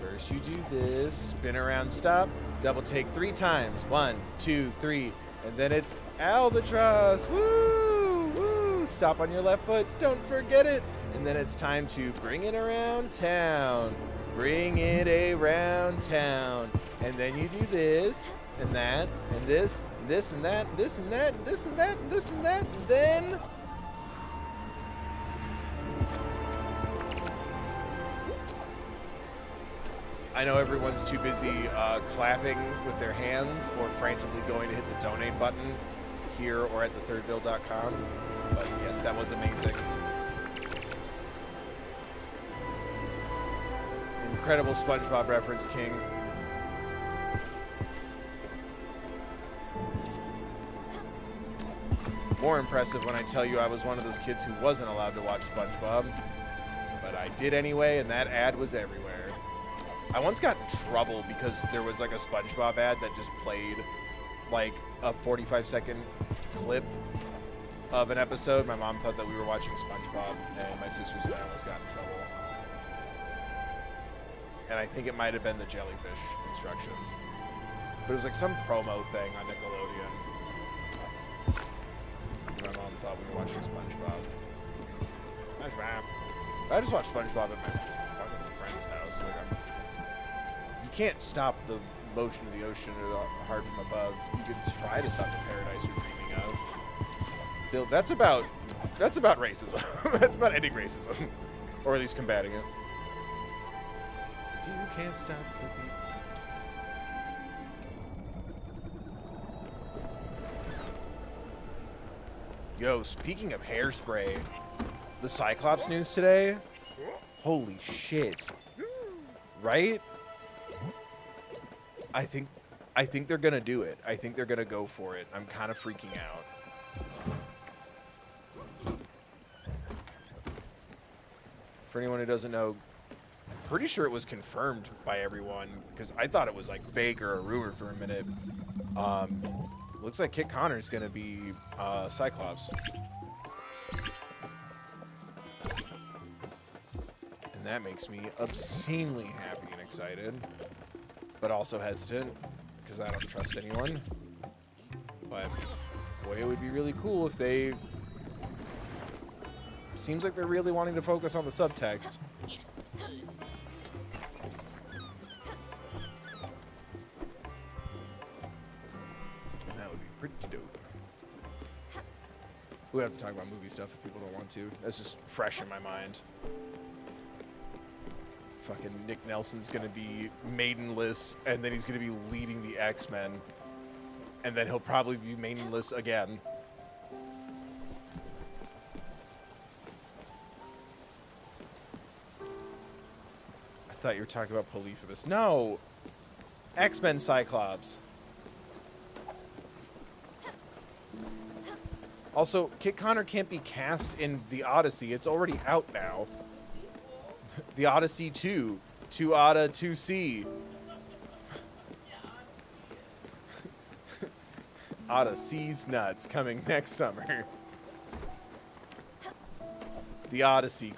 First you do this, spin around, stop, double take 3 times. 1, 2, 3, and then it's albatross. Woo! Woo! Stop on your left foot, don't forget it. And then it's time to bring it around town. Bring it around town. And then you do this, and that, and this, and this, and that, and this, and that, and this, and that, and this, and that, and then... I know everyone's too busy clapping with their hands or frantically going to hit the donate button here or at thethirdbill.com, but yes, that was amazing. Incredible SpongeBob reference, King. More impressive when I tell you I was one of those kids who wasn't allowed to watch SpongeBob, but I did anyway, and that ad was everywhere. I once got in trouble because there was like a SpongeBob ad that just played like a 45-second clip of an episode. My mom thought that we were watching SpongeBob, and my sisters and I almost got in trouble. And I think it might have been the jellyfish instructions. But it was like some promo thing on Nickelodeon. My mom thought we were watching SpongeBob. SpongeBob. I just watched SpongeBob at my fucking friend's house. Like, you can't stop the motion of the ocean or the heart from above. You can try to stop the paradise you're dreaming of. Bill, that's about racism. That's about ending racism, or at least combating it. 'Cause you can't stop the beat. Yo, speaking of hairspray, the Cyclops news today. Holy shit! Right? I think they're gonna do it. I think they're gonna go for it. I'm kind of freaking out. For anyone who doesn't know, pretty sure it was confirmed by everyone because I thought it was like fake or a rumor for a minute. Looks like Kit Connor's gonna be Cyclops. And that makes me obscenely happy and excited. But also hesitant, because I don't trust anyone. But, boy, it would be really cool if they... Seems like they're really wanting to focus on the subtext. That would be pretty dope. We have to talk about movie stuff if people don't want to. That's just fresh in my mind. Fucking Nick Nelson's gonna be maidenless, and then he's gonna be leading the X-Men. And then he'll probably be maidenless again. I thought you were talking about Polyphemus. No! X-Men Cyclops. Also, Kit Connor can't be cast in The Odyssey. It's already out now. The Odyssey 2. 2-Otta, 2C. Odyssey's Nuts coming next summer. The Odyssey,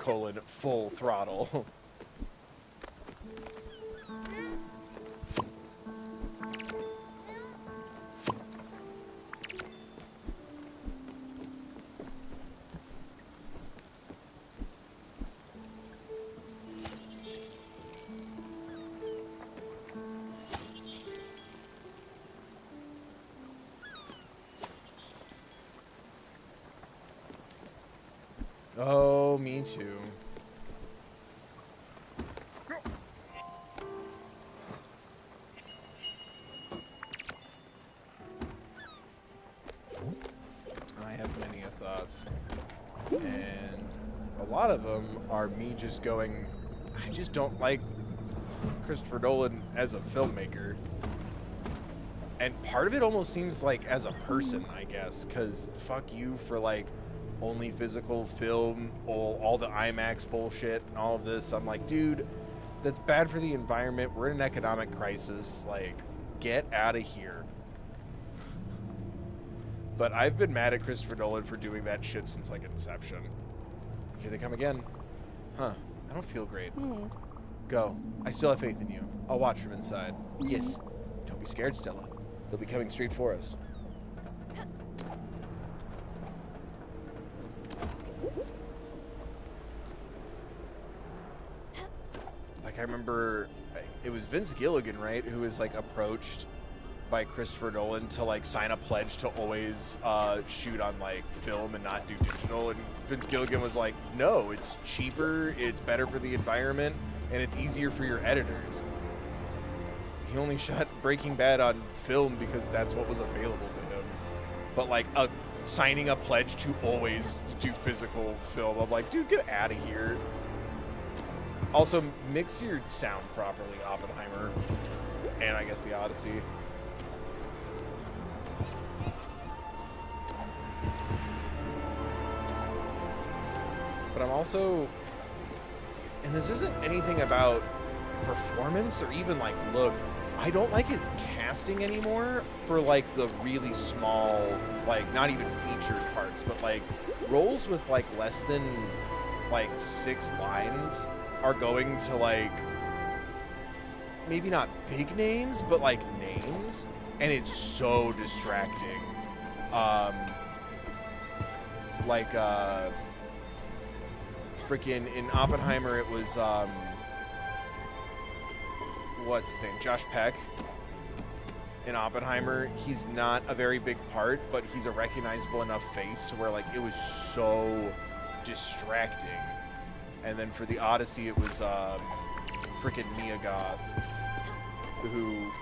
full throttle. Oh, me too. I have many thoughts. And a lot of them are me just going, I just don't like Christopher Nolan as a filmmaker. And part of it almost seems like as a person, I guess, because fuck you for like only physical film, all the IMAX bullshit and all of this. I'm like, dude, that's bad for the environment. We're in an economic crisis. Like, get out of here. But I've been mad at Christopher Nolan for doing that shit since like Inception. Here they come again. Huh, I don't feel great. Go. I still have faith in you. I'll watch from inside. Yes. Don't be scared, Stella. They'll be coming straight for us. Like, I remember it was Vince Gilligan, right, who was like approached by Christopher Nolan to like sign a pledge to always shoot on like film and not do digital, and Vince Gilligan was like, no, it's cheaper, it's better for the environment, and it's easier for your editors. He only shot Breaking Bad on film because that's what was available to him. But like signing a pledge to always do physical film, I'm like, dude, get out of here. Also, mix your sound properly, Oppenheimer, and I guess The Odyssey. But I'm also, and this isn't anything about performance or even like look, I don't like his casting anymore for like the really small, like not even featured parts, but like roles with like less than like 6 lines are going to like maybe not big names, but like names, and it's so distracting. Like freaking in Oppenheimer, it was what's his name? Josh Peck. In Oppenheimer, he's not a very big part, but he's a recognizable enough face to where like it was so distracting. And then for the Odyssey, it was freaking Mia Goth, who,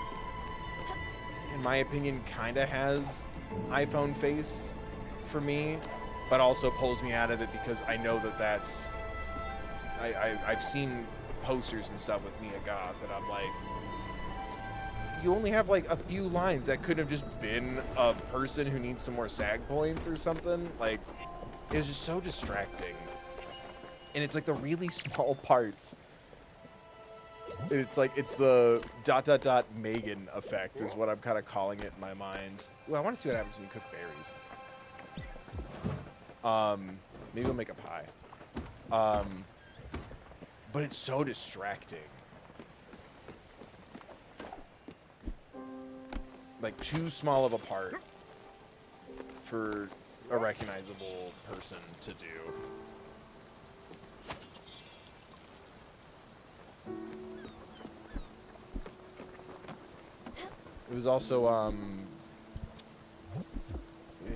in my opinion, kind of has iPhone face for me, but also pulls me out of it because I know that that's. I've seen posters and stuff with Mia Goth, and I'm like, you only have like a few lines. That could have just been a person who needs some more SAG points or something. Like, it was just so distracting. And it's like the really small parts. And it's like, it's the ... Megan effect is what I'm kind of calling it in my mind. Ooh, I want to see what happens when you cook berries. Maybe we'll make a pie. But it's so distracting. Like too small of a part for a recognizable person to do. It was also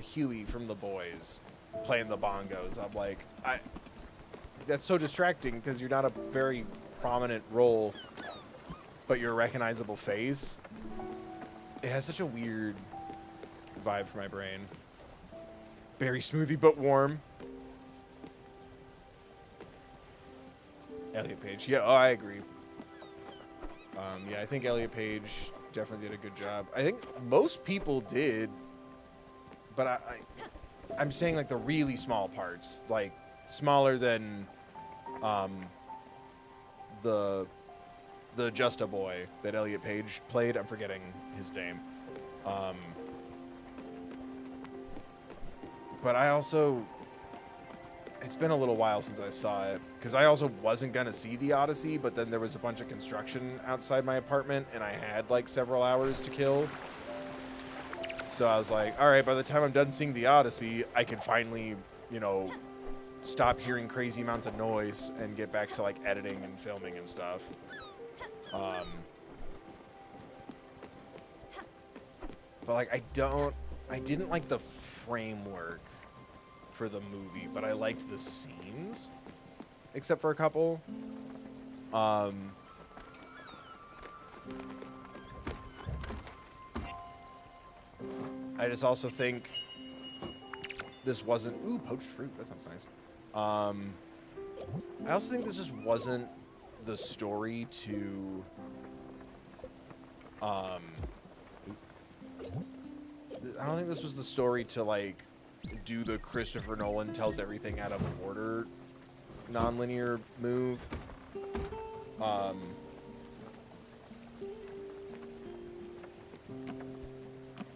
Huey from The Boys playing the bongos. I'm like, that's so distracting because you're not a very prominent role, but you're a recognizable face. It has such a weird vibe for my brain. Berry smoothie, but warm. Elliot Page. Yeah, oh, I agree. Yeah, I think Elliot Page definitely did a good job. I think most people did, but I'm saying like the really small parts, like smaller than the Just a Boy that Elliot Page played. I'm forgetting his name. But I also, it's been a little while since I saw it, because I also wasn't going to see The Odyssey, but then there was a bunch of construction outside my apartment, and I had like several hours to kill. So I was like, all right, by the time I'm done seeing The Odyssey, I can finally, you know, stop hearing crazy amounts of noise and get back to like editing and filming and stuff. But like, I didn't like the framework for the movie, but I liked the scenes, except for a couple. I just also think this wasn't, ooh, poached fruit, that sounds nice. I also think this just wasn't the story to, I don't think this was the story to like do the Christopher Nolan tells everything out of order non-linear move.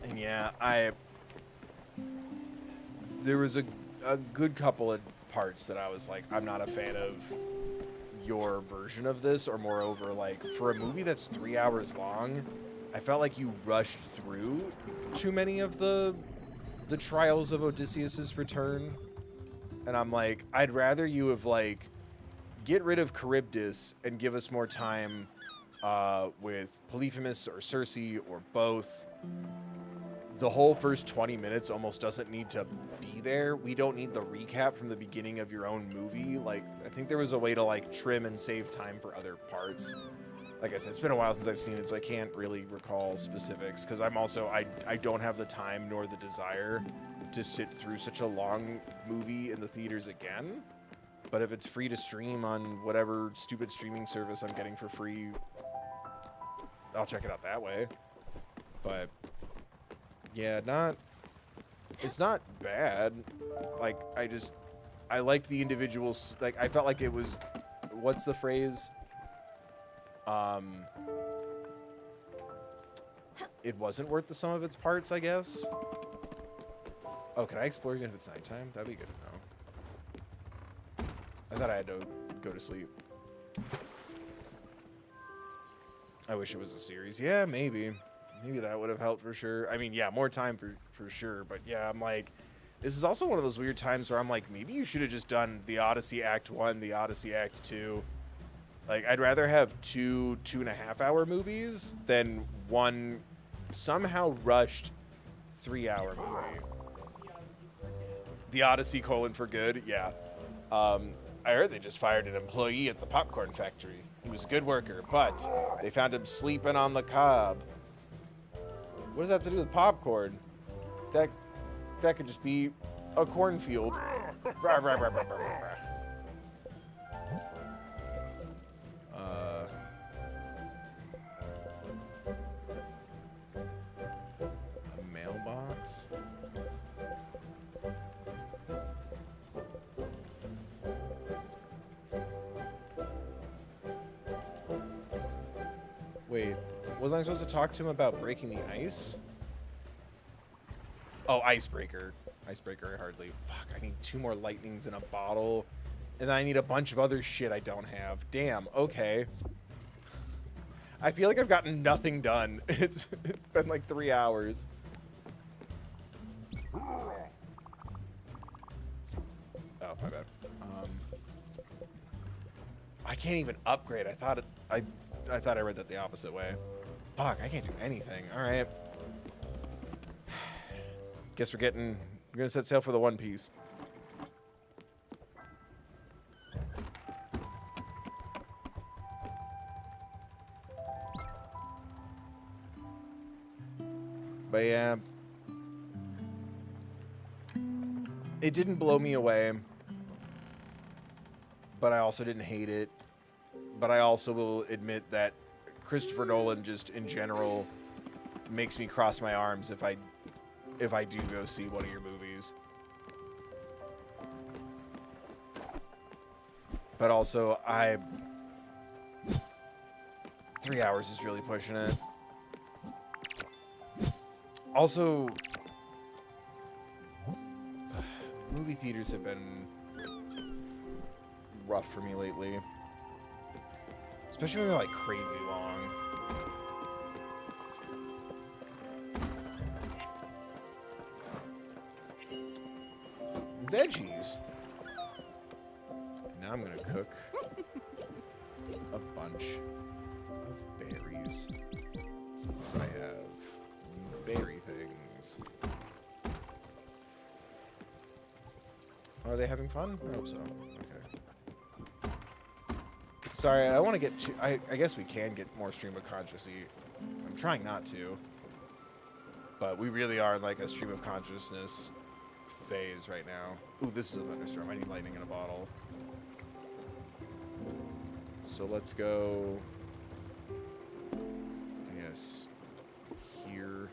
And yeah, there was a good couple of parts that I was like, I'm not a fan of your version of this, or moreover, like, for a movie that's 3 hours long, I felt like you rushed through too many of the trials of Odysseus's return. And I'm like, I'd rather you have, like, get rid of Charybdis and give us more time with Polyphemus or Circe or both. The whole first 20 minutes almost doesn't need to be there. We don't need the recap from the beginning of your own movie. Like, I think there was a way to, like, trim and save time for other parts. Like I said, it's been a while since I've seen it, so I can't really recall specifics, because I'm also, I don't have the time nor the desire to sit through such a long movie in the theaters again. But if it's free to stream on whatever stupid streaming service I'm getting for free, I'll check it out that way. But yeah, it's not bad. Like, I liked the individuals. Like, I felt like it was, what's the phrase? It wasn't worth the sum of its parts, I guess. Oh, can I explore again if it's nighttime? That'd be good to know. I thought I had to go to sleep. I wish it was a series. Yeah, maybe. Maybe that would have helped for sure. I mean, yeah, more time for sure. But yeah, I'm like, this is also one of those weird times where I'm like, maybe you should have just done the Odyssey Act 1, the Odyssey Act 2. Like, I'd rather have 2.5 hour movies than one somehow rushed 3 hour movie. The Odyssey : for good, yeah. I heard they just fired an employee at the popcorn factory. He was a good worker, but they found him sleeping on the cob. What does that have to do with popcorn? That could just be a cornfield. Rah, rah, rah, rah, rah, rah. A mailbox. Wait, wasn't I supposed to talk to him about breaking the ice? Oh, icebreaker. Icebreaker, hardly. Fuck, I need 2 more lightnings in a bottle. And then I need a bunch of other shit I don't have. Damn, okay. I feel like I've gotten nothing done. It's been like 3 hours. Oh, my bad. I can't even upgrade. I thought I read that the opposite way. Fuck, I can't do anything. All right. Guess we're gonna set sail for the One Piece. But yeah, it didn't blow me away, but I also didn't hate it. But I also will admit that Christopher Nolan just in general makes me cross my arms if I do go see one of your movies. But also 3 hours is really pushing it. Also, movie theaters have been rough for me lately. Especially when they're like crazy long. Veggies. Now I'm gonna cook a bunch of berries. So I have berry things. Are they having fun? I hope so. Okay. Sorry, I don't want to get too... I guess we can get more stream of consciousness-y. I'm trying not to. But we really are in like a stream of consciousness phase right now. Ooh, this is a thunderstorm. I need lightning in a bottle. So let's go... I guess... here...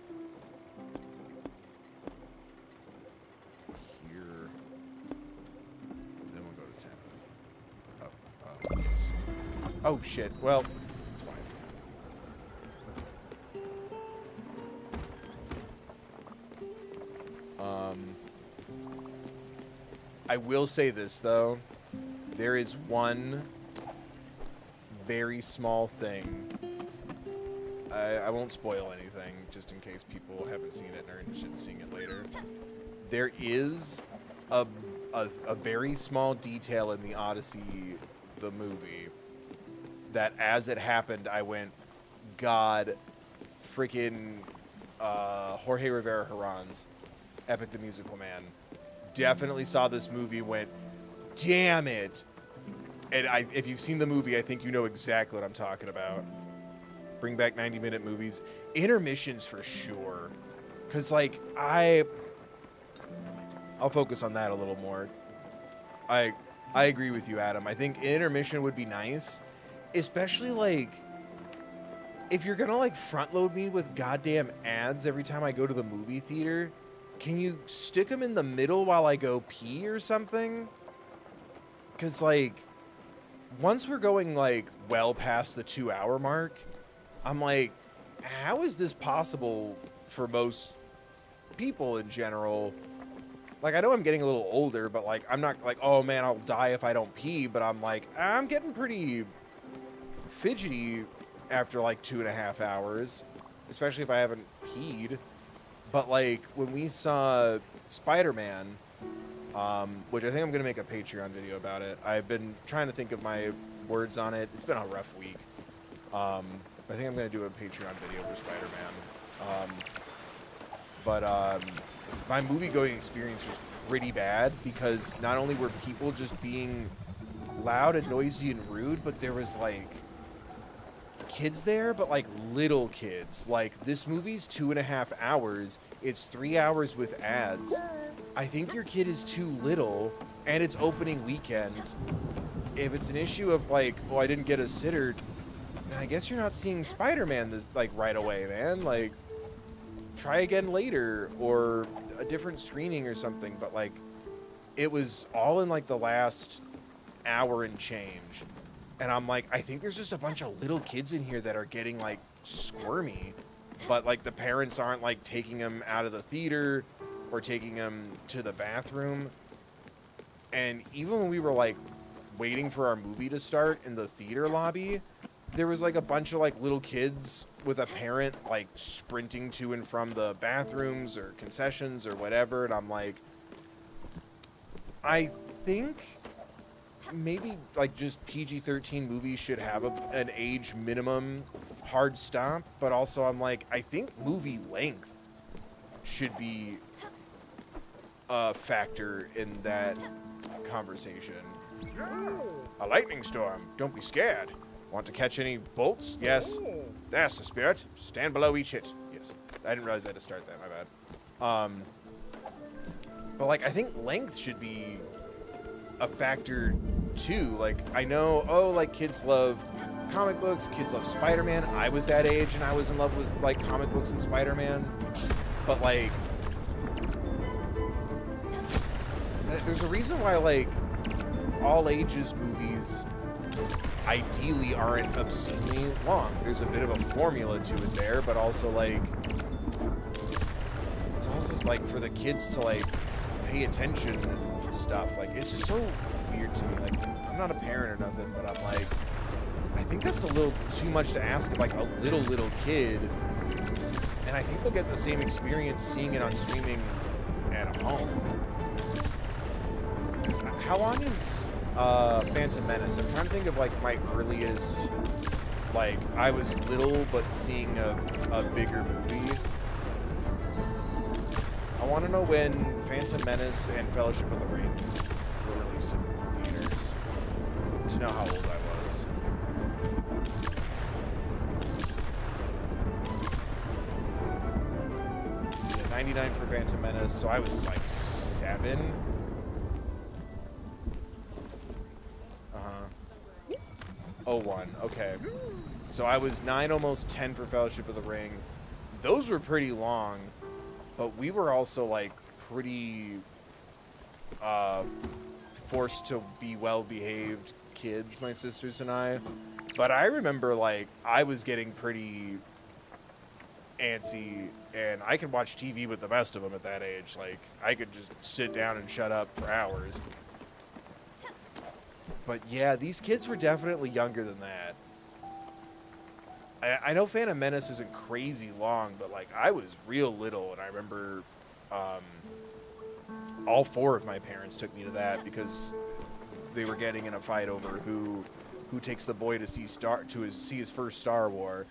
here... Then we'll go to 10. Yes. Oh, shit. Well, it's fine. I will say this, though. There is one very small thing. I won't spoil anything, just in case people haven't seen it and are interested in seeing it later. There is a very small detail in the Odyssey, the movie, that as it happened, I went, God, freaking Jorge Rivera Herran's Epic the Musical Man. Definitely saw this movie, went, damn it. And if you've seen the movie, I think you know exactly what I'm talking about. Bring back 90-minute movies. Intermissions for sure. Because, like, I'll focus on that a little more. I agree with you, Adam. I think intermission would be nice. Especially, like, if you're going to, like, front load me with goddamn ads every time I go to the movie theater, can you stick them in the middle while I go pee or something? Because, like, once we're going, like, well past the 2-hour mark, I'm like, how is this possible for most people in general? Like, I know I'm getting a little older, but, like, I'm not like, oh, man, I'll die if I don't pee. But I'm like, I'm getting pretty fidgety after, like, 2.5 hours, especially if I haven't peed. But, like, when we saw Spider-Man, which I think I'm going to make a Patreon video about it. I've been trying to think of my words on it. It's been a rough week. I think I'm going to do a Patreon video for Spider-Man. My movie-going experience was pretty bad because not only were people just being loud and noisy and rude, but there was, like, kids there, but, like, little kids. Like, this movie's 2.5 hours. It's 3 hours with ads. I think your kid is too little, and it's opening weekend. If it's an issue of, like, oh, I didn't get a sitter, then I guess you're not seeing Spider-Man this, like, right away, man. Like, try again later, or a different screening or something. But, like, it was all in, like, the last hour and change. And I'm like, I think there's just a bunch of little kids in here that are getting, like, squirmy. But, like, the parents aren't, like, taking them out of the theater or taking them to the bathroom. And even when we were, like, waiting for our movie to start in the theater lobby, there was, like, a bunch of, like, little kids with a parent, like, sprinting to and from the bathrooms or concessions or whatever. And I'm like, I think maybe, like, just PG-13 movies should have an age minimum hard stop. But also I'm like, I think movie length should be a factor in that conversation. A lightning storm. Don't be scared. Want to catch any bolts? Yes. That's the spirit. Stand below each hit. Yes. movies. I didn't realize I had to start that. My bad. But like, I think length should be a factor too. Like, I know, oh, like kids love comic books, kids love Spider-Man. I was that age and I was in love with like comic books and Spider-Man. But like, there's a reason why like all ages movies ideally aren't obscenely long. There's a bit of a formula to it there, but also like, it's also like for the kids to like pay attention and stuff. Like, it's just so weird to me. Like, I'm not a parent or nothing, but I'm like, I think that's a little too much to ask of like a little kid. And I think they'll get the same experience seeing it on streaming at home. How long is Phantom Menace? I'm trying to think of like my earliest, like I was little but seeing a bigger movie. I want to know when Phantom Menace and Fellowship of the Ring were released in theaters to know how old I was. Yeah, 99 for Phantom Menace, so I was like 7. Uh-huh. 01, okay. So I was 9, almost 10 for Fellowship of the Ring. Those were pretty long. But we were also, like, pretty forced to be well-behaved kids, my sisters and I. But I remember, like, I was getting pretty antsy, and I could watch TV with the best of them at that age. Like, I could just sit down and shut up for hours. But, yeah, these kids were definitely younger than that. I know Phantom Menace isn't crazy long, but like I was real little, and I remember all 4 of my parents took me to that because they were getting in a fight over who takes the boy to see his first Star Wars,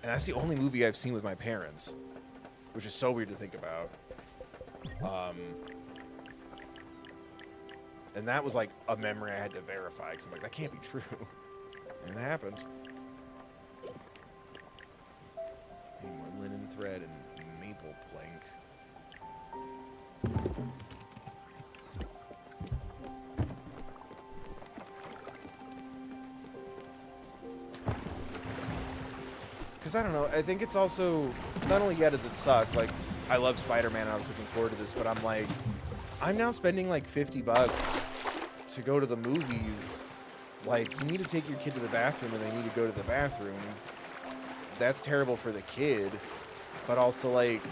and that's the only movie I've seen with my parents, which is so weird to think about. And that was like a memory I had to verify because I'm like, that can't be true, and it happened. More linen thread and maple plank. Because I don't know, I think it's also, not only does it suck, like, I love Spider-Man and I was looking forward to this, but I'm like, I'm now spending like $50 to go to the movies. Like, you need to take your kid to the bathroom and they need to go to the bathroom. That's terrible for the kid, but also like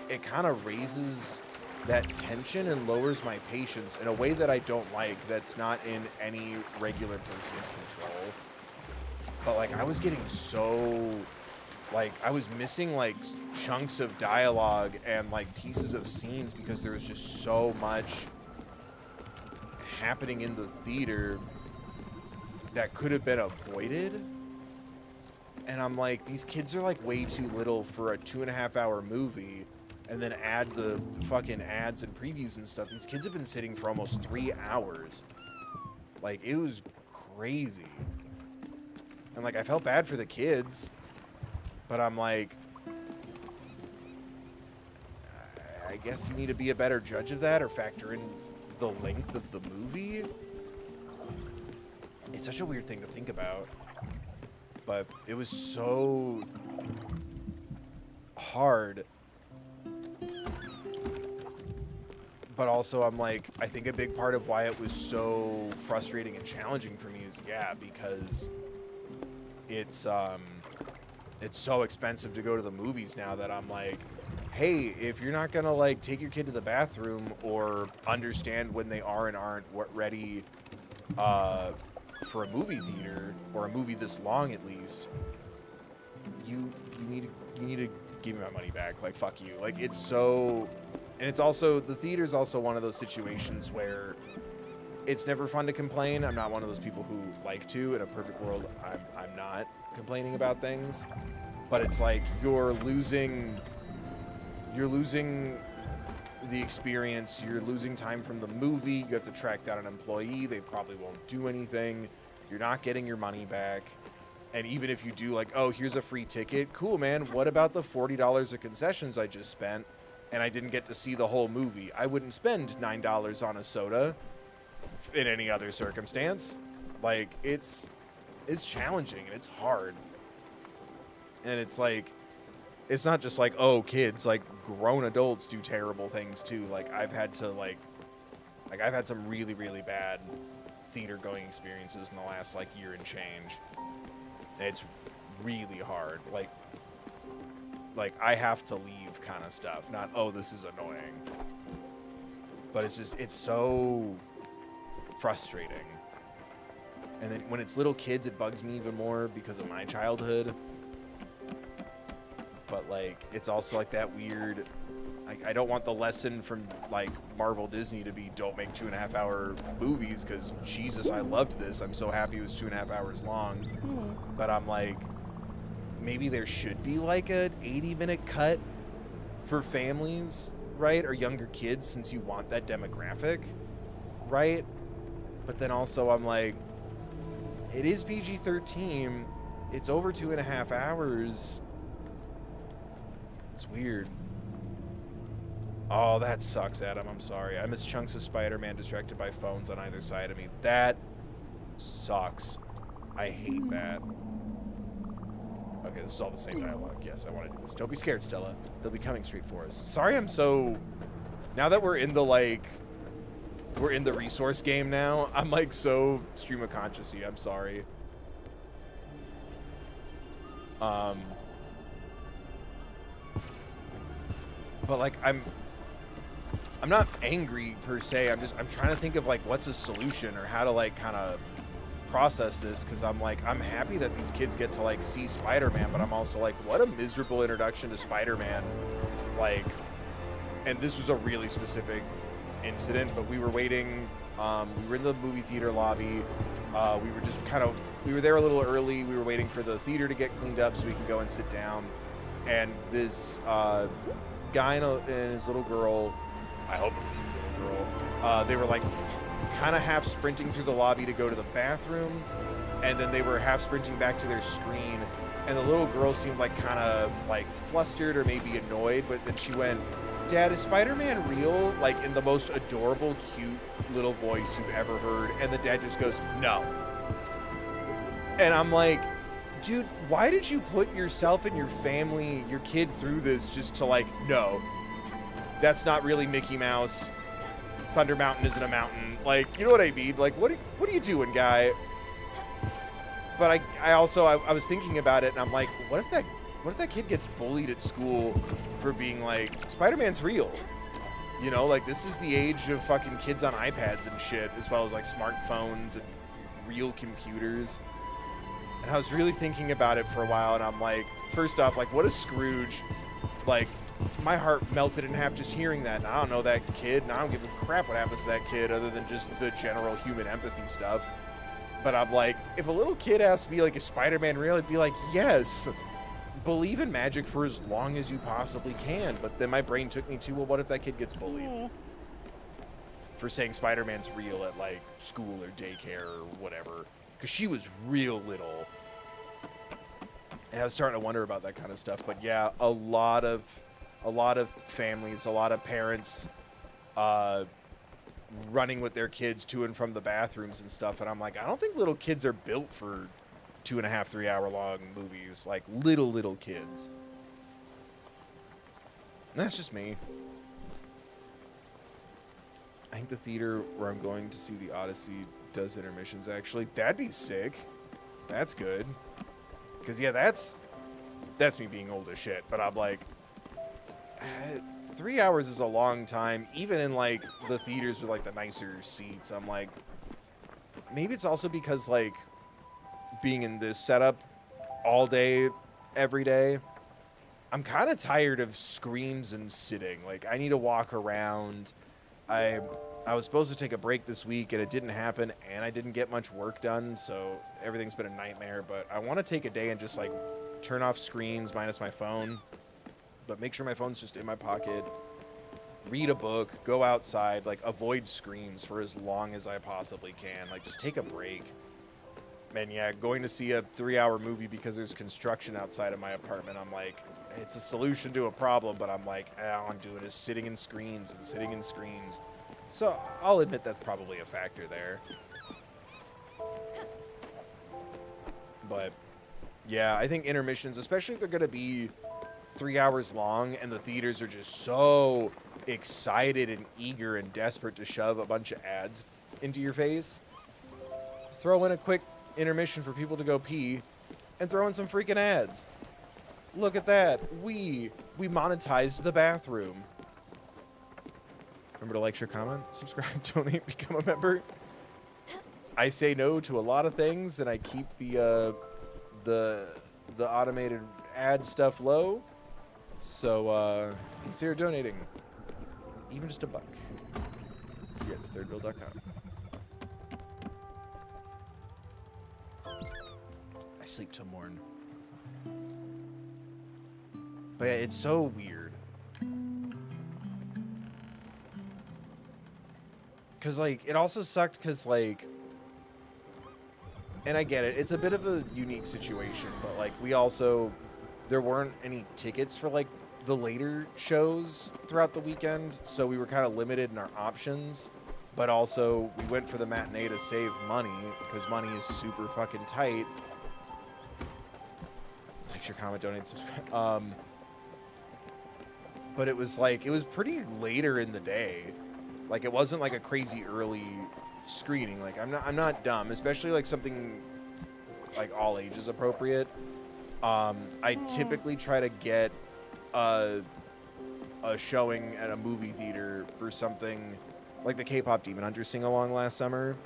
it kind of raises that tension and lowers my patience in a way that I don't like, that's not in any regular person's control. But like I was getting so, like I was missing like chunks of dialogue and like pieces of scenes because there was just so much happening in the theater that could have been avoided. And I'm like, these kids are like way too little for a 2.5-hour movie, and then add the fucking ads and previews and stuff. These kids have been sitting for almost 3 hours. Like, it was crazy. And like, I felt bad for the kids, but I'm like, I guess you need to be a better judge of that or factor in the length of the movie. It's such a weird thing to think about. But it was so hard. But also I'm like, I think a big part of why it was so frustrating and challenging for me is, yeah, because it's so expensive to go to the movies now that I'm like, hey, if you're not gonna like take your kid to the bathroom or understand when they are and aren't ready for a movie theater, or a movie this long at least, you need to give me my money back. Like, fuck you. Like, it's so, and it's also, the theater's also one of those situations where it's never fun to complain. I'm not one of those people who like to. In a perfect world, I'm not complaining about things, but it's like you're losing the experience, you're losing time from the movie, you have to track down an employee, they probably won't do anything, you're not getting your money back, And even if you do like, oh, here's a free ticket, cool, man. What about the $40 of concessions I just spent and I didn't get to see the whole movie? I wouldn't spend $9 on a soda in any other circumstance. Like, it's challenging and it's hard. And it's like, it's not just like, oh, kids, like grown adults do terrible things too. Like I've had to I've had some really, really bad theater going experiences in the last like year and change. It's really hard. Like I have to leave kind of stuff. Not, oh, this is annoying. But it's so frustrating. And then when it's little kids, it bugs me even more because of my childhood. But like, it's also like that weird, I don't want the lesson from like Marvel Disney to be don't make 2.5 hour movies, because Jesus, I loved this. I'm so happy it was 2.5 hours long. But I'm like, maybe there should be like an 80-minute cut for families, right? Or younger kids, since you want that demographic, right? But then also I'm like, it is PG-13. It's over 2.5 hours. It's weird. Oh, that sucks, Adam. I'm sorry. I missed chunks of Spider-Man distracted by phones on either side of me. That sucks. I hate that. Okay, this is all the same dialogue. Yes, I want to do this. Don't be scared, Stella. They'll be coming straight for us. Sorry I'm so... Now that we're in the, like... We're in the resource game now, I'm, like, so stream of conscious-y. I'm sorry. But like I'm not angry per se. I'm trying to think of like what's a solution or how to like kind of process this, because I'm like, I'm happy that these kids get to like see Spider-Man, but I'm also like, what a miserable introduction to Spider-Man. Like, and this was a really specific incident, but we were waiting, we were in the movie theater lobby. We were there a little early. We were waiting for the theater to get cleaned up so we can go and sit down. And this guy and his little girl, I hope it was his little girl, they were like kind of half sprinting through the lobby to go to the bathroom, and then they were half sprinting back to their screen, and the little girl seemed like kind of like flustered or maybe annoyed, but then she went, "Dad, is Spider-Man real?" Like in the most adorable, cute little voice you've ever heard, and the dad just goes, "No." And I'm like, dude, why did you put yourself and your family, your kid through this just to like, no, that's not really Mickey Mouse. Thunder Mountain isn't a mountain. Like, you know what I mean? Like, what are you doing, guy? But I was thinking about it, and I'm like, what if that kid gets bullied at school for being like, Spider-Man's real? You know, like, this is the age of fucking kids on iPads and shit, as well as like smartphones and real computers. And I was really thinking about it for a while, and I'm like, first off, like, what a Scrooge. Like, my heart melted in half just hearing that. And I don't know that kid, and I don't give a crap what happens to that kid other than just the general human empathy stuff. But I'm like, if a little kid asked me, like, is Spider-Man real? I'd be like, yes. Believe in magic for as long as you possibly can. But then my brain took me to, well, what if that kid gets bullied for saying Spider-Man's real at, like, school or daycare or whatever? Because she was real little. And I was starting to wonder about that kind of stuff. But yeah, a lot of families, a lot of parents running with their kids to and from the bathrooms and stuff. And I'm like, I don't think little kids are built for 2.5, 3 hour long movies. Like little kids. And that's just me. I think the theater where I'm going to see the Odyssey does intermissions, actually. That'd be sick. That's good. Because, yeah, that's me being old as shit. But I'm like, 3 hours is a long time. Even in, like, the theaters with, like, the nicer seats. I'm like, maybe it's also because, like, being in this setup all day, every day, I'm kind of tired of screams and sitting. Like, I need to walk around. I was supposed to take a break this week, and it didn't happen, and I didn't get much work done, so everything's been a nightmare. But I want to take a day and just, like, turn off screens minus my phone, but make sure my phone's just in my pocket, read a book, go outside, like, avoid screens for as long as I possibly can. Like, just take a break. And yeah, going to see a 3-hour movie because there's construction outside of my apartment, I'm like, it's a solution to a problem, but I'm like, all I'm doing is sitting in screens and sitting in screens. So I'll admit that's probably a factor there. But yeah, I think intermissions, especially if they're going to be 3 hours long and the theaters are just so excited and eager and desperate to shove a bunch of ads into your face, throw in a quick intermission for people to go pee and throw in some freaking ads. Look at that. We monetized the bathroom. Remember to like, share, comment, subscribe, donate, become a member. I say no to a lot of things, and I keep the automated ad stuff low. So consider donating, even just $1 here at thethirdbill.com. I sleep till morn. But yeah, it's so weird. Cause like it also sucked because like, and I get it, it's a bit of a unique situation, but like there weren't any tickets for like the later shows throughout the weekend, so we were kind of limited in our options. But also we went for the matinee to save money because money is super fucking tight. Like, share, comment, donate, subscribe. But it was like, it was pretty later in the day. Like, it wasn't like a crazy early screening. Like, I'm not dumb, especially like something like all ages appropriate. I typically try to get a showing at a movie theater for something like the K-pop Demon Hunter sing-along last summer.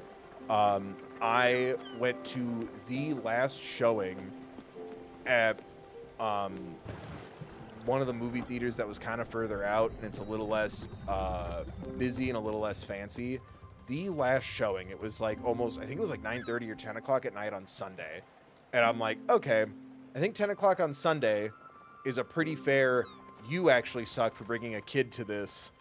I went to the last showing at one of the movie theaters that was kind of further out, and it's a little less busy and a little less fancy. The last showing, it was like almost, I think it was like 9:30 or 10 o'clock at night on Sunday. And I'm like, okay, I think 10 o'clock on Sunday is a pretty fair, you actually suck for bringing a kid to this,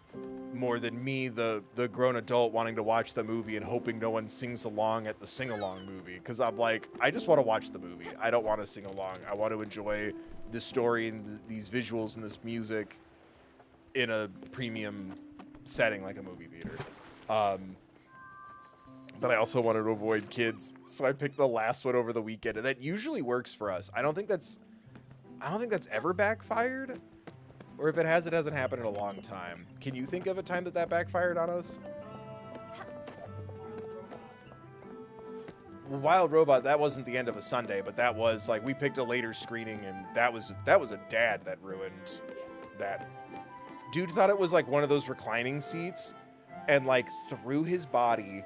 more than me, the grown adult, wanting to watch the movie and hoping no one sings along at the sing-along movie. Because I'm like, I just want to watch the movie. I don't want to sing along. I want to enjoy the story and these visuals and this music in a premium setting like a movie theater. But I also wanted to avoid kids, so I picked the last one over the weekend, and that usually works for us. I don't think that's ever backfired, or if it has, it hasn't happened in a long time. Can you think of a time that backfired on us? Wild Robot, that wasn't the end of a Sunday, but that was like, we picked a later screening, and that was a dad that ruined that. Dude thought it was like one of those reclining seats, and like threw his body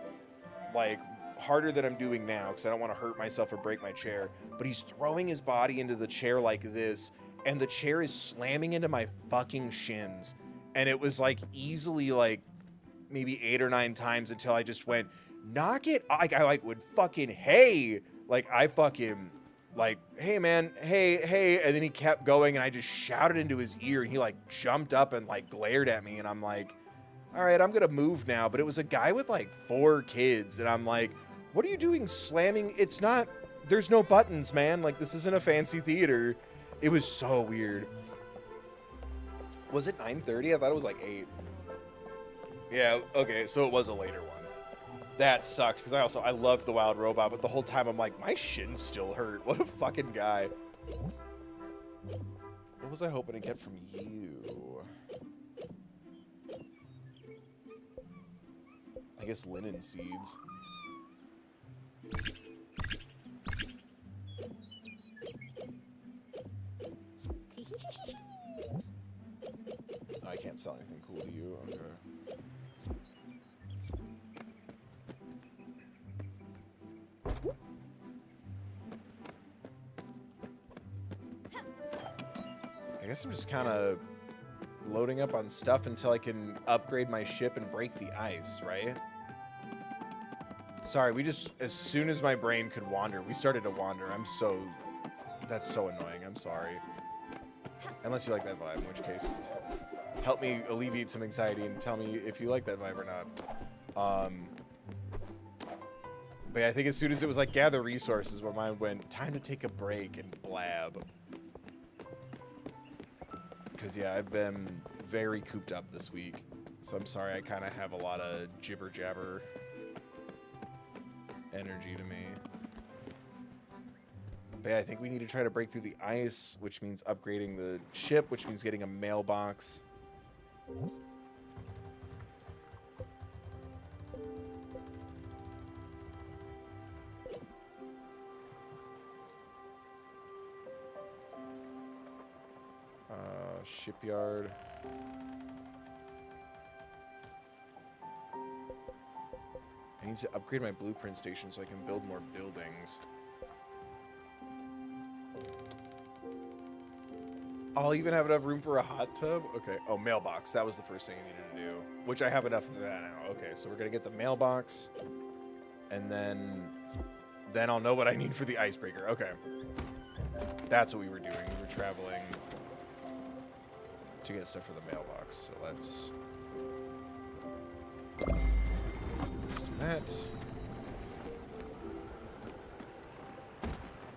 like harder than I'm doing now because I don't want to hurt myself or break my chair, but he's throwing his body into the chair like this, and the chair is slamming into my fucking shins, and it was like easily like maybe 8 or 9 times until I just went, knock it. Like, I like would fucking, hey, like I fucking like, hey man, hey, and then he kept going, and I just shouted into his ear, and he like jumped up and like glared at me, and I'm like, all right, I'm gonna move now. But it was a guy with like 4 kids, and I'm like, what are you doing slamming? It's not, there's no buttons, man. Like, this isn't a fancy theater. It was so weird. Was it 9:30? I thought it was like 8. Yeah, okay, so it was a later one. That sucked, because I loved the Wild Robot, but the whole time I'm like, my shins still hurt. What a fucking guy. What was I hoping to get from you? I guess linen seeds. I can't sell anything cool to you. Okay. I guess I'm just kind of loading up on stuff until I can upgrade my ship and break the ice, right? Sorry, we just, as soon as my brain could wander, we started to wander. That's so annoying. I'm sorry. Unless you like that vibe, in which case, help me alleviate some anxiety and tell me if you like that vibe or not. But yeah, I think as soon as it was like gather resources, my mind went, time to take a break and blab. Because yeah, I've been very cooped up this week. So I'm sorry, I kind of have a lot of jibber jabber energy to me. But yeah, I think we need to try to break through the ice, which means upgrading the ship, which means getting a mailbox. Shipyard. I need to upgrade my blueprint station so I can build more buildings. I'll even have enough room for a hot tub? Okay. Oh, mailbox. That was the first thing I needed to do. Which I have enough of that now. Okay, so we're going to get the mailbox. And then I'll know what I need for the icebreaker. Okay. That's what we were doing. We were traveling to get stuff for the mailbox. So let's do that.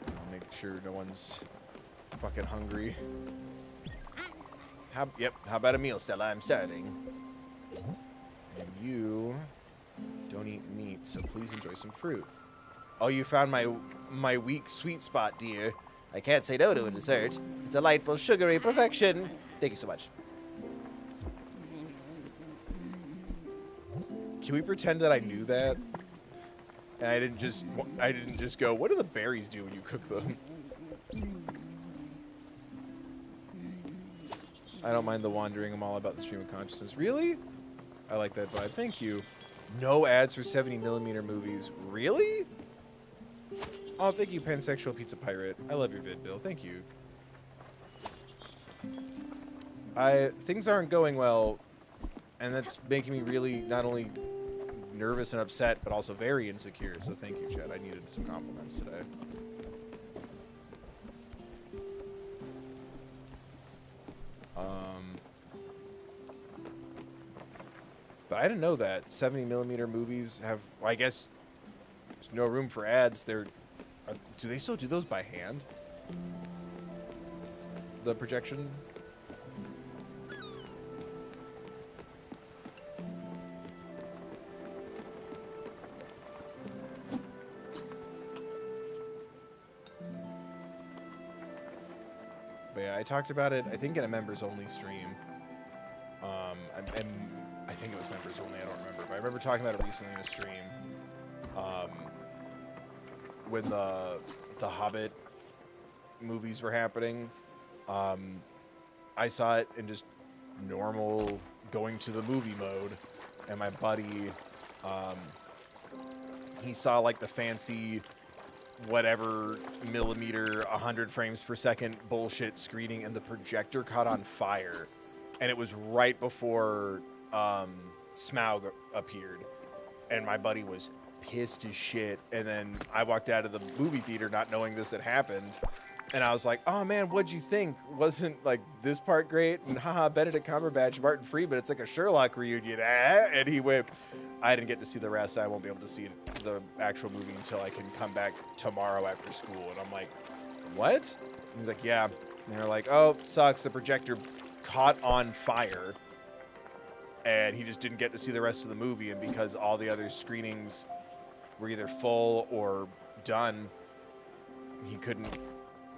I'll make sure no one's fucking hungry. How about a meal, Stella? I'm starving. And you don't eat meat, so please enjoy some fruit. Oh, you found my weak sweet spot, dear. I can't say no to a dessert. It's delightful, sugary perfection. Thank you so much. Can we pretend that I knew that? And I didn't just go, what do the berries do when you cook them? I don't mind the wandering. I'm all about the stream of consciousness. Really? I like that vibe. Thank you. No ads for 70mm movies. Really? Oh, thank you, Pansexual Pizza Pirate. I love your vid, Bill. Thank you. Things aren't going well, and that's making me really not only nervous and upset, but also very insecure. So thank you, Chad. I needed some compliments today. But I didn't know that 70mm movies have. Well, I guess there's no room for ads. Do they still do those by hand? The projection. But yeah, I talked about it, I think, in a members-only stream. And I think it was members only, I don't remember. But I remember talking about it recently in a stream. When the Hobbit movies were happening. I saw it in just normal going to the movie mode. And my buddy, he saw like the fancy whatever millimeter 100 frames per second bullshit screening, and the projector caught on fire, and it was right before Smaug appeared, and my buddy was pissed as shit. And then I walked out of the movie theater not knowing this had happened, and I was like, oh man, what'd you think? Wasn't like this part great? And haha, Benedict Cumberbatch, Martin Freeman, it's like a Sherlock reunion. And he went, I didn't get to see the rest. I won't be able to see the actual movie until I can come back tomorrow after school. And I'm like, what? And he's like, yeah. And they're like, oh, sucks. The projector caught on fire. And he just didn't get to see the rest of the movie. And because all the other screenings were either full or done, he couldn't,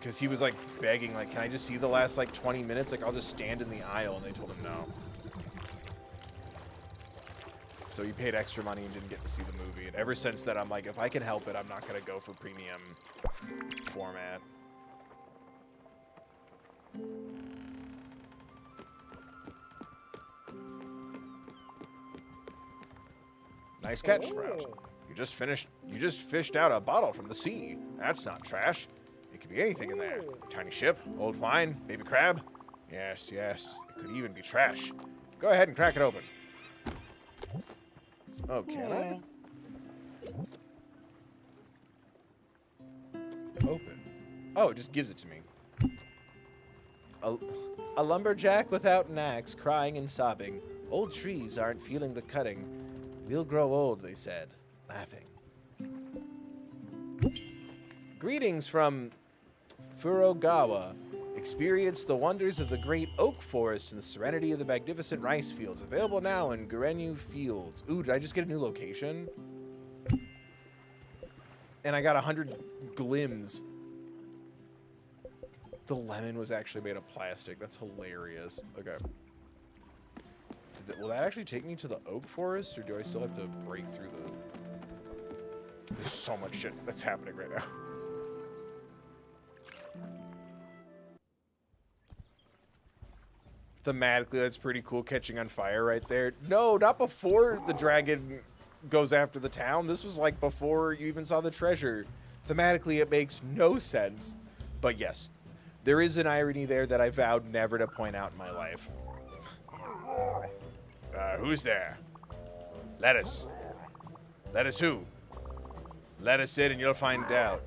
because he was like begging, like, can I just see the last like 20 minutes? Like, I'll just stand in the aisle. And they told him no. So he paid extra money and didn't get to see the movie. And ever since then, I'm like, if I can help it, I'm not going to go for premium format. Nice catch, Sprout. You just fished out a bottle from the sea. That's not trash. It could be anything in there. Tiny ship, old wine, baby crab. Yes, yes. It could even be trash. Go ahead and crack it open. Oh, can I? Open. Oh, it just gives it to me. A lumberjack without an axe, crying and sobbing. Old trees aren't feeling the cutting. We'll grow old, they said, laughing. Greetings from Furogawa. Experience the wonders of the great oak forest and the serenity of the magnificent rice fields. Available now in Gurenyu Fields. Ooh, did I just get a new location? And I got 100 glims. The lemon was actually made of plastic. That's hilarious. Okay. Will that actually take me to the oak forest, or do I still have to break through the... There's so much shit that's happening right now. Thematically, that's pretty cool, catching on fire right there. No, not before the dragon goes after the town. This was like before you even saw the treasure. Thematically, it makes no sense. But yes, there is an irony there that I vowed never to point out in my life. Who's there? Lettuce. Lettuce who? Let us in and you'll find out.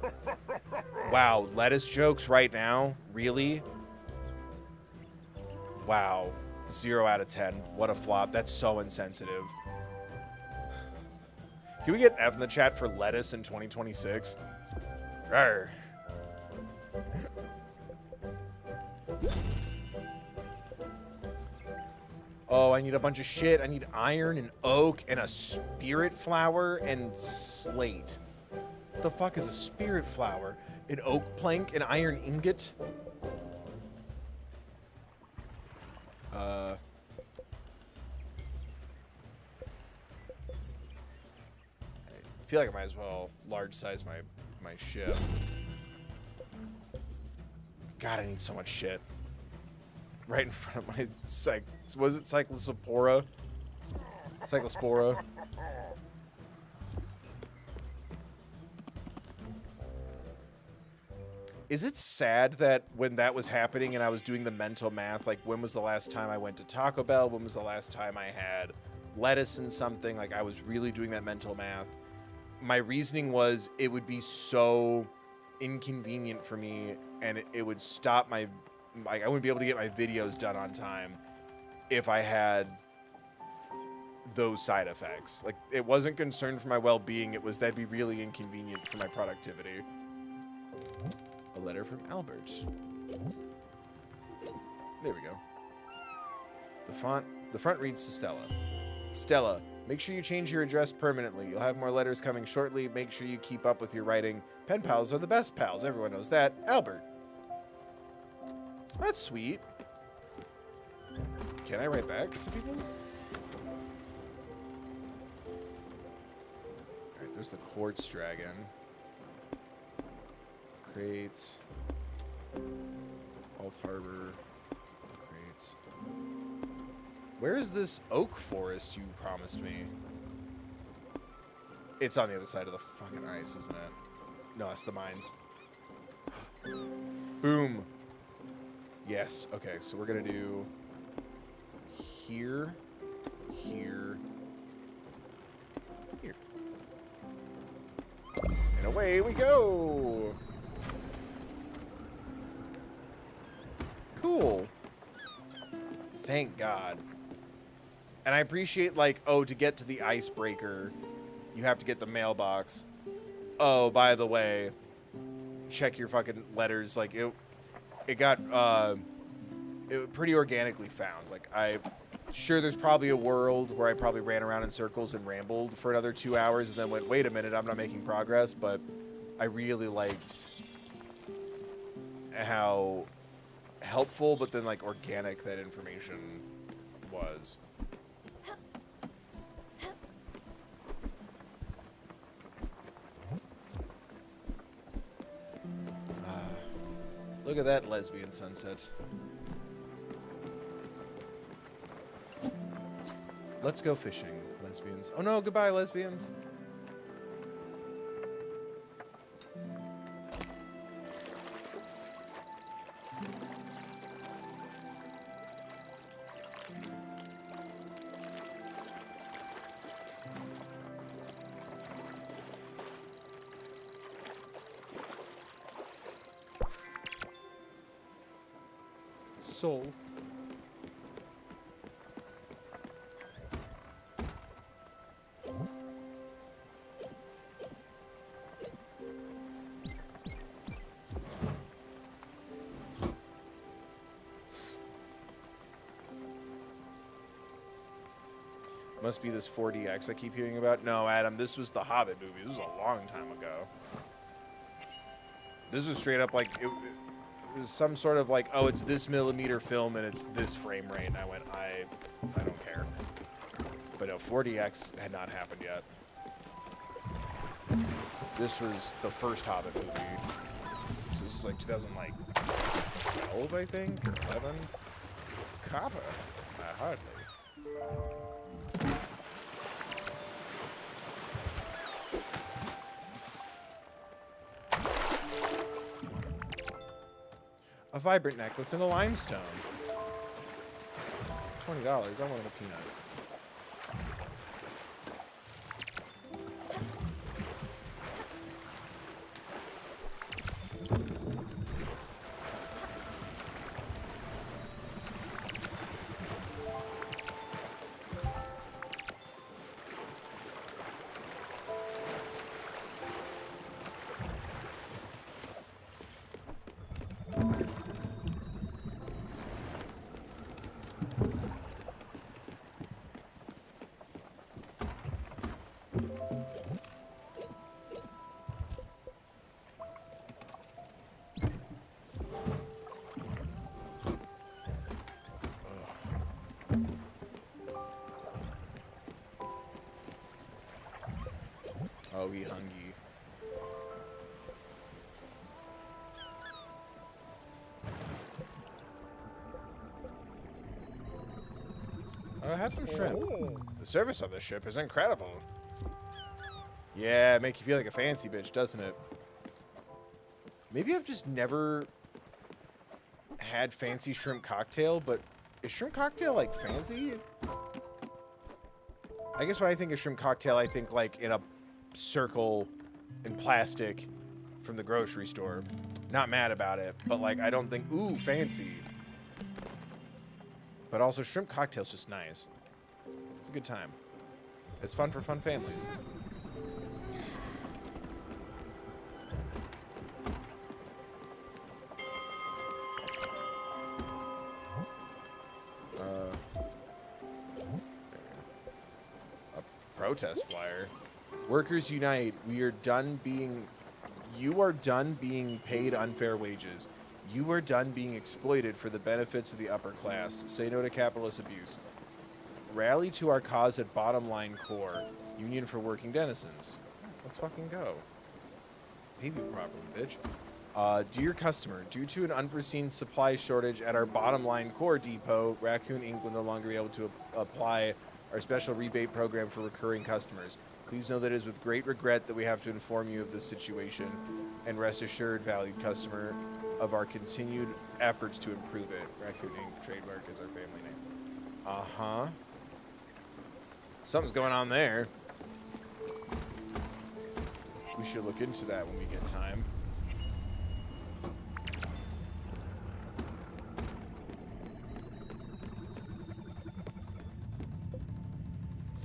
Wow, lettuce jokes right now? Really? Wow. 0 out of 10. What a flop. That's so insensitive. Can we get F in the chat for lettuce in 2026? Rawr. Oh, I need a bunch of shit. I need iron and oak and a spirit flower and slate. What the fuck is a spirit flower? An oak plank, an iron ingot? I feel like I might as well large size my ship. God, I need so much shit. Right in front of my was it Cyclospora? Cyclospora. Is it sad that when that was happening and I was doing the mental math, like when was the last time I went to Taco Bell? When was the last time I had lettuce and something? Like I was really doing that mental math. My reasoning was it would be so inconvenient for me and it would stop my, like I wouldn't be able to get my videos done on time if I had those side effects. Like it wasn't concerned for my well-being. It was that'd be really inconvenient for my productivity. A letter from Albert. There we go. The front reads to Stella. Stella, make sure you change your address permanently. You'll have more letters coming shortly. Make sure you keep up with your writing. Pen pals are the best pals. Everyone knows that. Albert. That's sweet. Can I write back to people? Alright, there's the quartz dragon. Crates. Alt Harbor. Crates. Where is this oak forest you promised me? It's on the other side of the fucking ice, isn't it? No, that's the mines. Boom. Yes. Okay, so we're gonna do here, here, here. And away we go. Cool. Thank God. And I appreciate, like, oh, to get to the icebreaker, you have to get the mailbox. Oh, by the way, check your fucking letters. Like, it got it pretty organically found. Like, sure there's probably a world where I probably ran around in circles and rambled for another 2 hours and then went, wait a minute, I'm not making progress. But I really liked how helpful but then like organic that information was. Look at that lesbian sunset. Let's go fishing, lesbians. Oh no, goodbye, lesbians. Soul. must be this 4DX I keep hearing about. No, Adam, this was the Hobbit movie. This was a long time ago. This was straight up like, it was some sort of like, oh, it's this millimeter film and it's this frame rate. And I went, I don't care. But no, 4DX had not happened yet. This was the first Hobbit movie. So this is like 2012, I think, or 11. Copper. Hardly. A vibrant necklace and a limestone. $20. I wanted a peanut. Oh, we hungry. Have some shrimp. The service on this ship is incredible. Yeah, make you feel like a fancy bitch, doesn't it? Maybe I've just never had fancy shrimp cocktail, but is shrimp cocktail like fancy? I guess when I think of shrimp cocktail, I think like in a circle in plastic from the grocery store. Not mad about it, but like I don't think, ooh, fancy. But also shrimp cocktail's just nice. It's a good time. It's fun for fun families. A protest flyer. Workers unite. You are done being paid unfair wages. You are done being exploited for the benefits of the upper class. Say no to capitalist abuse. Rally to our cause at Bottom Line Core. Union for Working Denizens. Let's fucking go. Pay me properly, bitch. Dear customer, due to an unforeseen supply shortage at our Bottom Line Core depot, Raccoon Inc. will no longer be able to apply our special rebate program for recurring customers. Please know that it is with great regret that we have to inform you of this situation, and rest assured, valued customer, of our continued efforts to improve it. Raccoon Inc. trademark is our family name. Uh-huh. Something's going on there. We should look into that when we get time.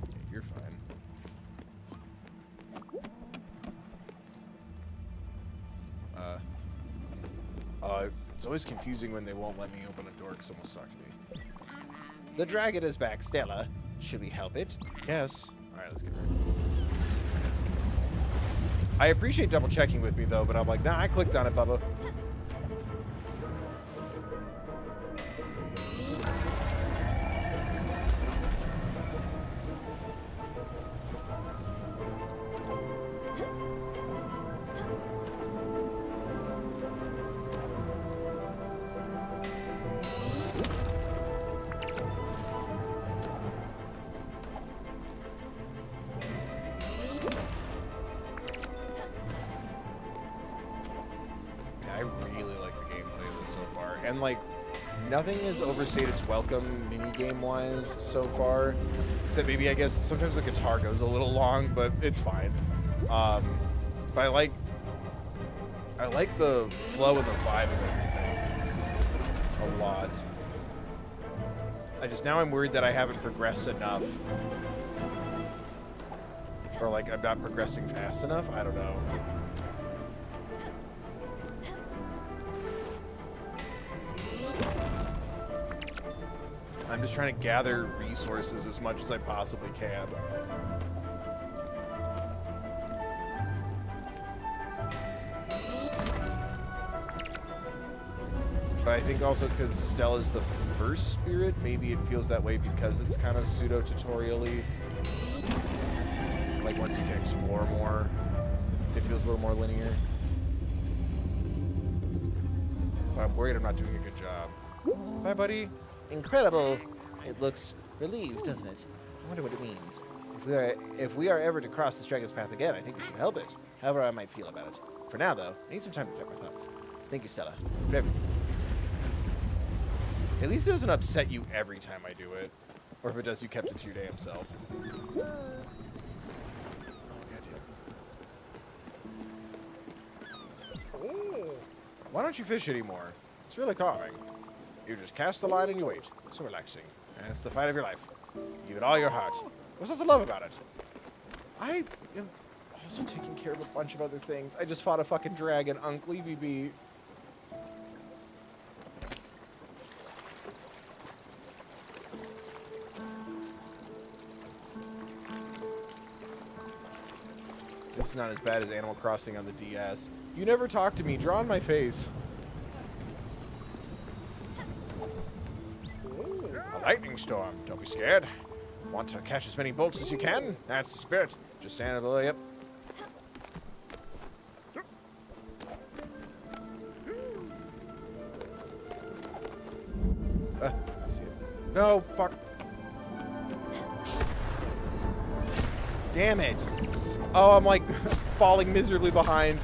Yeah, you're fine. It's always confusing when they won't let me open a door because someone's talking to me. The dragon is back, Stella. Should we help it? Yes. Alright, let's get ready. I appreciate double checking with me though, but I'm like, nah, I clicked on it, Bubba. And like, nothing has overstayed its welcome minigame wise so far. Except maybe, I guess, sometimes the guitar goes a little long, but it's fine. But I like the flow and the vibe of everything a lot. Now I'm worried that I haven't progressed enough. Or like, I'm not progressing fast enough? I don't know. I'm just trying to gather resources as much as I possibly can. But I think also because Stella's the first spirit, maybe it feels that way because it's kind of pseudo-tutorial-y. Like, once you can explore more, it feels a little more linear. But I'm worried I'm not doing a good job. Bye, buddy. Incredible. It looks relieved, doesn't it? I wonder what it means. If we are ever to cross this dragon's path again, I think we should help it. However I might feel about it. For now, though, I need some time to collect my thoughts. Thank you, Stella, for everything. At least it doesn't upset you every time I do it. Or if it does, you kept it to your damn self. Oh, goddamn. Why don't you fish anymore? It's really calming. You just cast the line and you wait. It's so relaxing. And it's the fight of your life. You give it all your heart. What's not to love about it? I am also taking care of a bunch of other things. I just fought a fucking dragon. Uncle EVB. This is not as bad as Animal Crossing on the DS. You never talk to me. Draw on my face. A lightning storm. Don't be scared. Want to catch as many bolts as you can? That's the spirit. Just stand below. Yep. I see it. No, fuck. Damn it. Oh, I'm like falling miserably behind.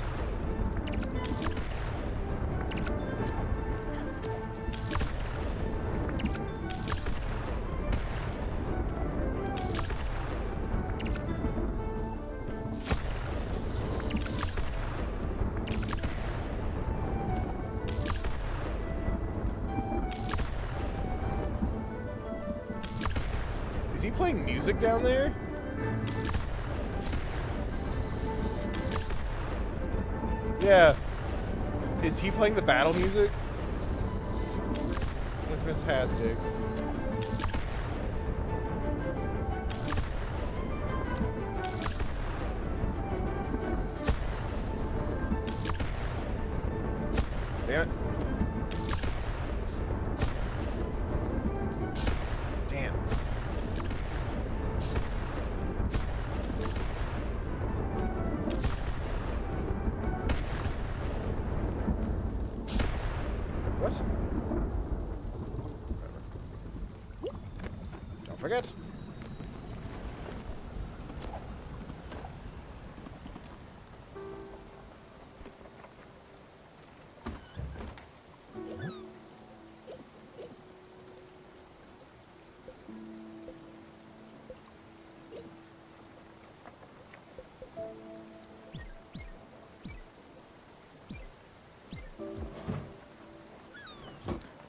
Is he playing music down there? Yeah. Is he playing the battle music? That's fantastic. Damn it. Damn. What? Whatever. Don't forget.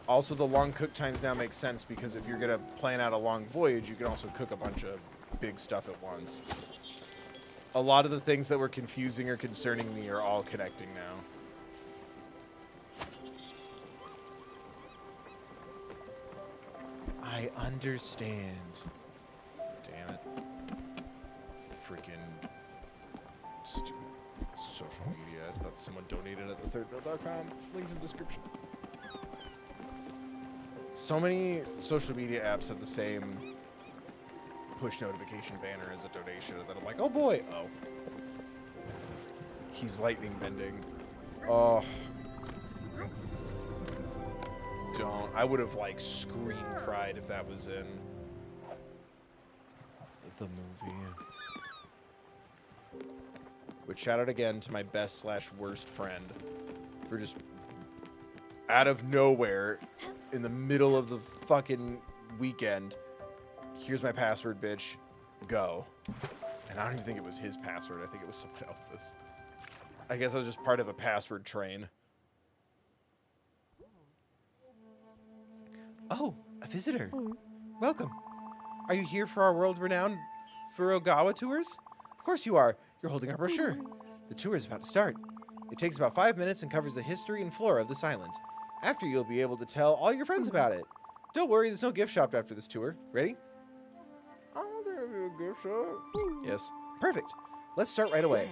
Also, the long cook times now make sense because if you're going to plan out a long voyage, you can also cook a bunch of big stuff at once. A lot of the things that were confusing or concerning me are all connecting now. I understand. Damn it. Freaking stupid social media. I thought someone donated at thethirdbill.com. Linked in the description. So many social media apps have the same push notification banner as a donation, and then I'm like, oh boy, oh. He's lightning bending. Oh. Don't. I would have, like, screamed, cried if that was in the movie. Which, shout out again to my best/worst friend for just out of nowhere, in the middle of the fucking weekend, here's my password, bitch, go. And I don't even think it was his password. I think it was someone else's. I guess I was just part of a password train. Oh, a visitor. Welcome. Are you here for our world-renowned Furugawa tours? Of course you are. You're holding our brochure. The tour is about to start. It takes about 5 minutes and covers the history and flora of this island. After, you'll be able to tell all your friends about it. Don't worry, there's no gift shop after this tour. Ready? Oh, there'll be a gift shop. Yes. Perfect. Let's start right away.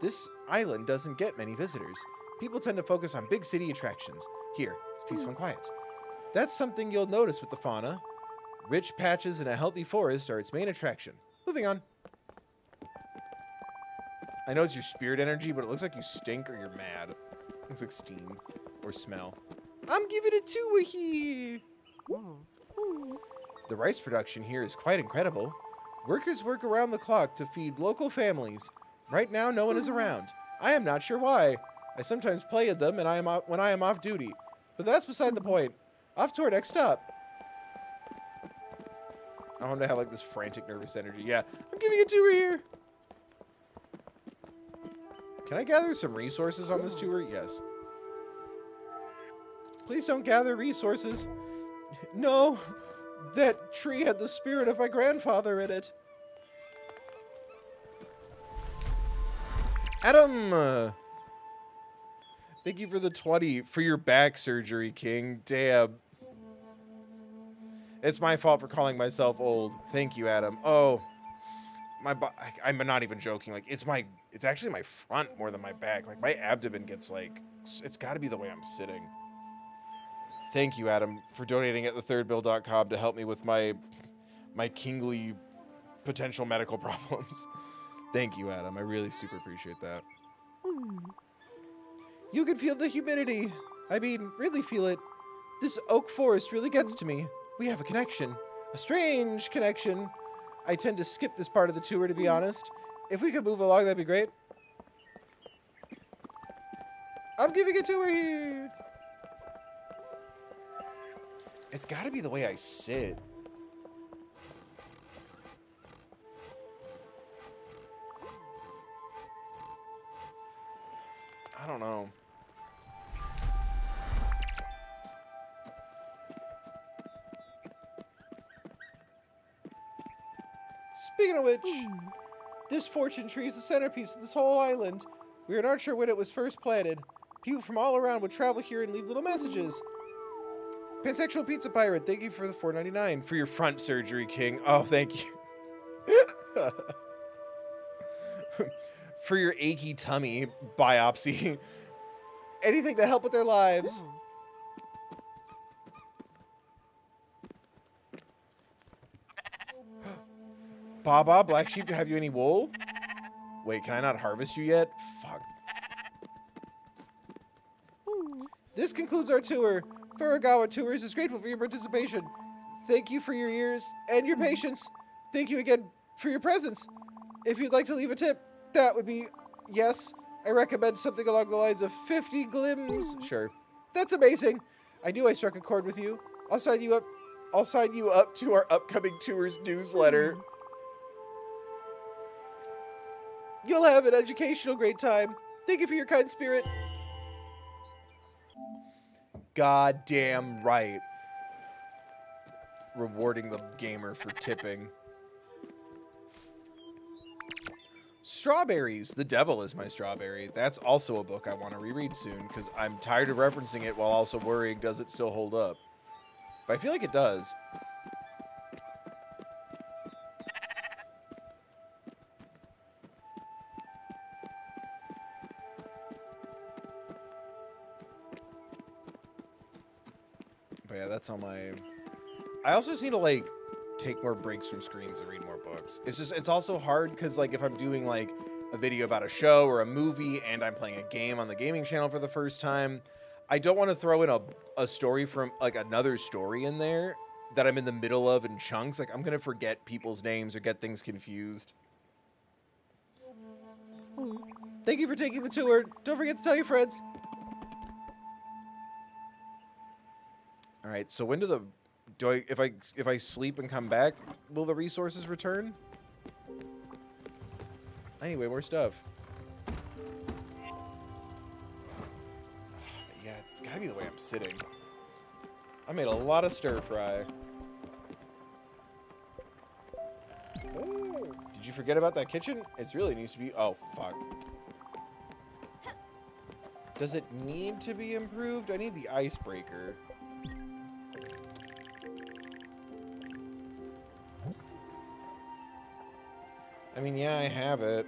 This island doesn't get many visitors. People tend to focus on big city attractions. Here, it's peaceful and quiet. That's something you'll notice with the fauna. Rich patches and a healthy forest are its main attraction. Moving on. I know it's your spirit energy, but it looks like you stink or you're mad. Looks like steam or smell. I'm giving it to a here. The rice production here is quite incredible. Workers work around the clock to feed local families. Right now, no one is around. I am not sure why. I sometimes play at them when I am off duty. But that's beside the point. Off to our next stop. I want to have like this frantic, nervous energy. Yeah, I'm giving a tour here. Can I gather some resources on this tour? Yes. Please don't gather resources. No, that tree had the spirit of my grandfather in it. Adam! Thank you for the 20 for your back surgery, King. Damn. It's my fault for calling myself old. Thank you, Adam. Oh, I'm not even joking. Like, it's actually my front more than my back. Like, my abdomen gets like, it's got to be the way I'm sitting. Thank you, Adam, for donating at thethirdbill.com to help me with my kingly potential medical problems. Thank you, Adam. I really super appreciate that. You can feel the humidity. I mean, really feel it. This oak forest really gets to me. We have a connection. A strange connection. I tend to skip this part of the tour, to be honest. If we could move along, that'd be great. I'm giving a tour here. It's got to be the way I sit. I don't know. Speaking of which, this fortune tree is the centerpiece of this whole island. We are not sure when it was first planted. People from all around would travel here and leave little messages. Pansexual Pizza Pirate, thank you for the $4.99 for your front surgery, King. Oh, thank you. For your achy tummy biopsy. Anything to help with their lives. Baba, Black Sheep, have you any wool? Wait, can I not harvest you yet? Fuck. This concludes our tour. Furagawa Tours is grateful for your participation. Thank you for your ears and your patience. Thank you again for your presence. If you'd like to leave a tip, that would be yes. I recommend something along the lines of 50 glims. Sure. That's amazing. I knew I struck a chord with you. I'll sign you up to our upcoming tours newsletter. You'll have an educational great time. Thank you for your kind spirit. Goddamn right. Rewarding the gamer for tipping. Strawberries. The Devil is My Strawberry. That's also a book I want to reread soon because I'm tired of referencing it while also worrying, does it still hold up? But I feel like it does. But yeah, that's on my... I also just need to, like, take more breaks from screens and read more books. It's also hard because, like, if I'm doing, like, a video about a show or a movie and I'm playing a game on the gaming channel for the first time, I don't want to throw in a story from, like, another story in there that I'm in the middle of in chunks. Like, I'm going to forget people's names or get things confused. Thank you for taking the tour. Don't forget to tell your friends. All right, so when do if I sleep and come back, will the resources return? Anyway, more stuff. Yeah, it's gotta be the way I'm sitting. I made a lot of stir fry. Oh, did you forget about that kitchen? It really needs to be. Oh, fuck. Does it need to be improved? I need the icebreaker. I mean, yeah, I have it.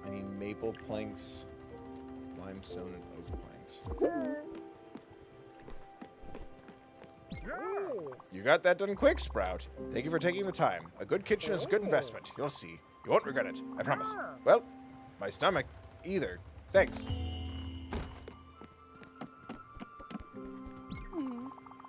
I need maple planks, limestone, and oak planks. You got that done quick, Sprout. Thank you for taking the time. A good kitchen is a good investment. You'll see. You won't regret it. I promise. Well, my stomach either. Thanks.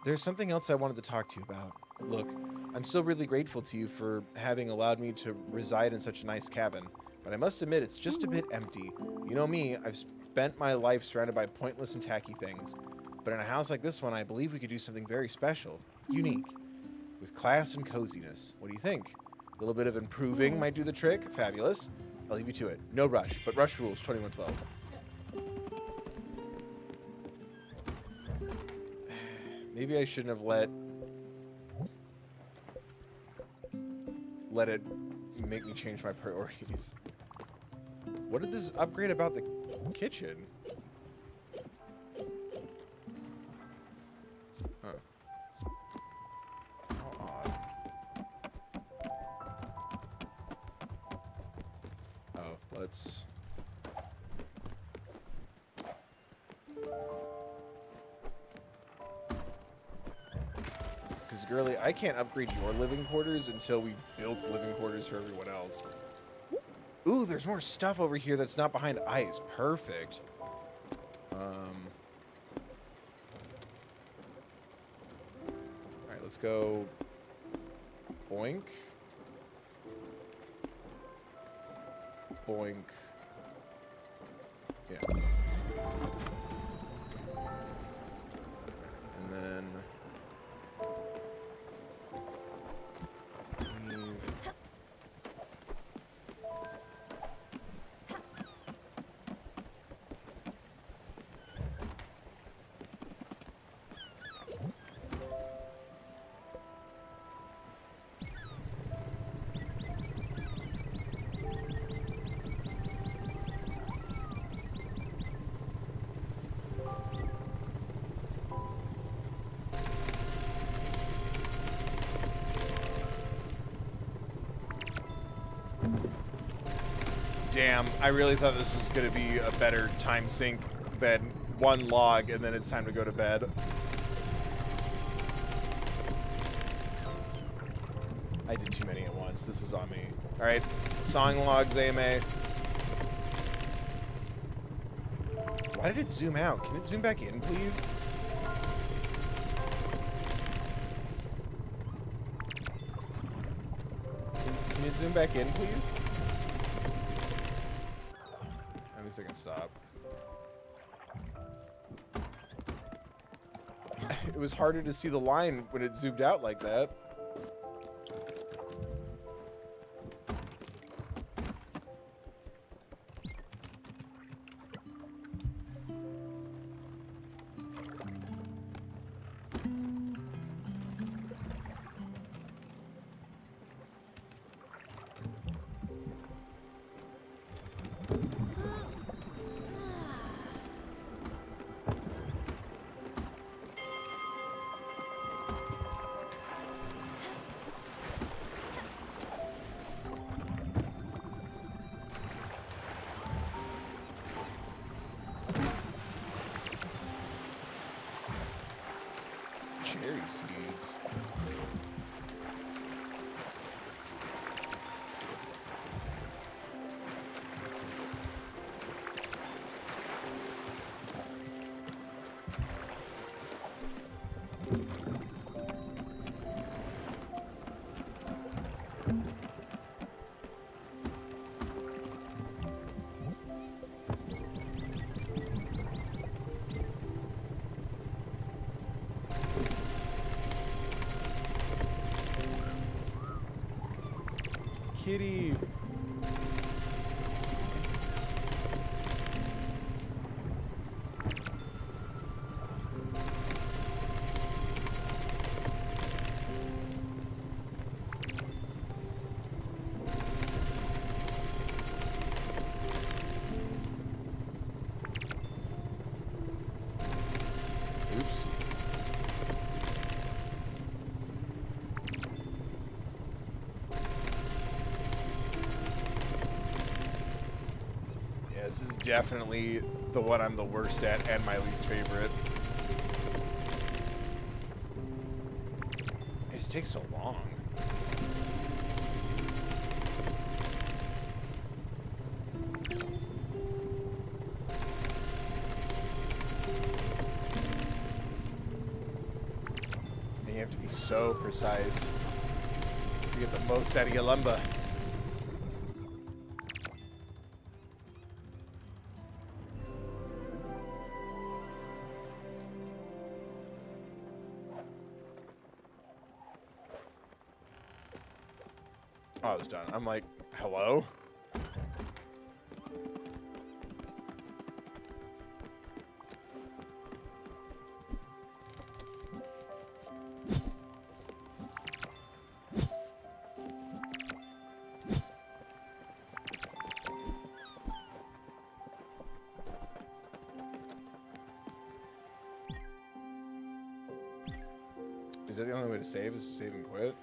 There's something else I wanted to talk to you about. Look, I'm still really grateful to you for having allowed me to reside in such a nice cabin, but I must admit it's just a bit empty. You know me, I've spent my life surrounded by pointless and tacky things. But in a house like this one, I believe we could do something very special, unique, with class and coziness. What do you think? A little bit of improving might do the trick. Fabulous. I'll leave you to it. No rush, but rush rules 2112. Maybe I shouldn't have let it make me change my priorities. What did this upgrade about the kitchen? Huh. How odd. Oh, let's... Because, girly, I can't upgrade your living quarters until we build living quarters for everyone else. Ooh, there's more stuff over here that's not behind ice. Perfect. Alright, let's go... Boink. Boink. Yeah. And then... Damn, I really thought this was going to be a better time sink than one log and then it's time to go to bed. I did too many at once. This is on me. Alright, sawing logs, AMA. Why did it zoom out? Can it zoom back in, please? Can it zoom back in, please? At least I can stop. It was harder to see the line when it zoomed out like that. Cherry seeds. Kitty. This is definitely the one I'm the worst at and my least favorite. It just takes so long. And you have to be so precise to get the most out of your lumber. Oh, I was done. I'm like, hello? Is that the only way to save? Is to save and quit?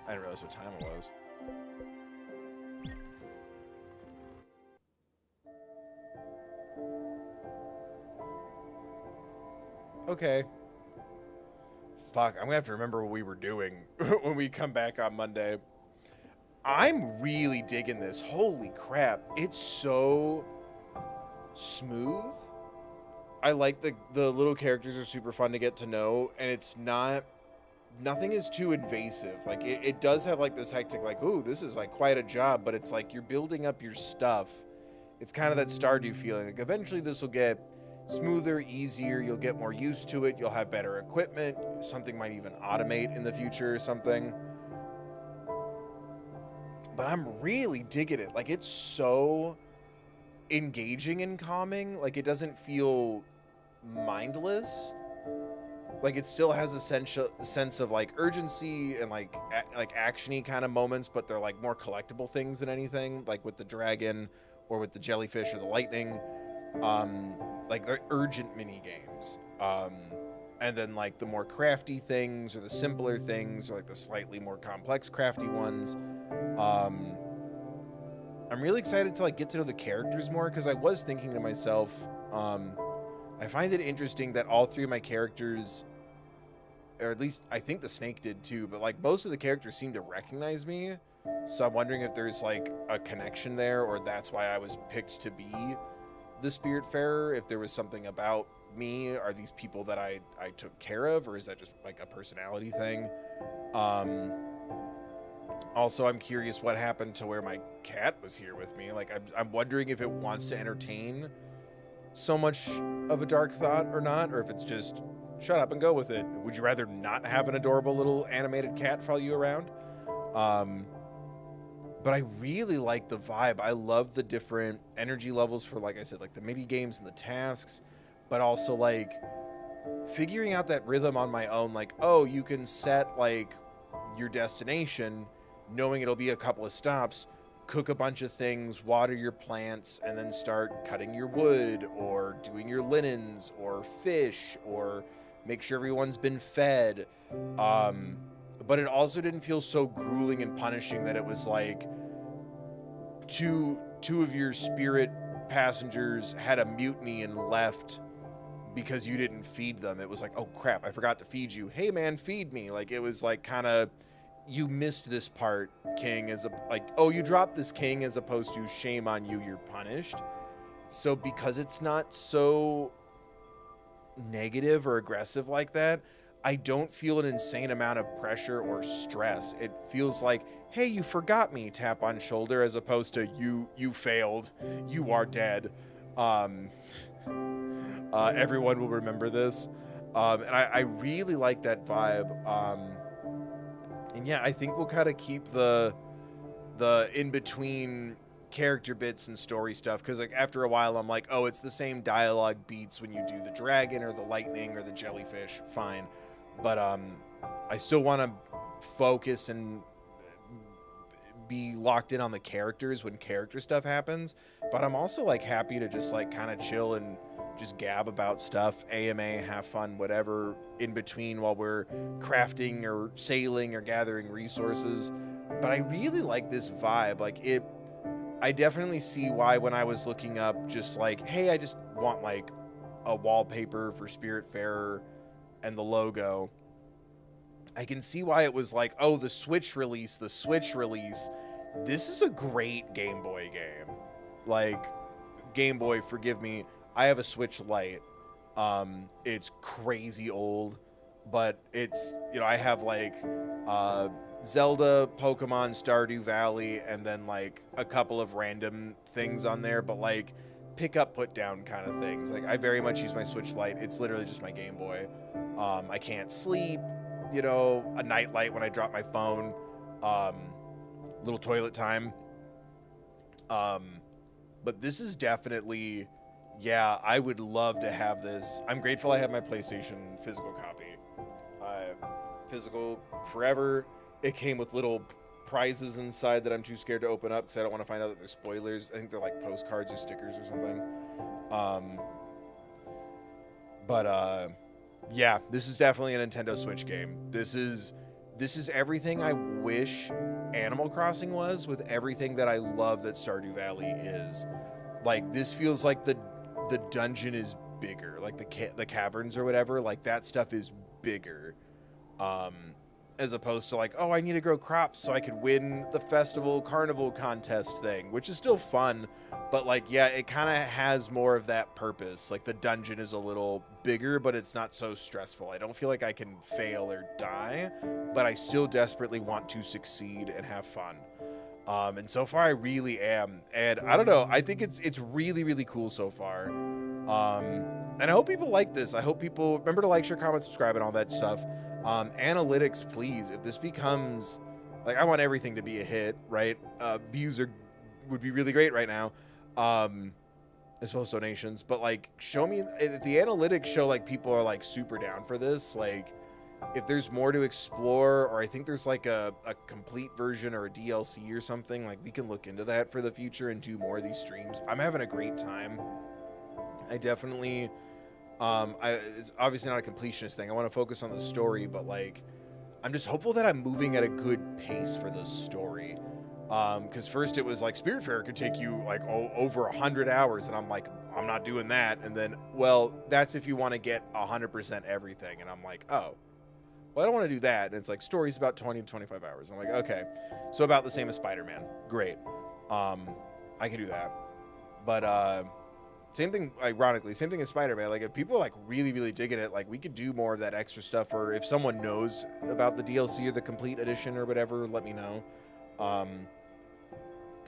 I didn't realize what time it was. Okay. Fuck, I'm gonna have to remember what we were doing when we come back on Monday. I'm really digging this. Holy crap. It's so smooth. I like the little characters are super fun to get to know, and it's not... Nothing is too invasive. Like, it does have, like, this hectic, like, ooh, this is, like, quite a job, but it's, like, you're building up your stuff. It's kind of that Stardew feeling. Like, eventually this will get smoother, easier, you'll get more used to it, you'll have better equipment, something might even automate in the future or something. But I'm really digging it. Like, it's so engaging and calming. Like, it doesn't feel mindless. Like, it still has a sense of, like, urgency and, like action-y kind of moments, but they're, like, more collectible things than anything, like with the dragon or with the jellyfish or the lightning. Like, they're urgent mini-games. And then, like, the more crafty things or the simpler things or, like, the slightly more complex crafty ones. I'm really excited to, like, get to know the characters more, because I was thinking to myself, I find it interesting that all three of my characters, or at least I think the snake did too, but like most of the characters seem to recognize me. So I'm wondering if there's like a connection there, or that's why I was picked to be the Spiritfarer. If there was something about me, are these people that I took care of, or is that just like a personality thing? Also, I'm curious what happened to where my cat was here with me. Like, I'm wondering if it wants to entertain so much of a dark thought or not, or if it's just shut up and go with it. Would you rather not have an adorable little animated cat follow you around? But I really like the vibe. I love the different energy levels for, like I said, like the mini games and the tasks, but also like figuring out that rhythm on my own. Like, oh, you can set like your destination knowing it'll be a couple of stops, cook a bunch of things, water your plants, and then start cutting your wood or doing your linens or fish or make sure everyone's been fed. But it also didn't feel so grueling and punishing that it was like two of your spirit passengers had a mutiny and left because you didn't feed them. It was like, oh crap, I forgot to feed you. Hey man, feed me. Like, it was like kind of, you missed this part, king, as a, like, oh, you dropped this, king, as opposed to shame on you, you're punished. So because it's not so negative or aggressive like that, I don't feel an insane amount of pressure or stress. It feels like, hey, you forgot me, tap on shoulder, as opposed to you failed, you are dead. Everyone will remember this. And I really like that vibe. And yeah, I think we'll kind of keep the in-between character bits and story stuff, because like after a while I'm like, oh, it's the same dialogue beats when you do the dragon or the lightning or the jellyfish, fine. But I still want to focus and be locked in on the characters when character stuff happens. But I'm also like happy to just like kind of chill and just gab about stuff, AMA, have fun, whatever, in between while we're crafting or sailing or gathering resources. But I really like this vibe. Like, I definitely see why when I was looking up just like, hey, I just want like a wallpaper for Spiritfarer and the logo, I can see why it was like, oh, the Switch release. This is a great Game Boy game. Like, Game Boy, forgive me, I have a Switch Lite. It's crazy old, but it's, you know, I have like Zelda, Pokemon, Stardew Valley, and then like a couple of random things on there, but like pick up, put down kind of things. Like, I very much use my Switch Lite. It's literally just my Game Boy. I can't sleep, you know, a night light when I drop my phone, little toilet time. But this is definitely, yeah, I would love to have this. I'm grateful I have my PlayStation physical copy. Physical forever. It came with little prizes inside that I'm too scared to open up because I don't want to find out that they're spoilers. I think they're like postcards or stickers or something. Yeah, this is definitely a Nintendo Switch game. This is everything I wish Animal Crossing was, with everything that I love that Stardew Valley is. Like, this feels like the dungeon is bigger, like the caverns or whatever, like that stuff is bigger. As opposed to like, oh, I need to grow crops so I could win the festival carnival contest thing, which is still fun, but like, yeah, it kind of has more of that purpose. Like, the dungeon is a little bigger, but it's not so stressful. I don't feel like I can fail or die, but I still desperately want to succeed and have fun. And so far I really am. And I don't know, I think it's really, really cool so far. And I hope people like this. I hope people remember to like, share, comment, subscribe, and all that stuff. Analytics, please. If this becomes, like, I want everything to be a hit, right? Views would be really great right now, as well as donations. But like, show me if the analytics show like people are like super down for this. Like, if there's more to explore, or I think there's like a complete version or a DLC or something, like, we can look into that for the future and do more of these streams. I'm having a great time. I definitely. It's obviously not a completionist thing. I want to focus on the story, but like, I'm just hopeful that I'm moving at a good pace for the story. Because first it was like, Spiritfarer could take you like over 100 hours, and I'm like, I'm not doing that. And then, well, that's if you want to get 100% everything, and I'm like, oh, well, I don't want to do that. And it's like, story's about 20 to 25 hours. I'm like, okay, so about the same as Spider-Man. Great. I can do that. But same thing, ironically, same thing as Spider-Man. Like, if people are like really, really digging it, like, we could do more of that extra stuff. Or if someone knows about the DLC or the complete edition or whatever, let me know.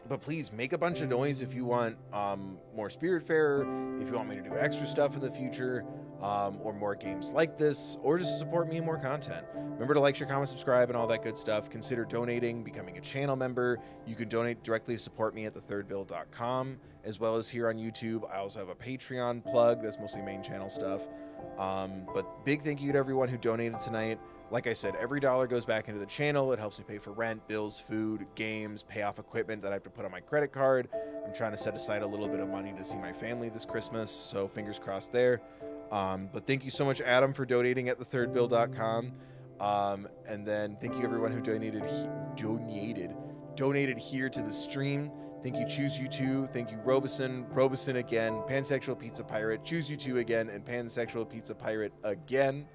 But please make a bunch of noise if you want more Spiritfarer, if you want me to do extra stuff in the future, or more games like this, or just support me in more content. Remember to like, share, comment, subscribe, and all that good stuff. Consider donating, becoming a channel member. You can donate directly to support me at thethirdbill.com, as well as here on YouTube. I also have a Patreon plug. That's mostly main channel stuff. But big thank you to everyone who donated tonight. Like I said, every dollar goes back into the channel. It helps me pay for rent, bills, food, games, pay off equipment that I have to put on my credit card. I'm trying to set aside a little bit of money to see my family this Christmas, so fingers crossed there. But thank you so much, Adam, for donating at thethirdbill.com. And then thank you everyone who donated here to the stream. Thank you, Choose You Two. Thank you, Robeson again, Pansexual Pizza Pirate, Choose You Two again, and Pansexual Pizza Pirate again.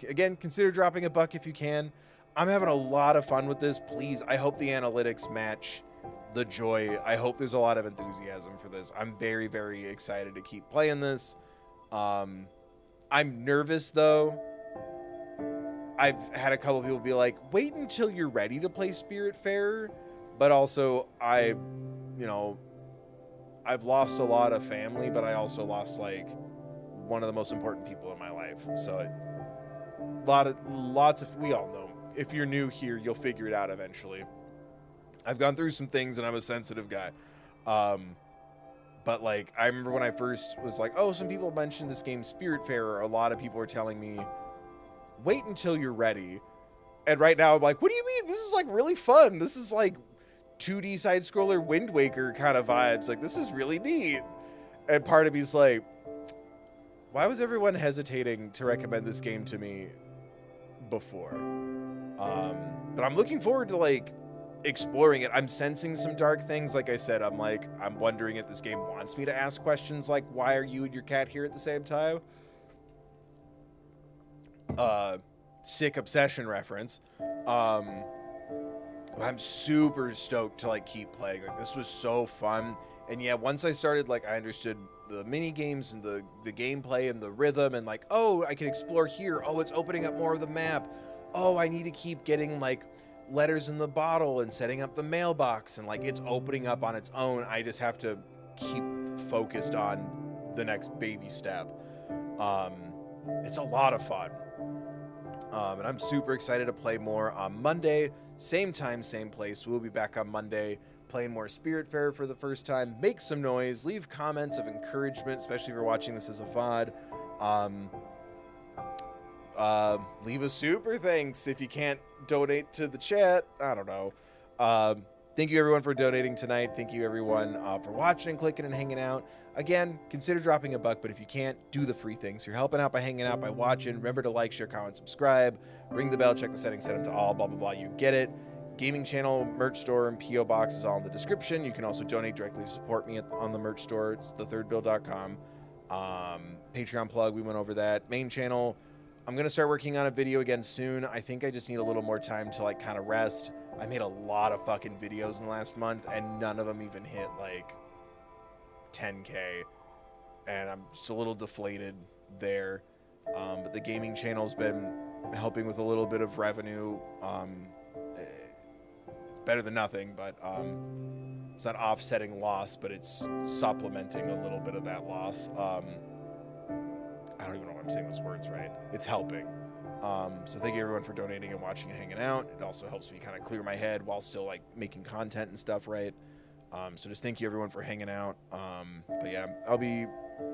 Again, consider dropping a buck if you can. I'm having a lot of fun with this. Please, I hope the analytics match the joy. I hope there's a lot of enthusiasm for this. I'm very, very excited to keep playing this. I'm nervous, though. I've had a couple people be like, wait until you're ready to play Spiritfarer. But also, I've lost a lot of family, but I also lost, like, one of the most important people in my life. So lots of, we all know, if you're new here, you'll figure it out eventually. I've gone through some things, and I'm a sensitive guy. But like, I remember when I first was like, oh, some people mentioned this game Spiritfarer. A lot of people were telling me, wait until you're ready. And right now I'm like, what do you mean? This is like really fun. This is like 2D side scroller Wind Waker kind of vibes. Like, this is really neat. And part of me's like, why was everyone hesitating to recommend this game to me before? But I'm looking forward to like exploring it. I'm sensing some dark things. Like I said, I'm wondering if this game wants me to ask questions like, why are you and your cat here at the same time? Sick Obsession reference. I'm super stoked to like keep playing. Like, this was so fun. And yeah, once I started, like, I understood the mini games and the gameplay and the rhythm, and like, oh, I can explore here. Oh, it's opening up more of the map. Oh, I need to keep getting like letters in the bottle and setting up the mailbox, and like it's opening up on its own. I just have to keep focused on the next baby step. It's a lot of fun. And I'm super excited to play more on Monday. Same time, same place. We'll be back on Monday playing more Spiritfarer for the first time. Make some noise. Leave comments of encouragement, especially if you're watching this as a VOD. Leave a super thanks if you can't donate to the chat. I don't know. Thank you, everyone, for donating tonight. Thank you, everyone, for watching, clicking, and hanging out. Again, consider dropping a buck, but if you can't, do the free things. You're helping out by hanging out, by watching. Remember to like, share, comment, subscribe. Ring the bell, check the settings, set them to all, blah, blah, blah. You get it. Gaming channel, merch store, and P.O. box is all in the description. You can also donate directly to support me on the merch store. It's thethirdbill.com. Patreon plug, we went over that. Main channel, I'm going to start working on a video again soon. I think I just need a little more time to like kind of rest. I made a lot of fucking videos in the last month, and none of them even hit like 10K. And I'm just a little deflated there. But the gaming channel's been helping with a little bit of revenue. It's better than nothing, but it's not offsetting loss, but it's supplementing a little bit of that loss. I don't even know why I'm saying those words right. It's helping. So thank you, everyone, for donating and watching and hanging out. It also helps me kind of clear my head while still like making content and stuff, right? So just thank you, everyone, for hanging out. But yeah, I'll be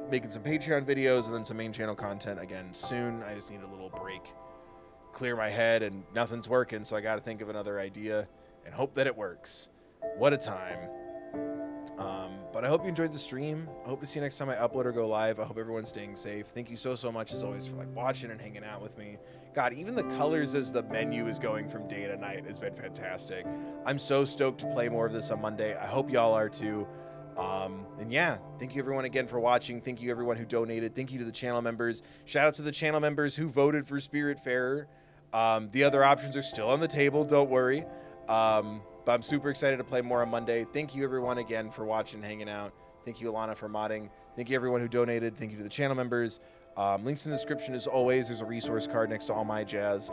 making some Patreon videos and then some main channel content again soon. I just need a little break, clear my head, and nothing's working, so I got to think of another idea and hope that it works. What a time. But I hope you enjoyed the stream. I hope to see you next time I upload or go live. I hope everyone's staying safe. Thank you so much, as always, for like watching and hanging out with me. God, even the colors as the menu is going from day to night has been fantastic. I'm so stoked to play more of this on Monday. I hope y'all are too. And yeah, thank you, everyone, again for watching. Thank you, everyone who donated. Thank you to the channel members. Shout out to the channel members who voted for Spiritfarer. The other options are still on the table. Don't worry. But I'm super excited to play more on Monday. Thank you, everyone, again, for watching and hanging out. Thank you, Alana, for modding. Thank you, everyone who donated. Thank you to the channel members. Links in the description, as always. There's a resource card next to all my jazz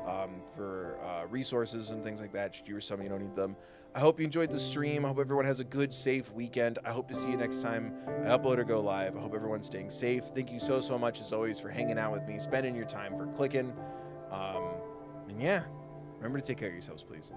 for resources and things like that. Should you or some you don't need them. I hope you enjoyed the stream. I hope everyone has a good, safe weekend. I hope to see you next time I upload or go live. I hope everyone's staying safe. Thank you so much, as always, for hanging out with me, spending your time, for clicking. And yeah, remember to take care of yourselves, please.